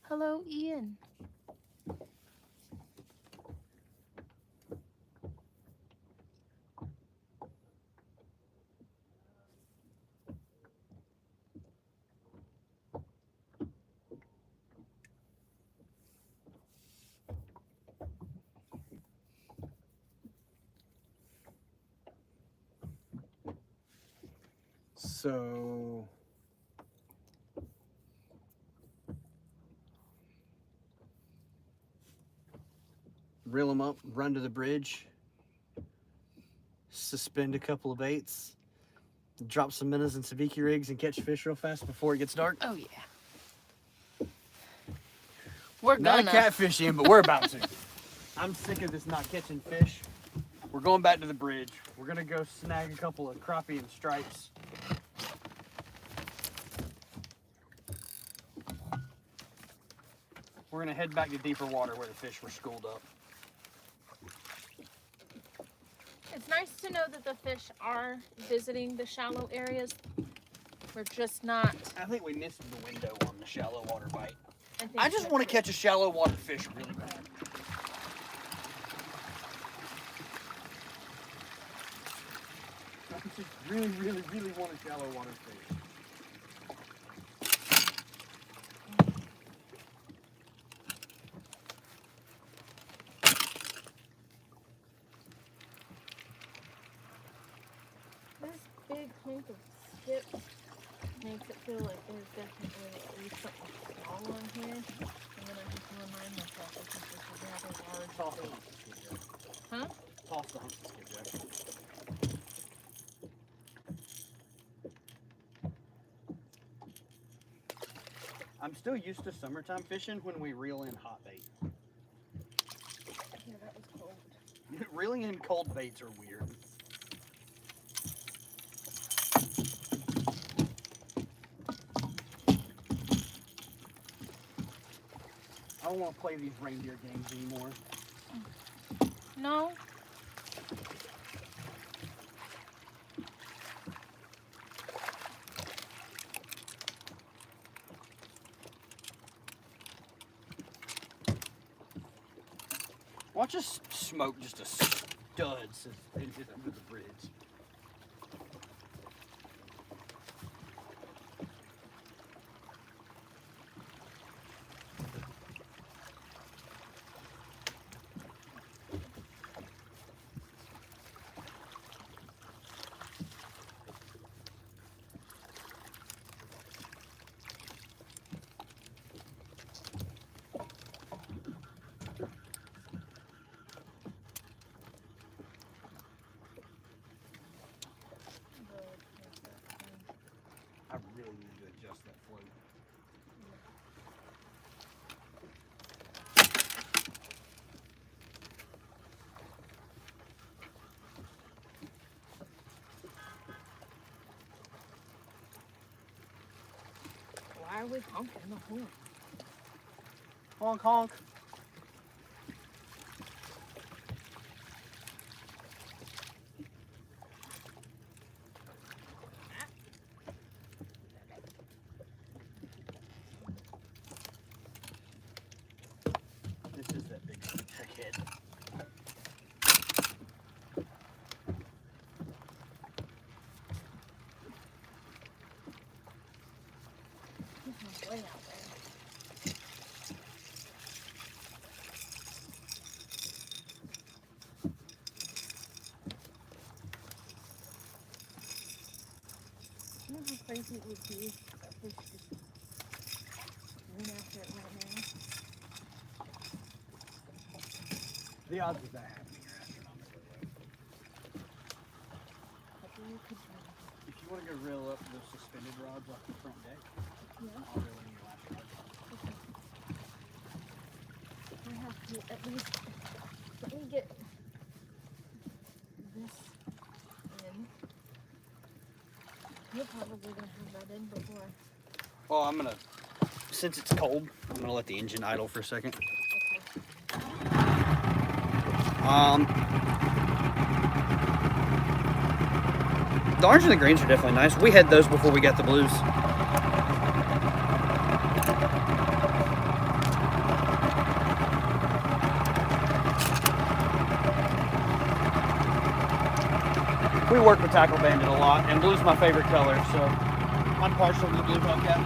Hello, Ian. So reel them up, run to the bridge, suspend a couple of baits, drop some minnows and sabiki rigs, and catch fish real fast before it gets dark. Oh yeah. We're Not gonna. a catfish in, but we're about to. I'm sick of this not catching fish. We're going back to the bridge. We're gonna go snag a couple of crappie and stripes. We're gonna head back to deeper water where the fish were schooled up. It's nice to know that the fish are visiting the shallow areas. We're just not. I think we missed the window on the shallow water bite. I I just want to catch a shallow water fish really bad. I just really, really, really want a shallow water fish. This big hunk of skip makes it feel like there's definitely at least something small on here. And then I just remind myself that this is a rather large Toss the bait. hunks of skipjack. Huh? Toss the hunks of skipjack. I'm still used to summertime fishing when we reel in hot bait. Yeah, that was cold. Reeling in cold baits are weird. I don't want to play these reindeer games anymore. No. Watch us smoke just a stud into the bridge. I really need to adjust that float. Why are we honking the horn? Honk, honk. This is that big trickhead. He's way out there. You know how crazy it would be if we just went after it right now? The odds of that happening are astronomical. If you want to go reel up those suspended rods off the front deck, I'll reel in your last rod. I have to at least let me get this in. You're probably gonna have that in before. Well, I'm gonna, since it's cold, I'm gonna let the engine idle for a second. Okay. The orange and the greens are definitely nice. We had those before we got the blues. We work with Tackle Bandit a lot, and blue's my favorite color, so I'm partial to the blue hubcap.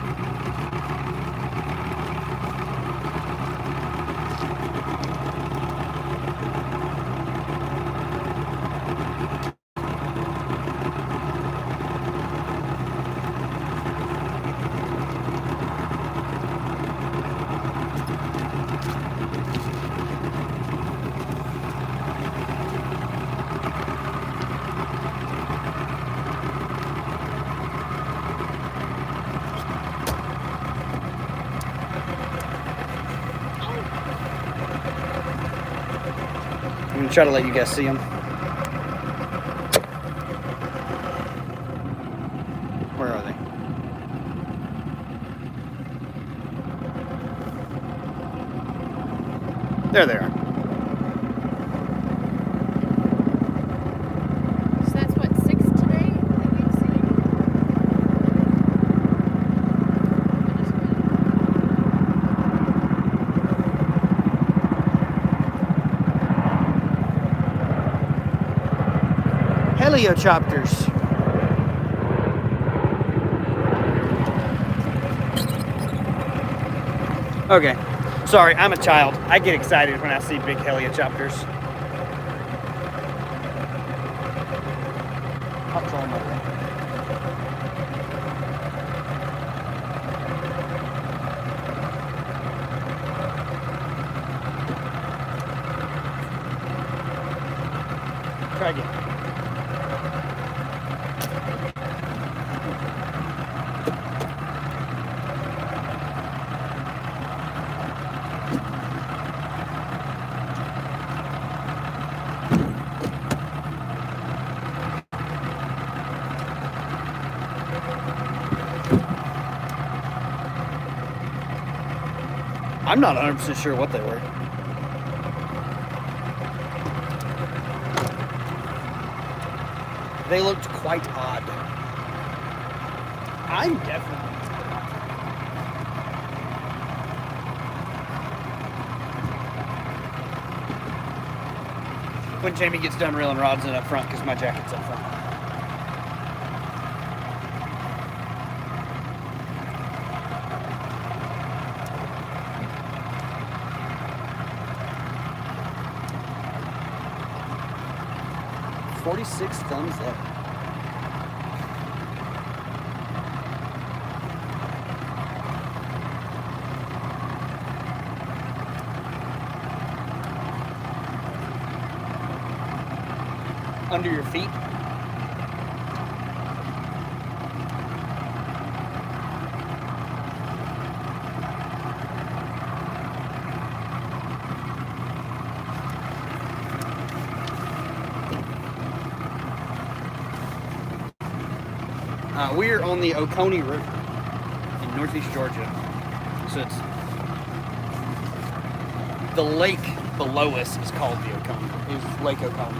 I'm gonna try to let you guys see them. Where are they? There they are. So that's what, 6 today that we've seen? Helichopters. Okay, sorry, I'm a child. I get excited when I see big helichopters. I'll try my way. Try again. I'm not 100% sure what they were. They looked quite odd. I'm definitely. When Jamie gets done reeling rods in up front, because my jacket's up front. $46 thumbs up. Under your feet. We're on the Oconee River in northeast Georgia. So it's the lake below us is called the Oconee. It's Lake Oconee.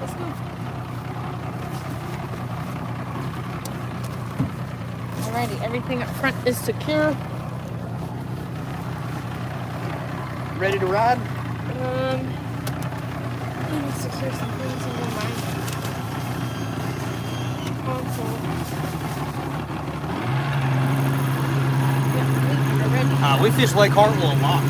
Let's go. Alrighty, everything up front is secure. Ready to ride? Let me secure some things in my console. Yeah, we're ready. We fish Lake Hartwell a lot.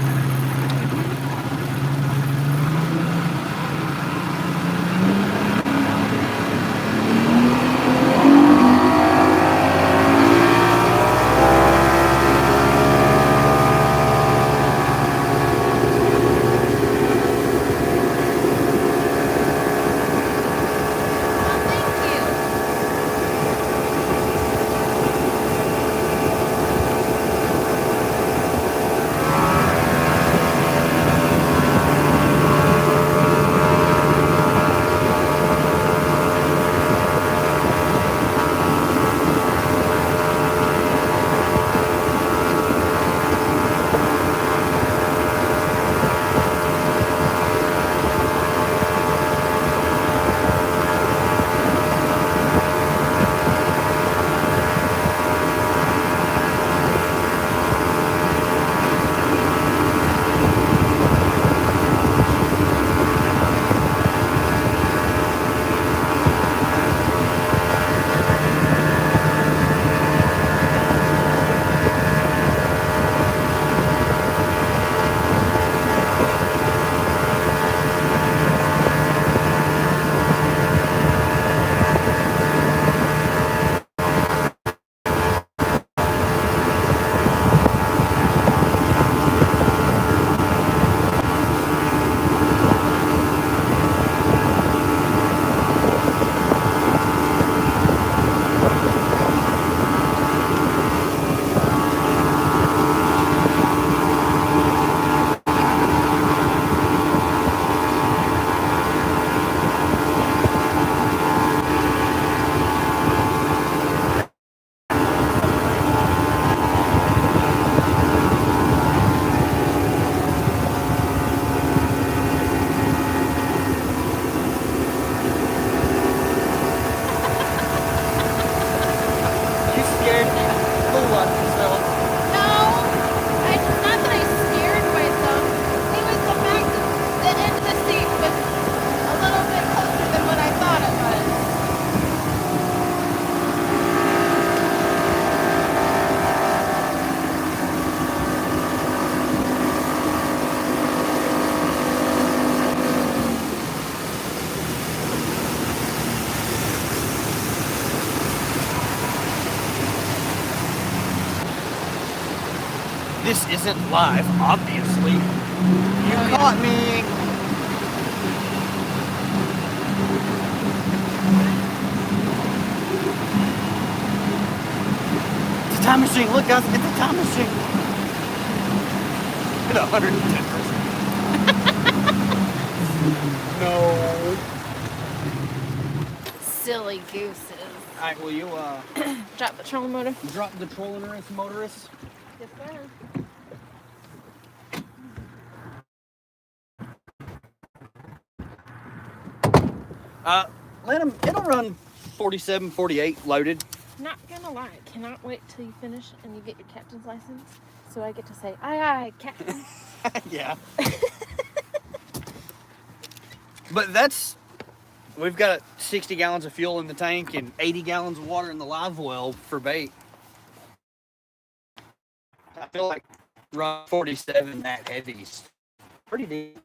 This isn't live, obviously. You caught me. It's a time machine. Look, guys, it's a time machine. At 110%. No. Silly gooses. All right, will you Drop the trolling motor. drop the trolling motorist? Yes, sir. Let him. It'll run 47, 48 loaded. Not gonna lie, I cannot wait till you finish and you get your captain's license, so I get to say, aye, aye, captain. Yeah. But that's. We've got 60 gallons of fuel in the tank and 80 gallons of water in the live well for bait. I feel like run 47 that heavy's pretty deep.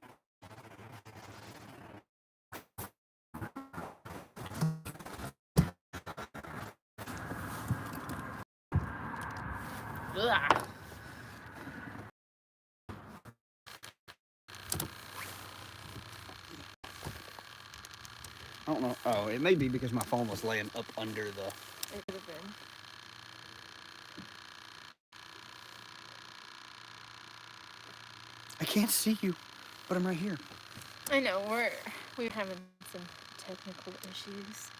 Ugh. I don't know. Oh, it may be because my phone was laying up under the. It could have been. I can't see you, but I'm right here. I know, we're having some technical issues.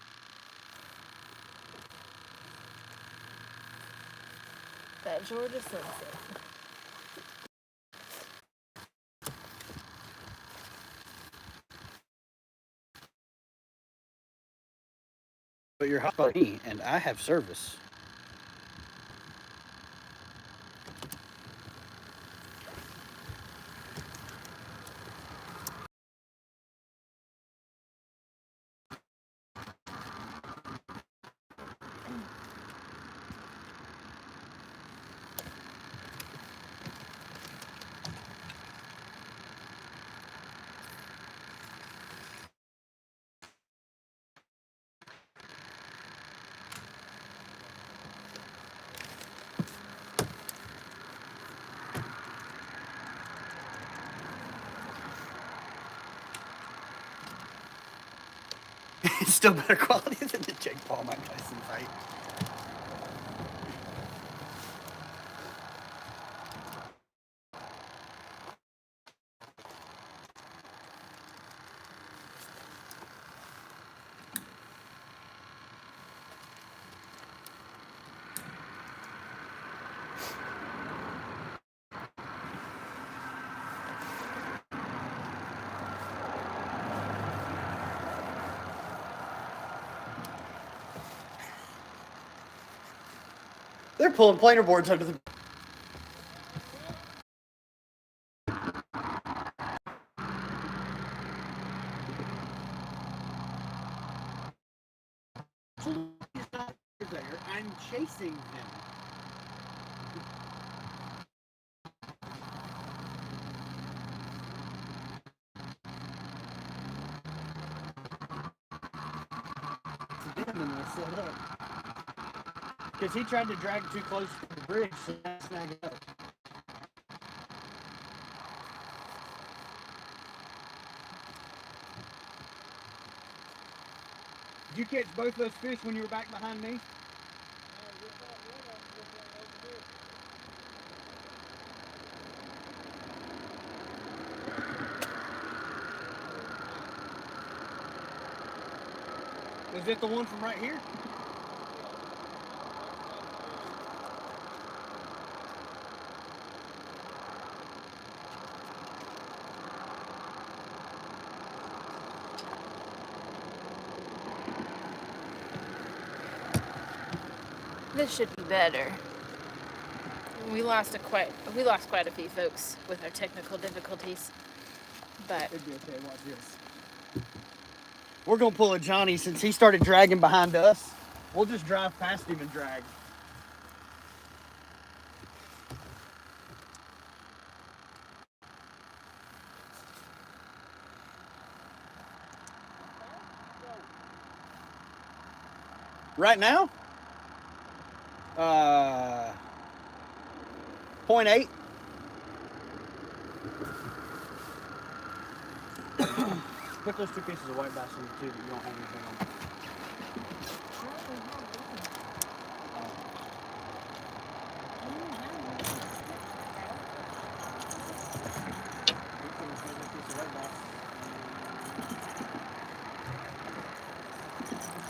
That Georgia sunset. But you're hot by me, and I have service. It's still better quality than the Jake Paul Mike Tyson fight. They're pulling planer boards under the. I'm chasing them. Because he tried to drag too close to the bridge, so I snagged it up. Did you catch both those fish when you were back behind me? Was it the one from right here? This should be better. We lost quite a few folks with our technical difficulties, but It'd be okay. Watch this. We're gonna pull a Johnny since he started dragging behind us. We'll just drive past him and drag. Right now? 0.8. Put those 2 pieces of white bass in too that you don't have anything on.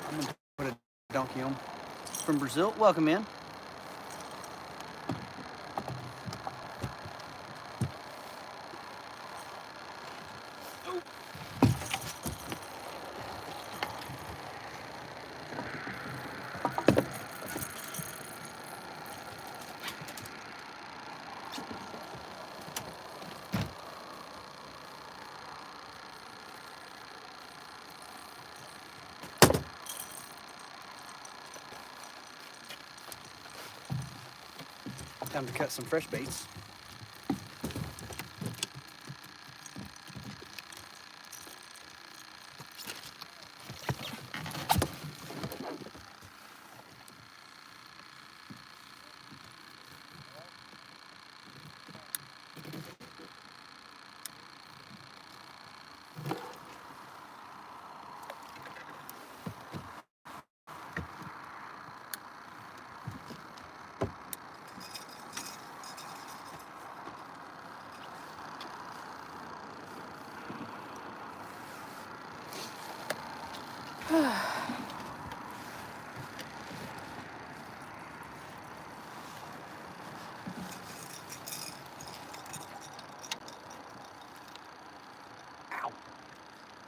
I'm gonna put a donkey on. From Brazil, welcome in. Time to cut some fresh baits. Ow!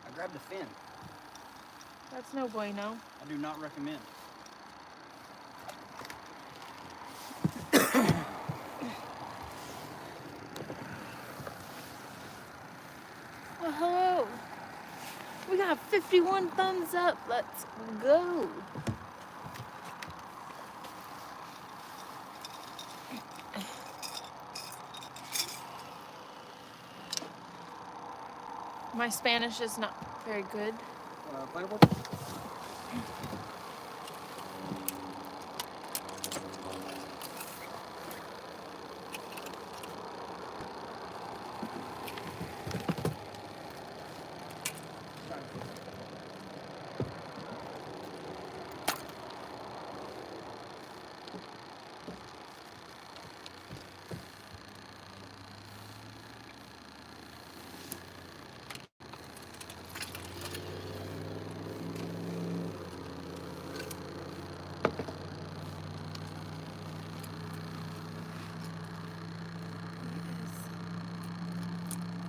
I grabbed a fin. That's no bueno. I do not recommend. Well, hello. We got 51 thumbs up. Let's go. My Spanish is not very good. Playable?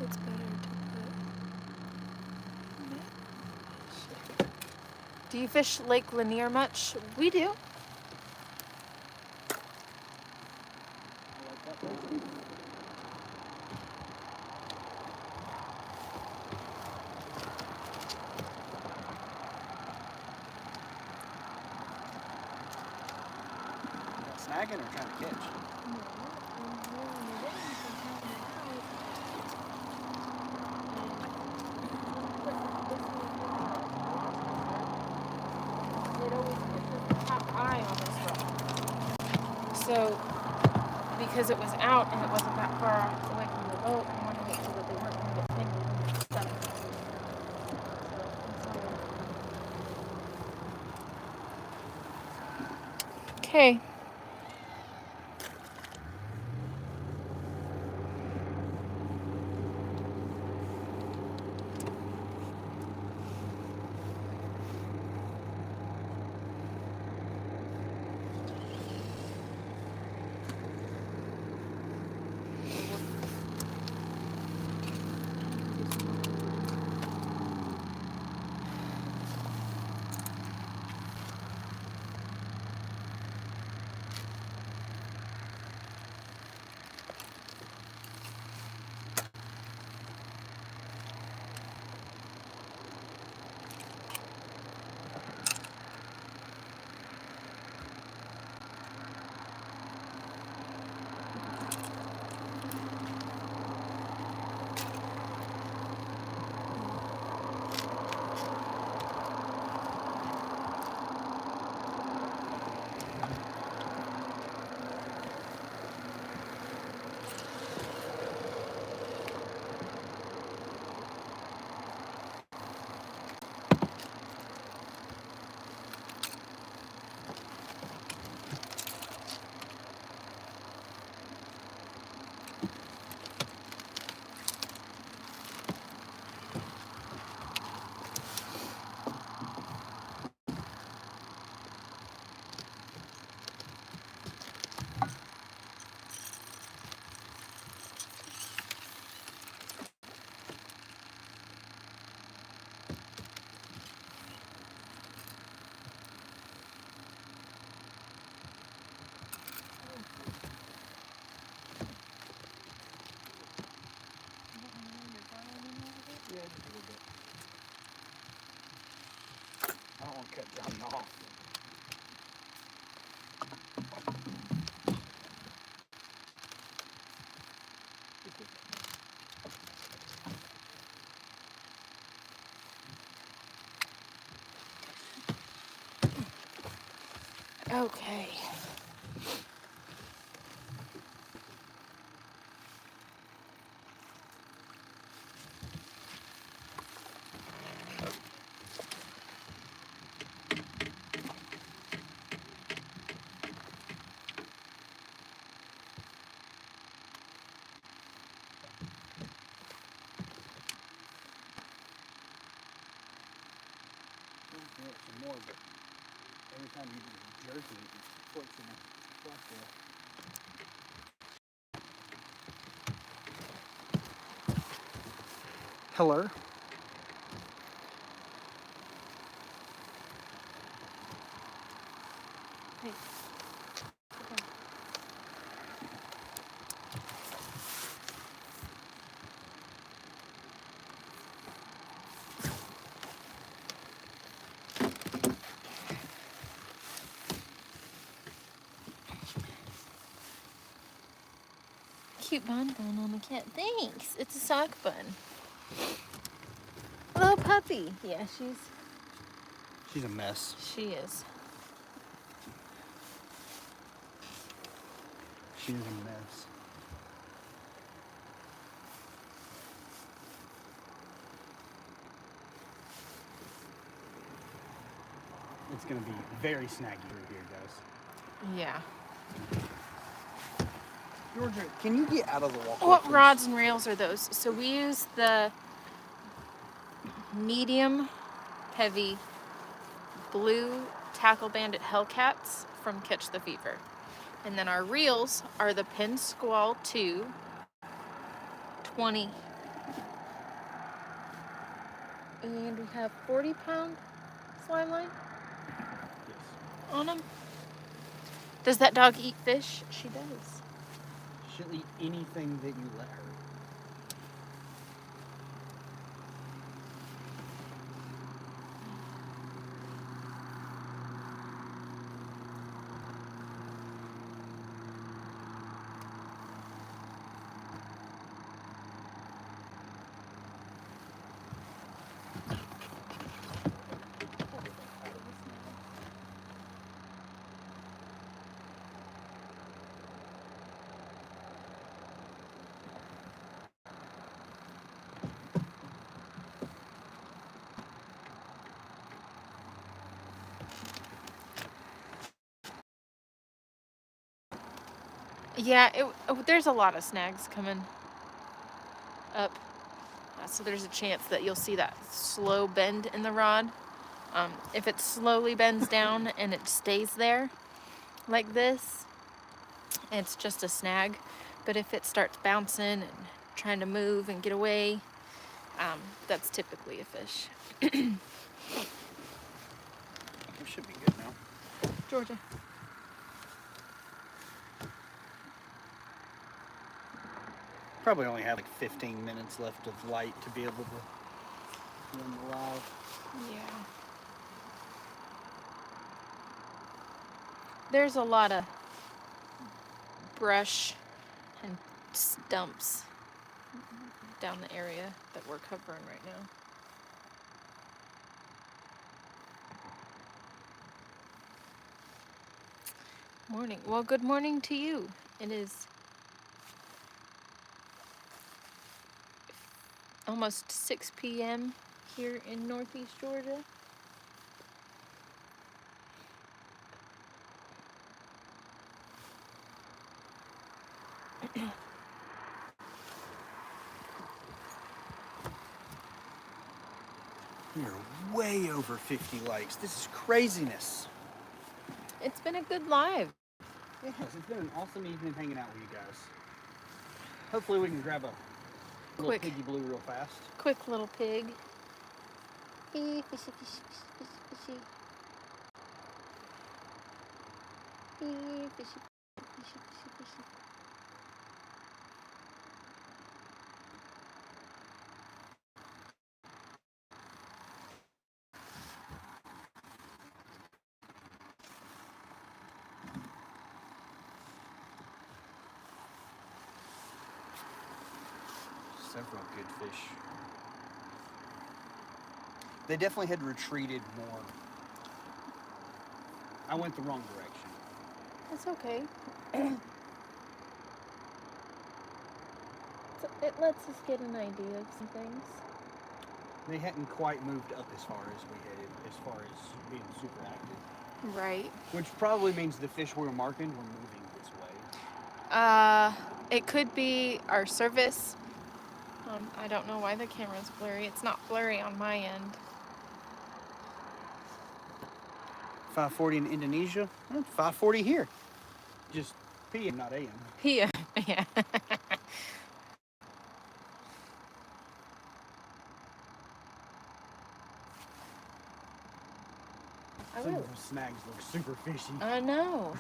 It's better to put. Do you fish Lake Lanier much? We do. Snagging or trying to catch? It always pushes the top eye on this rock. So, because it was out and it wasn't that far away from the boat, I wanted to make sure that they weren't going to get tangled in the stuff. Okay. cut Johnny off. Okay. Some more, but every time you do jerky, it flicks in the flush there. Hello. Hey. Cute bun on the cat. Thanks. It's a sock bun. Little puppy. Yeah, She's a mess. she is. She's a mess. It's gonna be very snaggy through here, guys. Yeah. Georgia, can you get out of the walkway? What please? rods and reels are those? So we use the medium heavy blue Tackle Bandit Hellcats from Catch the Fever. And then our reels are the Pin Squall 2 20. And we have 40-pound slime line Yes. on them. Does that dog eat fish? She does. She'll eat anything that you let her. Yeah, there's a lot of snags coming up. So there's a chance that you'll see that slow bend in the rod. If it slowly bends down and it stays there like this, it's just a snag. But if it starts bouncing and trying to move and get away, that's typically a fish. We should be good now. Georgia. Probably only have like 15 minutes left of light to be able to run the live. Yeah. There's a lot of brush and stumps down the area that we're covering right now. Morning. Well, good morning to you. It is almost 6 p.m. here in Northeast Georgia. We are way over 50 likes. This is craziness. It's been a good live. Yes, it's been an awesome evening hanging out with you guys. Hopefully we can grab a little Quick. piggy blue real fast. Quick little pig. Fishy, fishy, fishy, fishy, fishy. Fishy, fishy, fishy, fishy, fishy. several good fish. They definitely had retreated more. I went the wrong direction. It's okay. It lets us get an idea of some things. They hadn't quite moved up as far as we headed, as far as being super active. Right. Which probably means the fish we were marking were moving this way. It could be our service. I don't know why the camera's blurry. It's not blurry on my end. 5:40 in Indonesia, 5:40 here. Just PM, not AM. Yeah. Yeah. Some of those snags look super fishy. I know.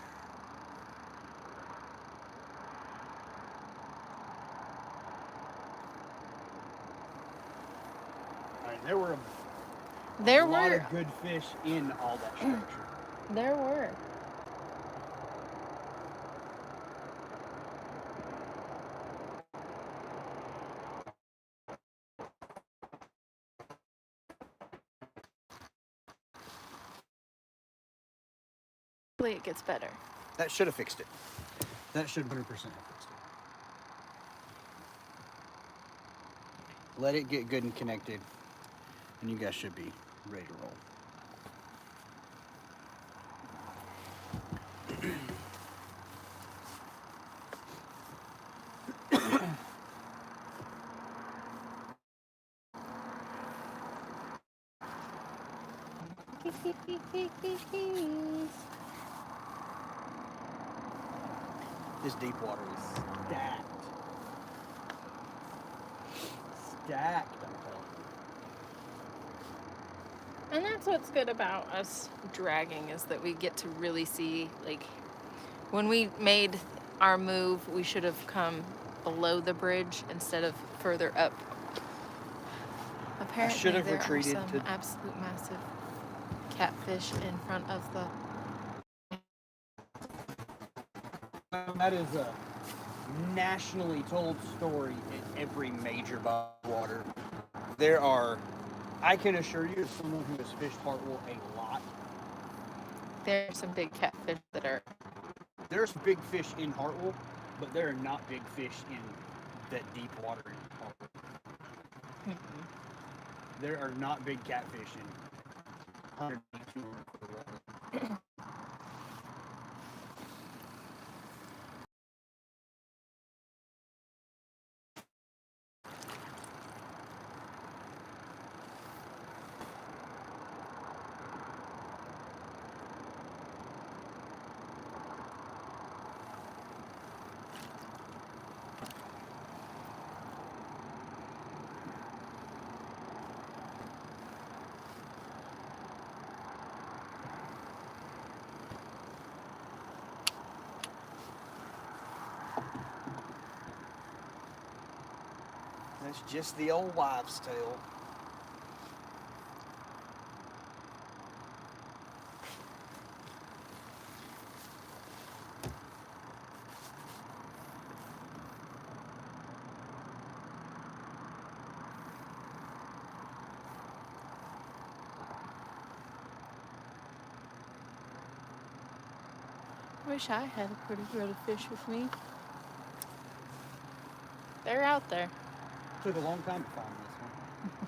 I mean, there were There a lot were. of good fish in all that structure. There were. Hopefully it gets better. That should have fixed it. That should 100% have fixed it. Let it get good and connected, and you guys should be ready to roll. This deep water is stacked. Stacked, I'm telling you. And that's what's good about us dragging, is that we get to really see, like, when we made our move, we should have come below the bridge instead of further up. Apparently, should have there retreated are some to- absolute massive catfish in front of the. That is a nationally told story in every major body of water. There are, I can assure you, as someone who has fished Hartwell a lot, There are some big catfish that are. there's big fish in Hartwell, but there are not big fish in that deep water in Hartwell. There are not big catfish in 100 feet water. That's just the old wives' tale. Wish I had a pretty reel of fish with me. They're out there. Took a long time to find this one.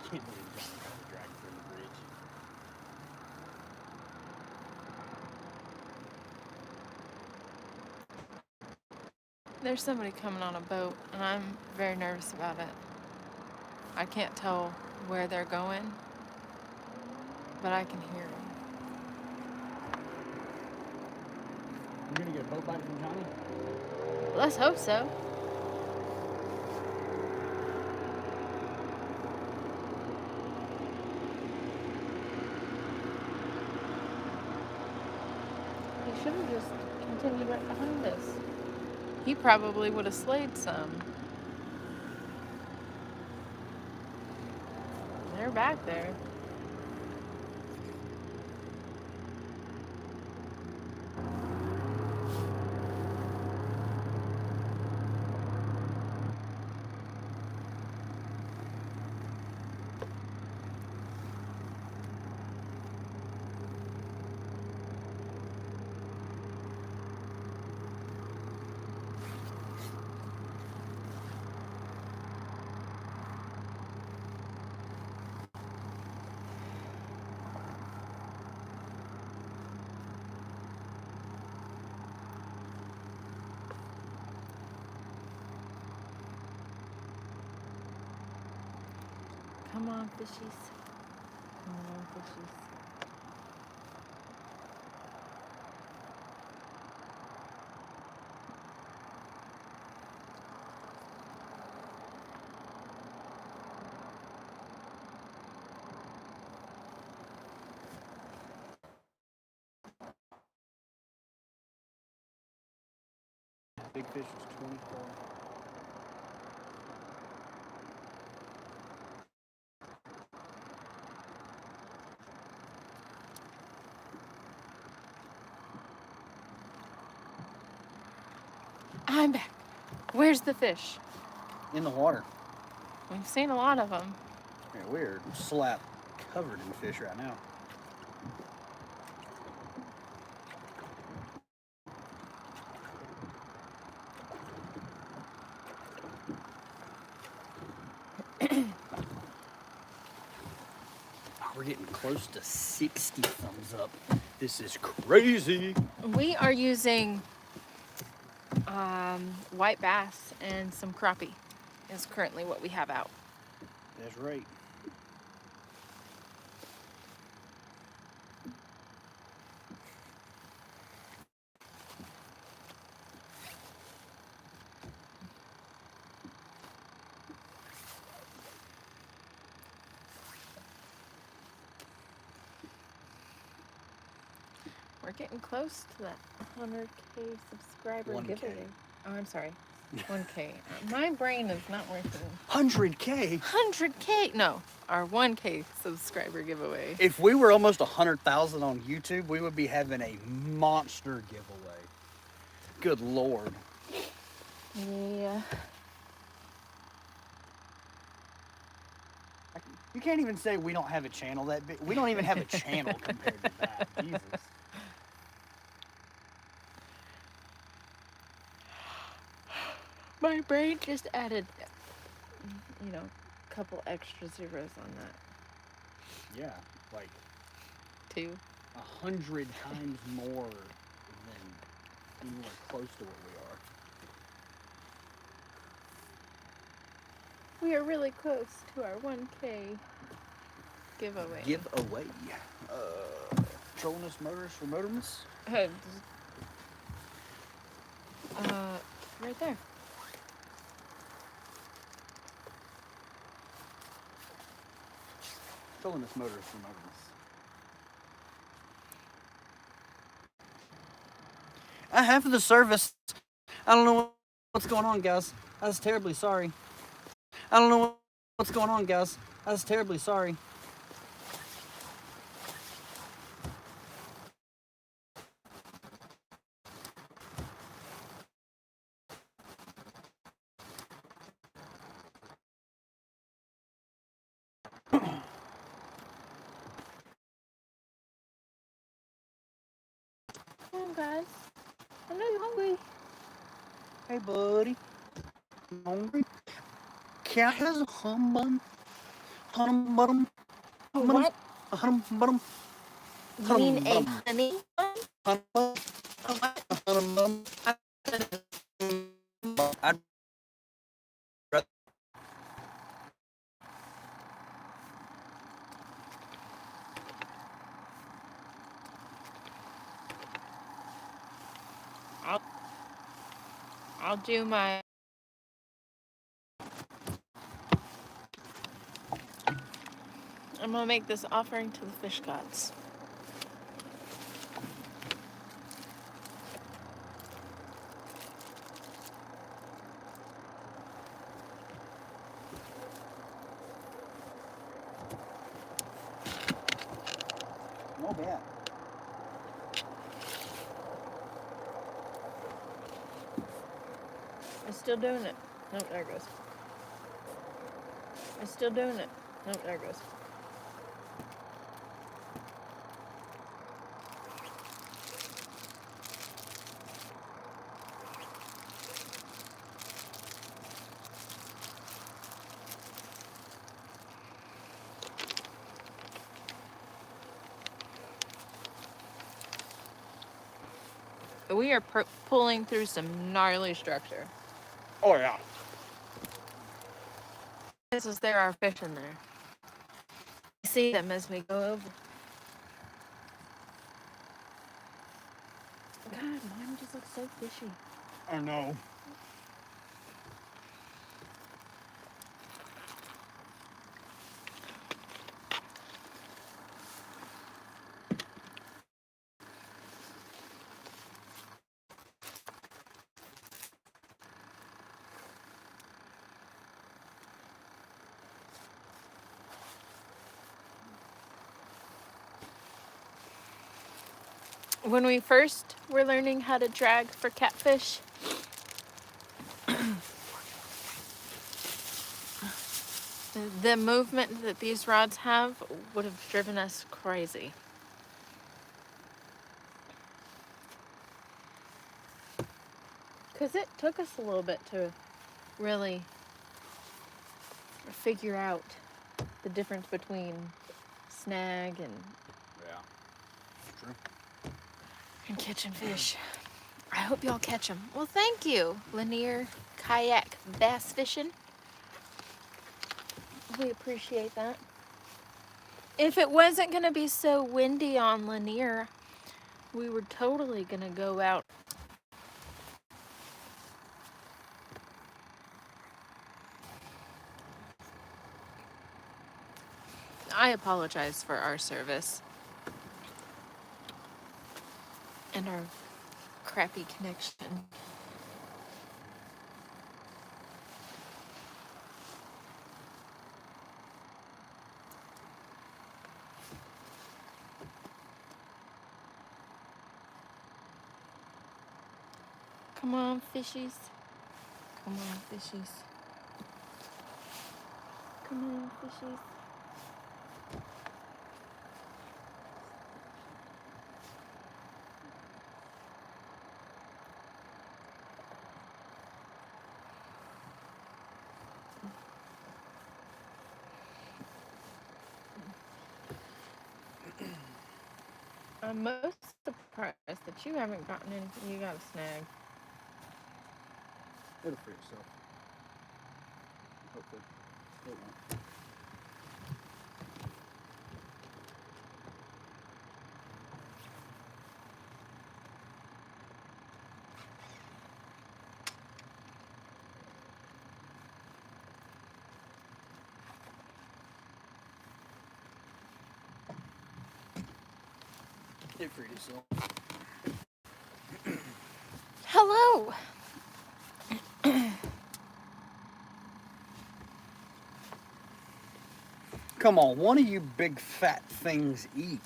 Can't believe Johnny got the drag through the bridge. There's somebody coming on a boat, and I'm very nervous about it. I can't tell where they're going, but I can hear them. You're gonna get a boat bite from Johnny? Let's hope so. He should have just continued right behind us. He probably would have slayed some. They're back there. Come on, fishies. Come on, fishies. Big fish is 24. I'm back. Where's the fish? In the water. We've seen a lot of them. Yeah, we're slap covered in fish right now. We're getting close to 60 thumbs up. This is crazy. We are using white bass and some crappie is currently what we have out. That's right. We're getting close to that 100K subscriber 1K. giveaway. Oh, I'm sorry. 1K. My brain is not working. 100K? 100K? No, our 1K subscriber giveaway. If we were almost 100,000 on YouTube, we would be having a monster giveaway. Good Lord. Yeah. You can't even say we don't have a channel that big. We don't even have a channel compared to that. Jesus. My brain just added, you know, a couple extra zeros on that. Yeah, like 2. 100 times more than anywhere close to what we are. We are really close to our 1K giveaway. Giveaway. Trolliness Motors for Motormas? Right there. Trolliness Motors for Motormas. I have the service. I don't know what's going on, guys. I was terribly sorry. I don't know what's going on, guys. I was terribly sorry. Come on, guys. I know you're hungry. Hey, buddy. You hungry? Cat has a hum bun. Hum bottom. What? Hum bottom. You mean a honey bun? Hum bun. A what? Hum bun. I'd rather I'll do my... I'm gonna make this offering to the fish gods. no bad. I'm still doing it. Nope, there it goes. I'm still doing it. Nope, there it goes. We are pulling through some gnarly structure. Oh, yeah. There are fish in there. see them as we go over. God, mine just looks so fishy. I know. When we first were learning how to drag for catfish, the movement that these rods have would have driven us crazy. Because it took us a little bit to really figure out the difference between snag and True. catching fish. I hope y'all catch them. Well, thank you, Lanier Kayak Bass Fishing. We appreciate that. If it wasn't going to be so windy on Lanier, we were totally going to go out. I apologize for our service and our crappy connection. Come on, fishies. Come on, fishies. Come on, fishies. I'm most surprised that you haven't gotten anything. You got a snag. It'll free itself. Hopefully. It won't. It freed itself. Hello. Come on, one of you big fat things eat.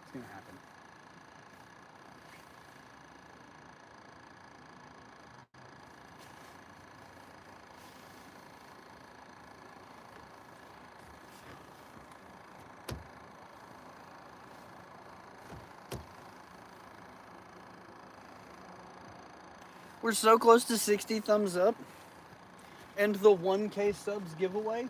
It's gonna happen. We're so close to 60 thumbs up and the 1K subs giveaway.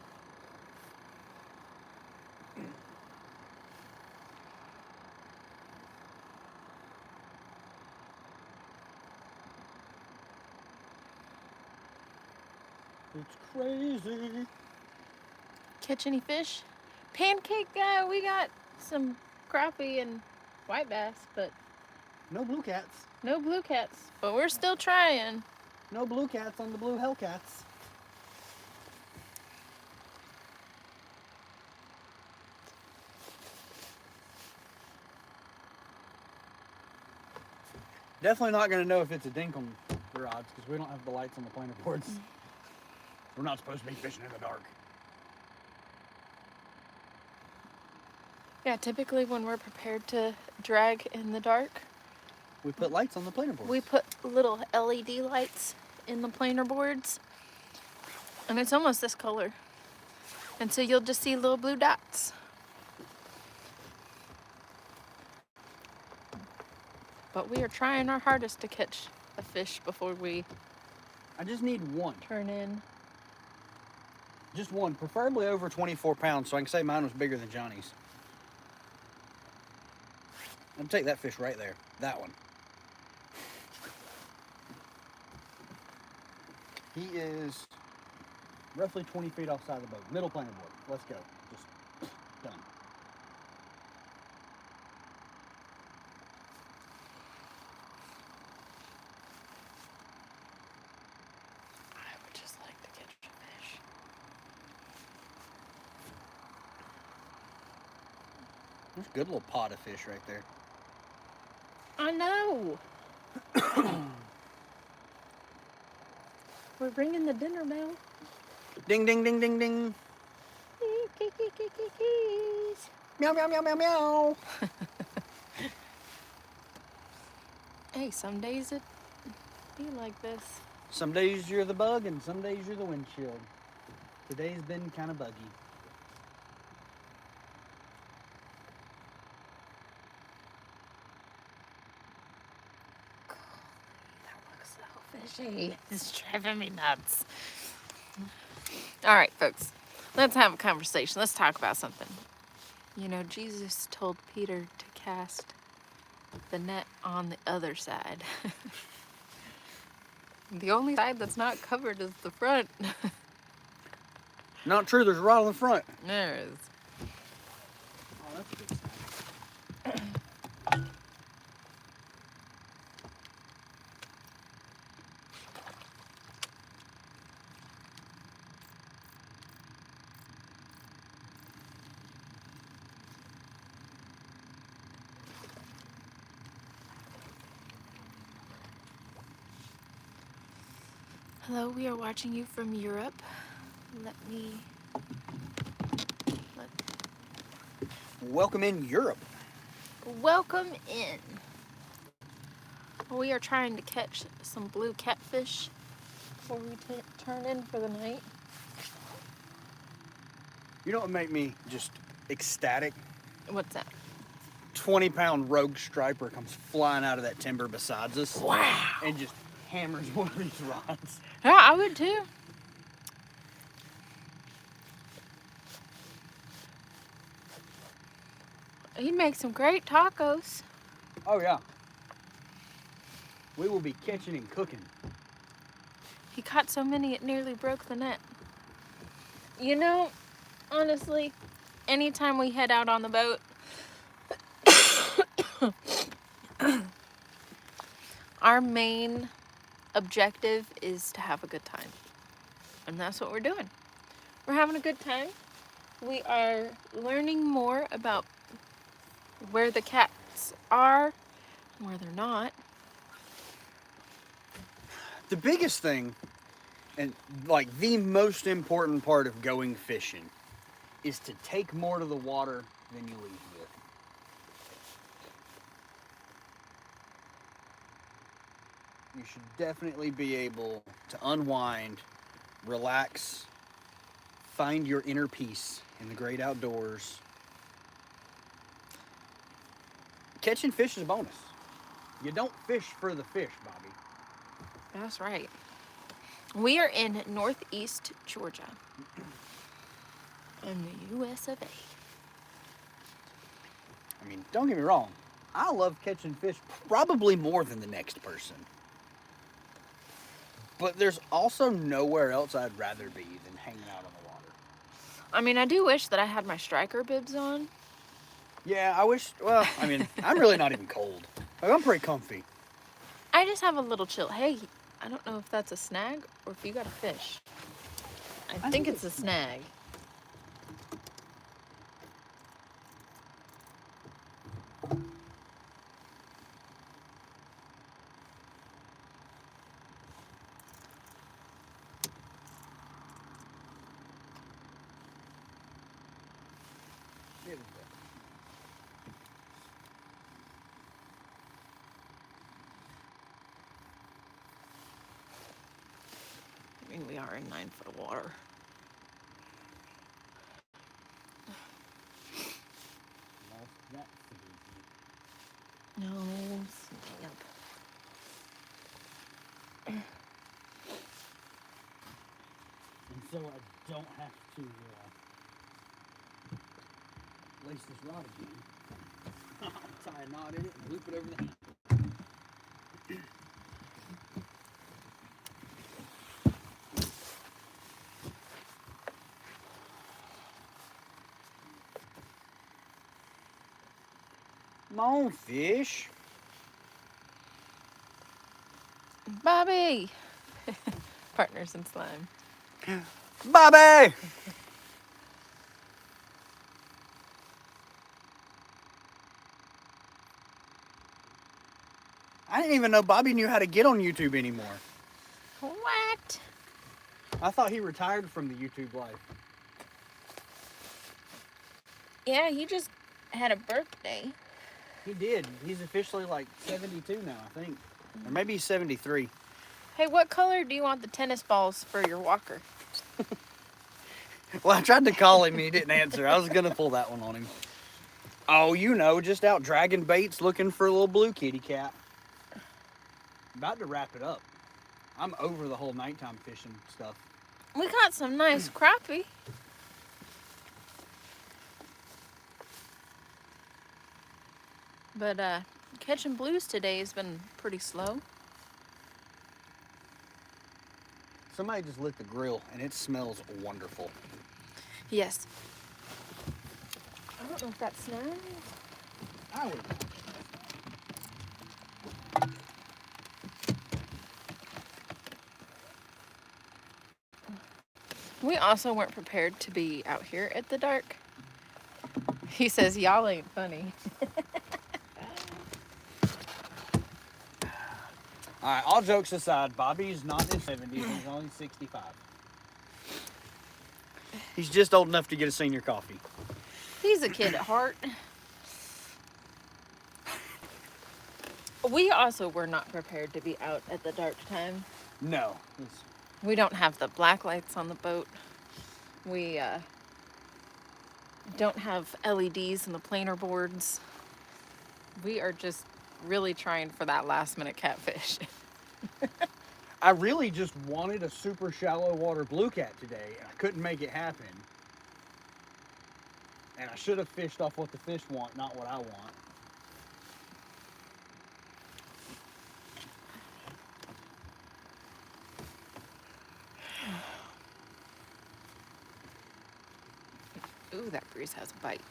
It's crazy. Catch any fish? Pancake guy, we got some crappie and white bass, but No blue cats. no blue cats. But we're still trying. No blue cats on the blue Hellcats. Definitely not going to know if it's a dink on the rods because we don't have the lights on the planer boards. We're not supposed to be fishing in the dark. Yeah, typically when we're prepared to drag in the dark, We put lights on the planer boards. we put little LED lights in the planer boards. And it's almost this color. And so you'll just see little blue dots. But we are trying our hardest to catch a fish before we I just need one. turn in. Just one, preferably over 24 pounds, so I can say mine was bigger than Johnny's. I'm gonna take that fish right there. That one. He is roughly 20 feet offside the boat. Middle planer board. Let's go. Just done. I would just like to catch a fish. There's a good little pot of fish right there. I know. We're ringing the dinner bell. Ding, ding, ding, ding, ding. Meow, meow, meow, meow, meow. Hey, some days it be like this. Some days you're the bug and some days you're the windshield. Today's been kind of buggy. That looks so fishy. It's driving me nuts. All right, folks. Let's have a conversation. Let's talk about something. You know, Jesus told Peter to cast the net on the other side. The only side that's not covered is the front. Not true, there's a rod on the front. There is. Oh, that's a good sign. Hello, we are watching you from Europe. Welcome in Europe. Welcome in. We are trying to catch some blue catfish before we turn in for the night. You know what made me just ecstatic? What's that? 20-pound rogue striper comes flying out of that timber beside us. Wow. And just hammers one of these rods. Yeah, I would too. He'd make some great tacos. Oh, yeah. We will be catching and cooking. He caught so many it nearly broke the net. You know, honestly, anytime we head out on the boat, our main objective is to have a good time. And that's what we're doing. We're having a good time. We are learning more about where the cats are and where they're not. The biggest thing, and like the most important part of going fishing, is to take more to the water than you leave with. You should definitely be able to unwind, relax, find your inner peace in the great outdoors. Catching fish is a bonus. You don't fish for the fish, Bobby. That's right. We are in northeast Georgia in the US of A. I mean, don't get me wrong. I love catching fish probably more than the next person. But there's also nowhere else I'd rather be than hanging out on the water. I mean, I do wish that I had my striker bibs on. Yeah, I wish, well, I mean, I'm really not even cold. Like, I'm pretty comfy. I just have a little chill. Hey, I don't know if that's a snag or if you got a fish. I think it's a snag. I mean, we are in 9 foot of water. No, snap. so I don't have to lace this rod again. I'll tie a knot in it and loop it over the hand. Come on, fish. Bobby! Partners in slime. Bobby! I didn't even know Bobby knew how to get on YouTube anymore. What? I thought he retired from the YouTube life. Yeah, he just had a birthday. He did. He's officially like 72 now, I think. Or maybe he's 73. Hey, what color do you want the tennis balls for your walker? Well, I tried to call him and he didn't answer. I was going to pull that one on him. Oh, you know, just out dragging baits looking for a little blue kitty cat. About to wrap it up. I'm over the whole nighttime fishing stuff. We got some nice crappie. But catching blues today has been pretty slow. Somebody just lit the grill and it smells wonderful. Yes. I don't know if that's nice. I would. We also weren't prepared to be out here at the dark. He says, y'all ain't funny. All right, all jokes aside, Bobby's not in his 70s, he's only 65. He's just old enough to get a senior coffee. He's a kid at heart. We also were not prepared to be out at the dark time. No. We don't have the black lights on the boat. We don't have LEDs in the planer boards. We are just really trying for that last minute catfish. I really just wanted a super shallow water blue cat today, and I couldn't make it happen. And I should have fished off what the fish want, not what I want. Ooh, that breeze has a bite.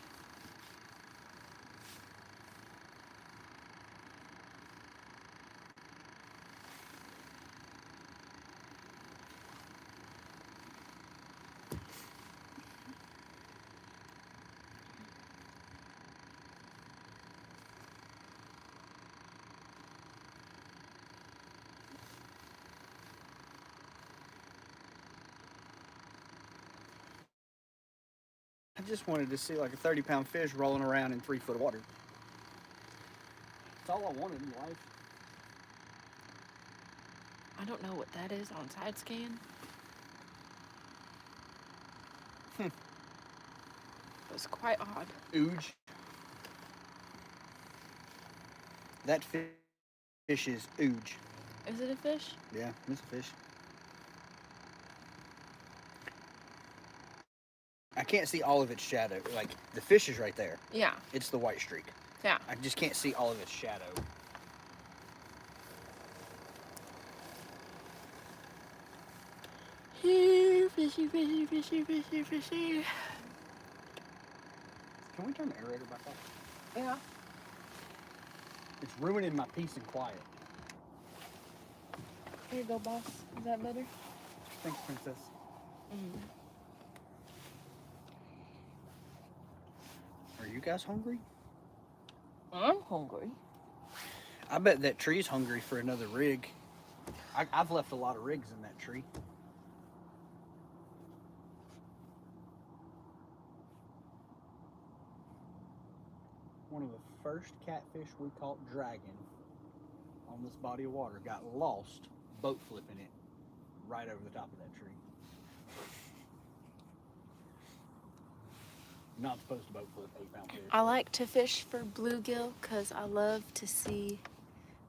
I just wanted to see like a 30-pound fish rolling around in 3 foot of water. That's all I wanted in life. I don't know what that is on side scan. It was quite odd. Ooge. That fish is ooge. Is it a fish? Yeah, it's a fish. I can't see all of its shadow. Like, the fish is right there. Yeah. It's the white streak. Yeah. I just can't see all of its shadow. Here, fishy, fishy, fishy, fishy, fishy. Can we turn the aerator back off? Yeah. It's ruining my peace and quiet. Here you go, boss. Is that better? Thanks, princess. Are you guys hungry? I'm hungry. I bet that tree's hungry for another rig. I've left a lot of rigs in that tree. One of the first catfish we caught dragging on this body of water got lost boat flipping it right over the top of that tree. Not supposed to boat flip 8-pound fish. I like to fish for bluegill because I love to see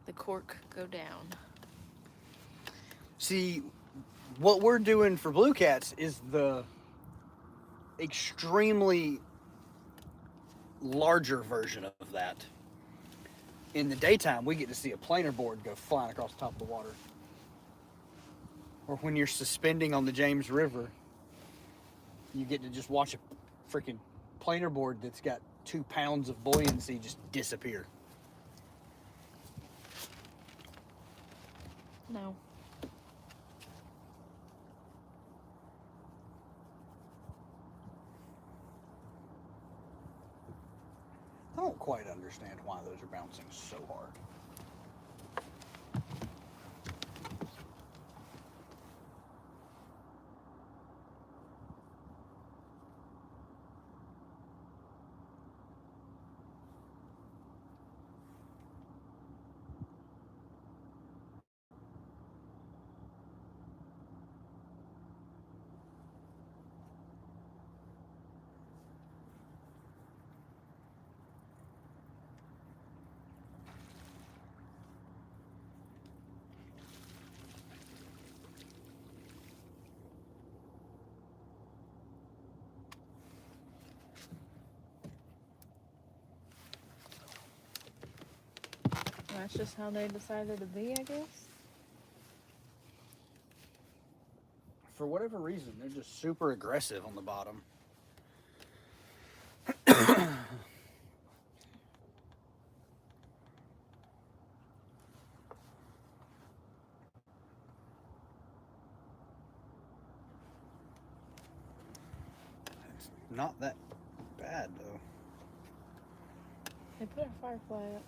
the cork go down. See, what we're doing for blue cats is the extremely larger version of that. In the daytime, we get to see a planer board go flying across the top of the water. Or when you're suspending on the James River, you get to just watch a freaking planer board that's got 2 pounds of buoyancy just disappear. No. I don't quite understand why those are bouncing so hard. That's just how they decided to be, I guess. For whatever reason, they're just super aggressive on the bottom. It's not that bad, though. They put a firefly up.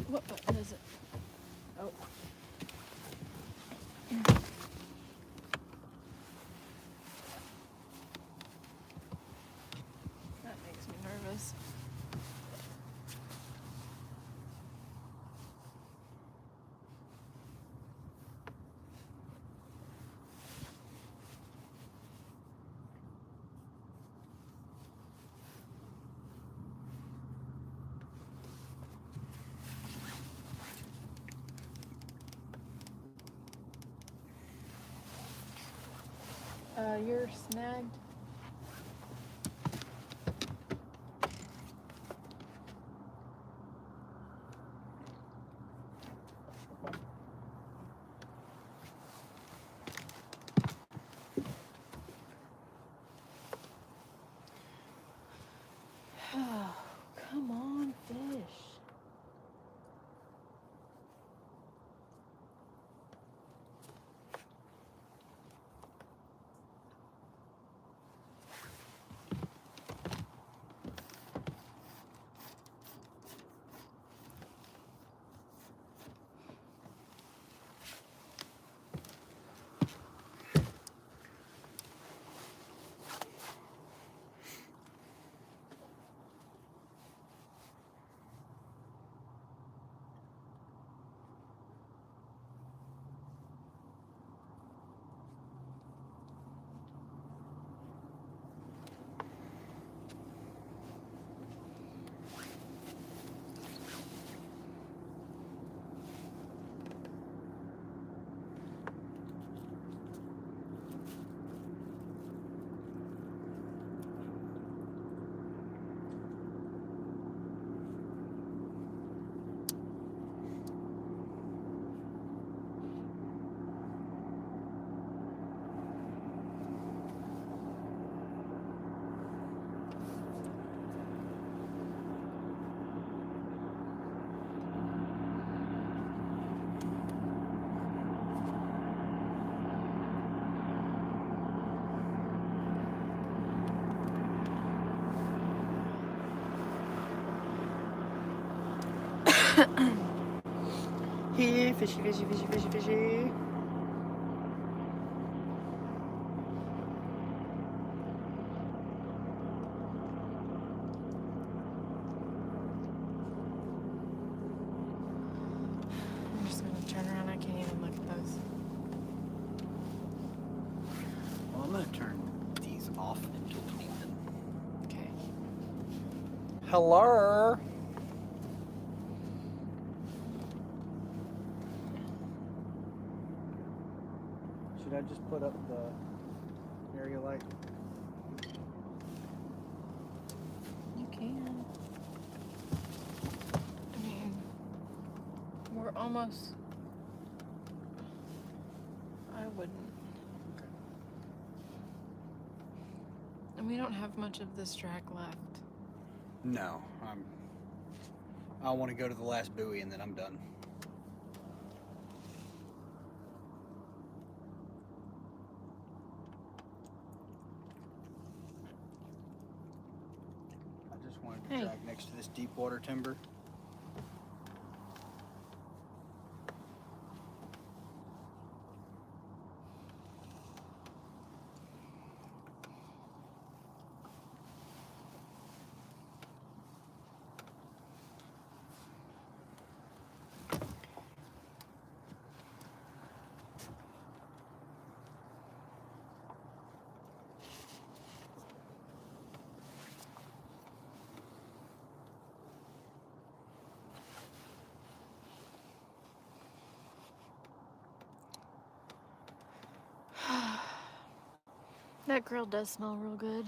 What button is it? Oh. That makes me nervous. You're snagged. Oh, come on, fish. Here, fishy, fishy, fishy, fishy, fishy. I'm just gonna turn around. I can't even look at those. Hello. Should I just put up the area light? You can. I mean, we're almost. I wouldn't. Okay. And we don't have much of this track left. No, I want to go to the last buoy and then I'm done. I just wanted to Hey. drag next to this deep water timber. That grill does smell real good.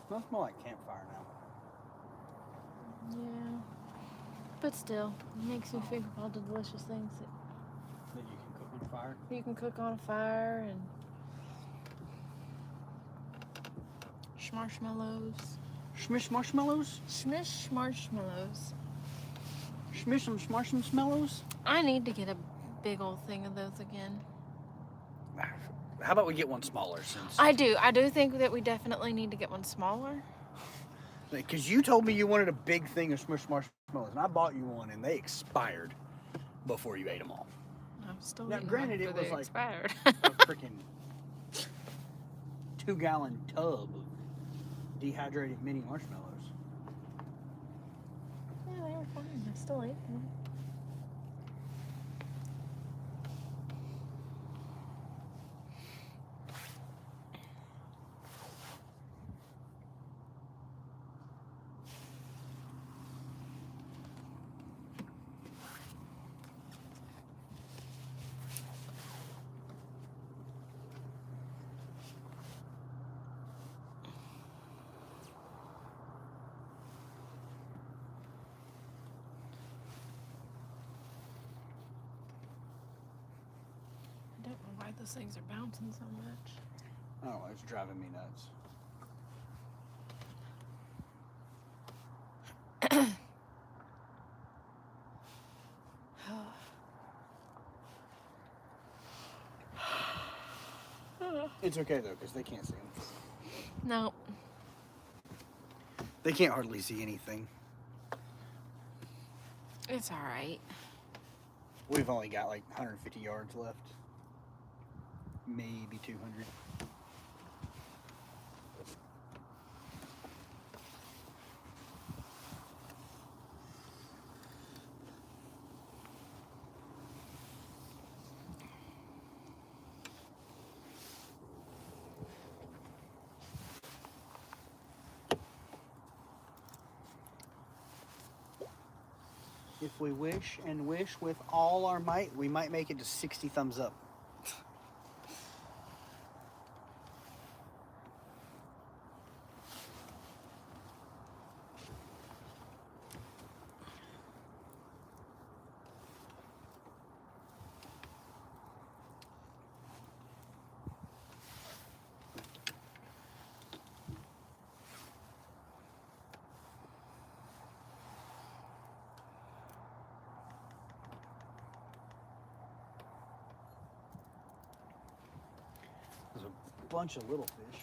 Smells more like campfire now. Yeah. But still, it makes me think of all the delicious things that That you can cook on fire. you can cook on a fire and marshmallows. Schmish marshmallows? Smish marshmallows. Schmish some marshmallows? I need to get a big old thing of those again. How about we get one smaller since... I do think that we definitely need to get one smaller. Because you told me you wanted a big thing of Smush marshmallows, and I bought you one, and they expired before you ate them all. I'm still Now, eating granted, them it before was they like expired. a freaking 2-gallon tub of dehydrated mini marshmallows. Yeah, they were fine. I still ate them. I don't know why those things are bouncing so much. I don't know, it's driving me nuts. It's okay, though, because they can't see them. No. They can't hardly see anything. It's alright. We've only got like 150 yards left. Maybe 200. If we wish and wish with all our might, we might make it to 60 thumbs up. There's a bunch of little fish.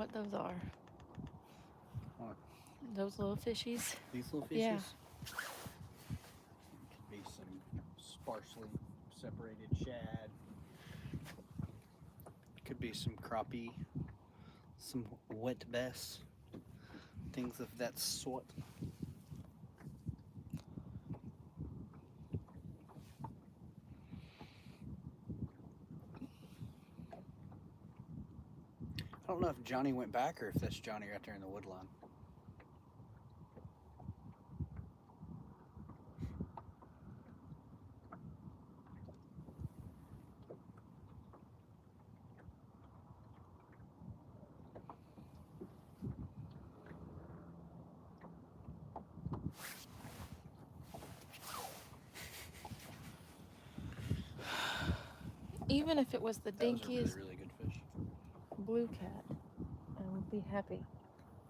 what those are. What? Those little fishies. These little fishes? Yeah. Could be some sparsely separated shad. Could be some crappie, some wet bass, things of that sort. I don't know if Johnny went back or if that's Johnny right there in the woodline. Even if it was the That was a dinkiest really good fish. blue cat, I would be happy.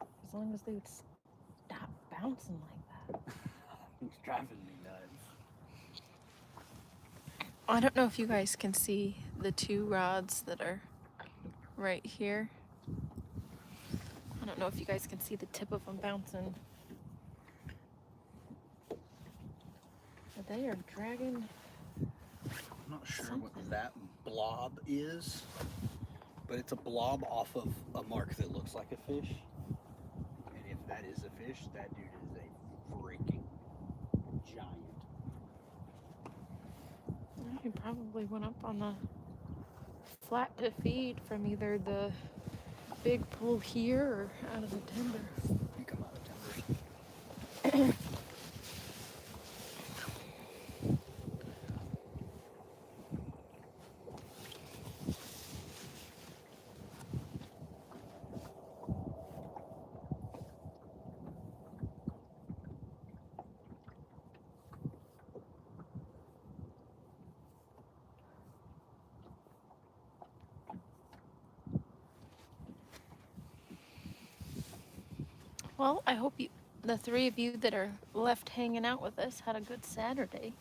As long as they would stop bouncing like that. It's driving me nuts. I don't know if you guys can see the two rods that are right here. I don't know if you guys can see the tip of them bouncing. But they are dragging. I'm not sure something. what that blob is, but it's a blob off of a mark that looks like a fish. And if that is a fish, that dude is a freaking giant. He probably went up on the flat to feed from either the big pool here or out of the timber. You come out of timbers. Well, I hope the three of you that are left hanging out with us, had a good Saturday.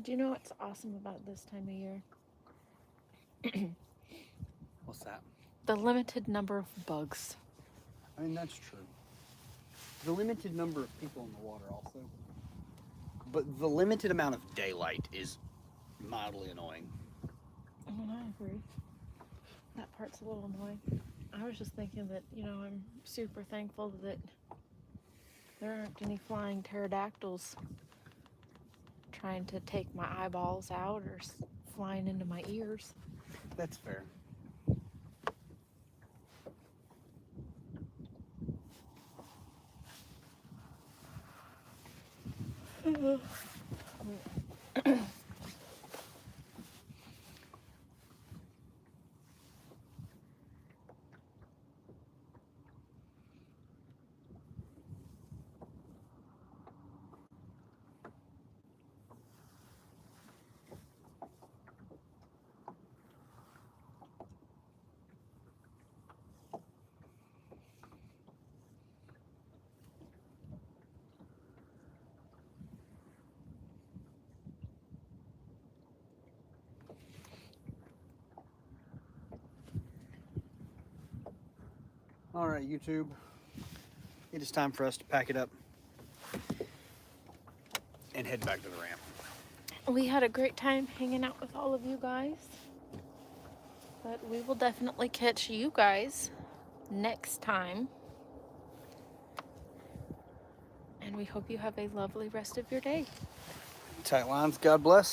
Do you know what's awesome about this time of year? What's that? The limited number of bugs. I mean, that's true. The limited number of people in the water also. But the limited amount of daylight is mildly annoying. I mean, I agree. That part's a little annoying. I was just thinking that, I'm super thankful that there aren't any flying pterodactyls trying to take my eyeballs out or flying into my ears. That's fair. All right, YouTube. It is time for us to pack it up and head back to the ramp. We had a great time hanging out with all of you guys. But we will definitely catch you guys next time. And we hope you have a lovely rest of your day. Tight lines, God bless.